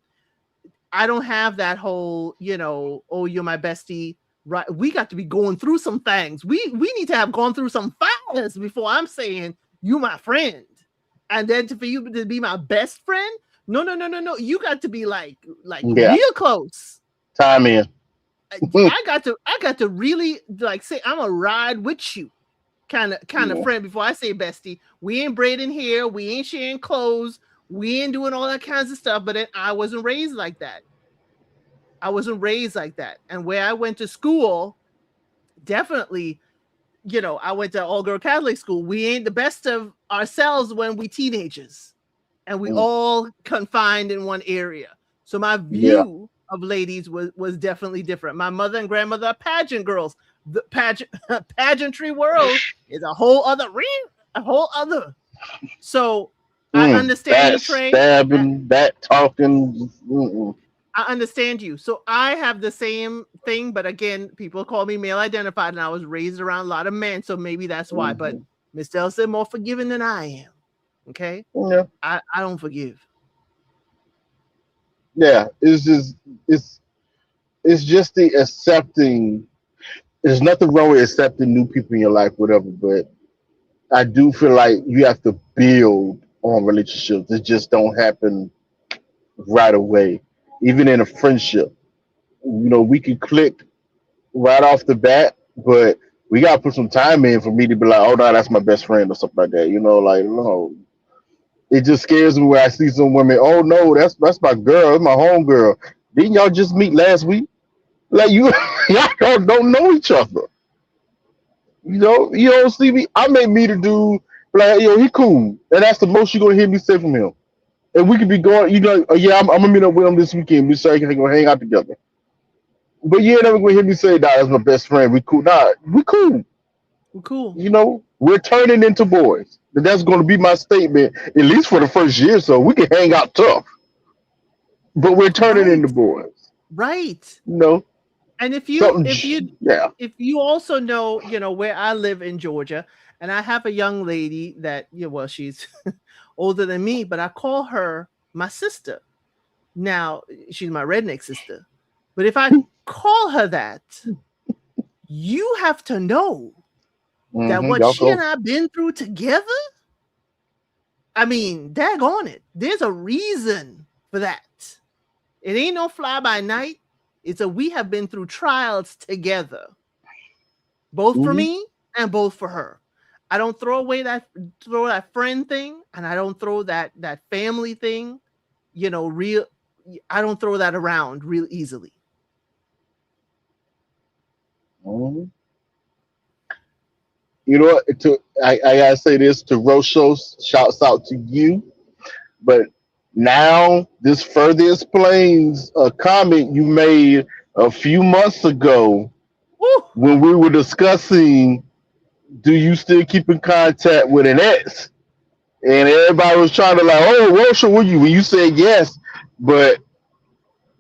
I don't have that whole, oh, you're my bestie. Right. We got to be going through some things. We need to have gone through some fires before I'm saying you my friend. And then for you to be my best friend? No, no, no, no, no. You got to be like Yeah. real close. Time in. Mm, I got to really like say I'm a ride with you kind of yeah. friend before I say bestie. We ain't braiding hair, we ain't sharing clothes, we ain't doing all that kinds of stuff. But then I wasn't raised like that. I wasn't raised like that. And where I went to school, definitely, I went to all girl Catholic school. We ain't the best of ourselves when we teenagers, and we Mm, all confined in one area. So my yeah. view of ladies was definitely different. My mother and grandmother are pageant girls. The pageantry world is a whole other. So I understand you, That Trey. stabbing, that talking. Mm-mm. I understand you. So I have the same thing, but again, people call me male identified, and I was raised around a lot of men, so maybe that's why. But Hmm. Miss Dell said more forgiving than I am. Okay, Yeah, I don't forgive. yeah. It's it's just the accepting. There's nothing wrong with accepting new people in your life, whatever. But I do feel like you have to build on relationships. It just don't happen right away. Even in a friendship, we can click right off the bat, but we gotta put some time in for me to be like, oh no, that's my best friend or something like that. Like no, it just scares me when I see some women. Oh no, that's my girl, that's my home girl. Didn't y'all just meet last week? Like you, y'all don't know each other. You don't see me. I may meet a dude like, yo, he cool, and that's the most you gonna hear me say from him. And we could be going, oh, yeah, I'm gonna meet up with him this weekend. We say we're gonna hang out together. But you ain't never gonna hear me say, nah, that's my best friend. We cool. Nah, we cool. Well, cool. We're turning into boys. And that's gonna be my statement, at least for the first year. So we can hang out tough, but we're turning Right, into boys. right. You know, And if you something. if you Yeah. if you also know, where I live in Georgia, and I have a young lady that, well, she's older than me, but I call her my sister. Now, she's my redneck sister. But if I call her that, you have to know that what Y'all she and go. I been through together, I mean, daggone it. There's a reason for that. It ain't no fly by night. It's a we have been through trials together, both for Hmm. me and both for her. I don't throw that friend thing, and I don't throw that family thing, real. I don't throw that around real easily. Hmm. You know what? I gotta say this to Roshos. Shouts out to you. But now this further explains a comment you made a few months ago Woo! when we were discussing, do you still keep in contact with an ex? And everybody was trying to like, oh, Rosha, were you? When you said yes, but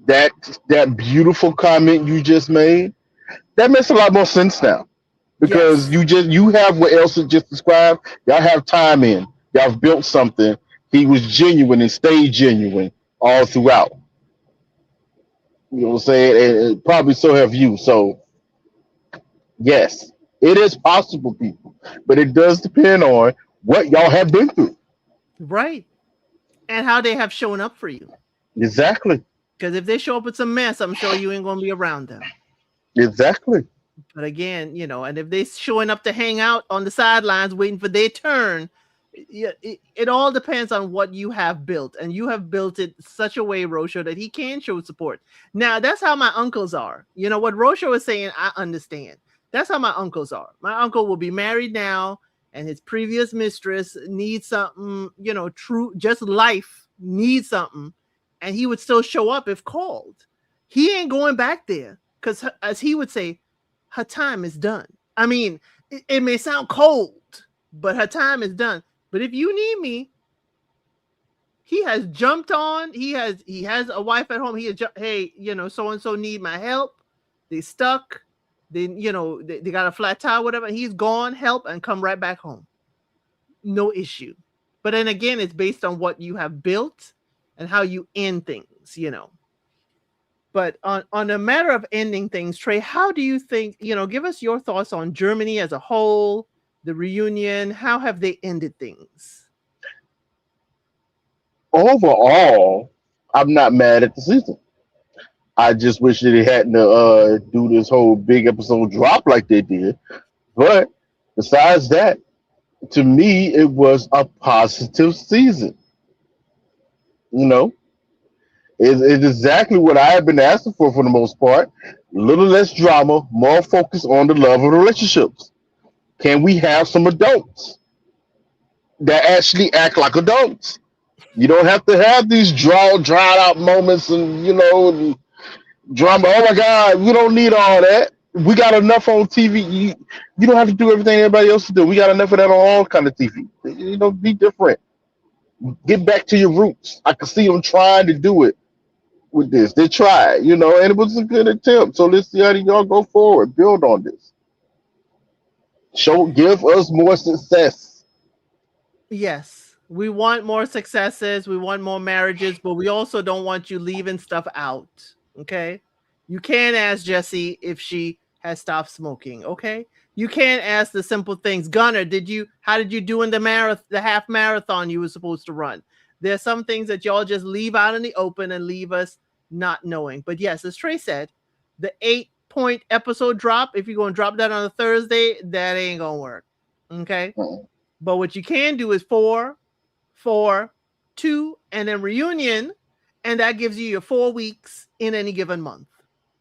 that that beautiful comment you just made, that makes a lot more sense now because Yes, you have what Elsa just described. Y'all have time in. Y'all have built something. He was genuine and stayed genuine all throughout. You know what I'm saying? And probably so have you. So yes, it is possible, people, but it does depend on what y'all have been through. right. And how they have shown up for you. Exactly. Because if they show up with some mess, I'm sure you ain't gonna be around them. Exactly. But again, and if they showing up to hang out on the sidelines waiting for their turn, it all depends on what you have built, and you have built it such a way, Rosho, that he can show support. Now, that's how my uncles are. What Rosho is saying, I understand. That's how my uncles are. My uncle will be married now, and his previous mistress needs something, true, just life needs something, and he would still show up if called. He ain't going back there because, as he would say, her time is done. I mean, it may sound cold, but her time is done. But if you need me, he has jumped on. He has a wife at home. He has hey, so and so need my help. They stuck. They got a flat tire, whatever. He's gone, help, and come right back home. No issue. But then again, it's based on what you have built and how you end things. But on a matter of ending things, Trey, how do you think, give us your thoughts on Germany as a whole, the reunion, how have they ended things? Overall, I'm not mad at the season. I just wish that they hadn't do this whole big episode drop like they did. But besides that, to me, it was a positive season. You know, it's exactly what I have been asking for the most part. A little less drama, more focus on the love of the relationships. Can we have some adults that actually act like adults? You don't have to have these dried out moments and drama. Oh my God, we don't need all that. We got enough on TV. You don't have to do everything everybody else do. We got enough of that on all kind of TV. Be different. Get back to your roots. I can see them trying to do it. with this. They tried, and it was a good attempt. So let's see how y'all go forward. Build on this. Give us more success. Yes, we want more successes, we want more marriages, but we also don't want you leaving stuff out. Okay. You can't ask Jessie if she has stopped smoking. Okay. You can't ask the simple things. Gunner, how did you do in the half marathon you were supposed to run? There's some things that y'all just leave out in the open and leave us not knowing. But yes, as Trey said, the 8-point episode drop, if you're going to drop that on a Thursday, that ain't going to work. Okay. Mm. But what you can do is 4, 4, 2, and then reunion, and that gives you your 4 weeks in any given month.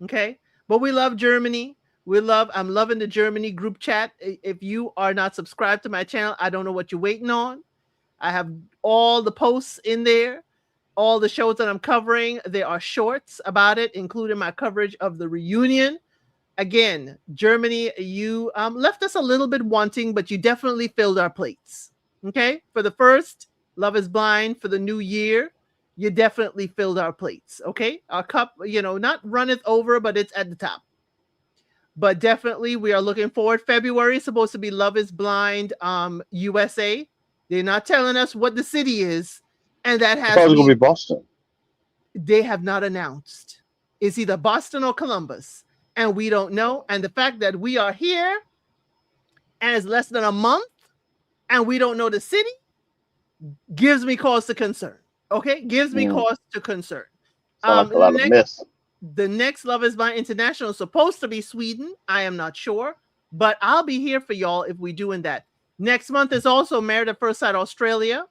Okay. But we love Germany. I'm loving the Germany group chat. If you are not subscribed to my channel, I don't know what you're waiting on. I have all the posts in there, all the shows that I'm covering. There are shorts about it, including my coverage of the reunion. Again, Germany, you left us a little bit wanting, but you definitely filled our plates. Okay. For the first Love is Blind for the new year, you definitely filled our plates. Okay. Our cup, not runneth over, but it's at the top. But definitely we are looking forward. February is supposed to be Love is Blind USA. They're not telling us what the city is. And that I thought has it was gonna me, be Boston. they have not announced. It's either Boston or Columbus. And we don't know. And the fact that we are here and it's less than a month and we don't know the city gives me cause to concern. Okay? Gives me Mm. cause to concern. Sound like a lot of mess. The next Love is Blind International is supposed to be Sweden. I am not sure, but I'll be here for y'all if we're doing that. Next month is also Married at First Sight Australia.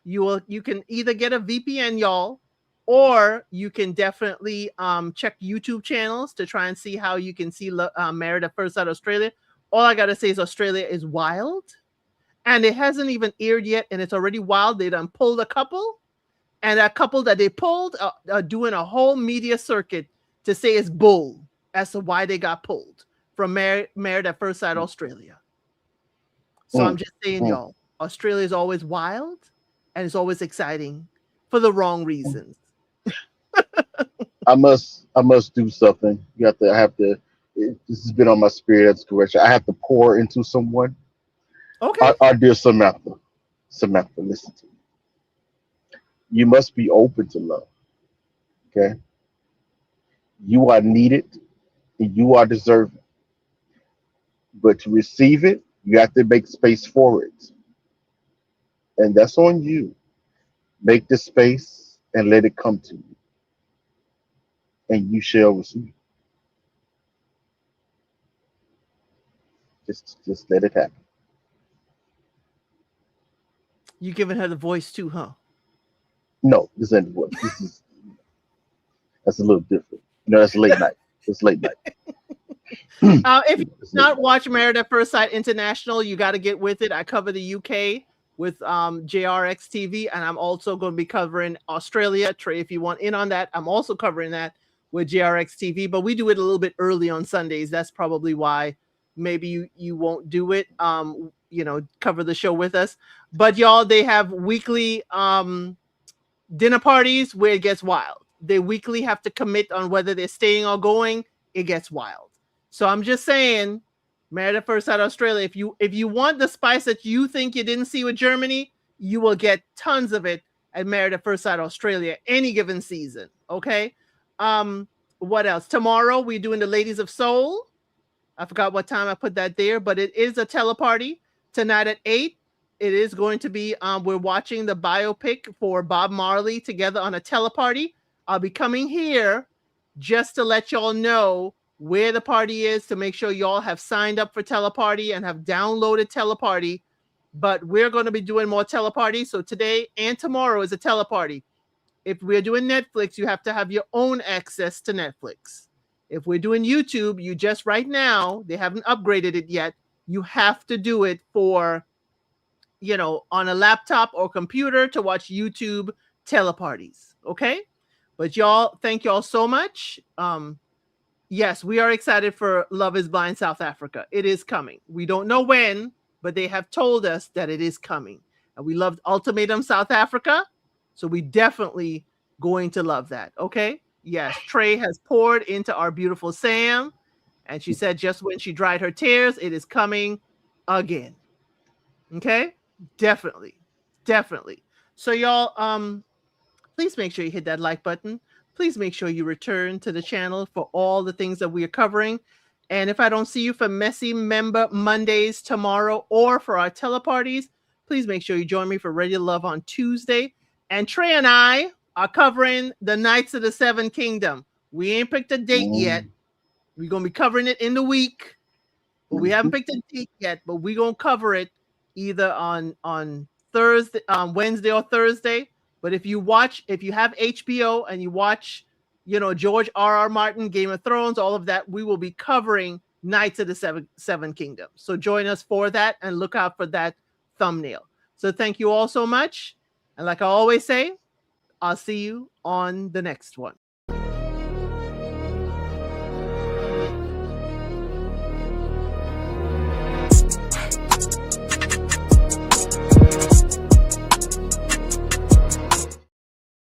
You can either get a VPN, y'all, or you can definitely check YouTube channels to try and see how you can see Married at First Sight Australia. All I gotta say is Australia is wild, and it hasn't even aired yet, and it's already wild. They done pulled a couple, and that couple that they pulled are doing a whole media circuit to say it's bull as to why they got pulled from Married at First Sight Australia. So I'm just saying, y'all, Australia is always wild and it's always exciting for the wrong reasons. I must do something. I have to. This has been on my spirit. That's correction. I have to pour into someone. Okay. Our dear Samantha. Samantha, listen to me. You must be open to love. Okay. You are needed and you are deserving. But to receive it, you have to make space for it. And that's on you. Make the space and let it come to you. And you shall receive. Just let it happen. You giving her the voice too, huh? No, this ain't what. That's a little different. That's late night. It's late night. If you It's late not night. watch Married at First Sight International, you got to get with it. I cover the UK with JRX TV, and I'm also going to be covering Australia. Trey, if you want in on that, I'm also covering that with JRX TV, but we do it a little bit early on Sundays. That's probably why maybe you won't do it. Cover the show with us. But y'all, they have weekly dinner parties where it gets wild. They weekly have to commit on whether they're staying or going. It gets wild. So I'm just saying, Married at First Sight Australia, if you want the spice that you think you didn't see with Germany, you will get tons of it at Married at First Sight Australia any given season. Okay. What else? Tomorrow we're doing the Ladies of Soul. I forgot what time I put that there, but it is a teleparty tonight at 8. It is going to be we're watching the biopic for Bob Marley together on a teleparty. I'll be coming here just to let y'all know where the party is, to make sure y'all have signed up for teleparty and have downloaded teleparty. But we're going to be doing more teleparty. So today and tomorrow is a teleparty. If we're doing Netflix, you have to have your own access to Netflix. If we're doing YouTube, you just right now, they haven't upgraded it yet. You have to do it for, on a laptop or computer to watch YouTube teleparties. Okay. But y'all, thank y'all so much. Yes, we are excited for Love is Blind South Africa. It is coming. We don't know when, but they have told us that it is coming. And we loved Ultimatum South Africa. So we definitely going to love that. Okay. Yes, Trey has poured into our beautiful Sam, and she said just when she dried her tears, it is coming again. Okay? Definitely. Definitely. So y'all, please make sure you hit that like button. Please make sure you return to the channel for all the things that we are covering. And if I don't see you for Messy Member Mondays tomorrow or for our teleparties, please make sure you join me for Ready to Love on Tuesday. And Trey and I are covering the Knights of the Seven Kingdom. We ain't picked a date yet. Mm. We're going to be covering it in the week, but we haven't picked a date yet, but we're going to cover it either on Thursday, Wednesday or Thursday. But if you have HBO and you watch, George R.R. Martin, Game of Thrones, all of that, we will be covering Knights of the Seven Kingdoms. So join us for that and look out for that thumbnail. So thank you all so much. And like I always say, I'll see you on the next one.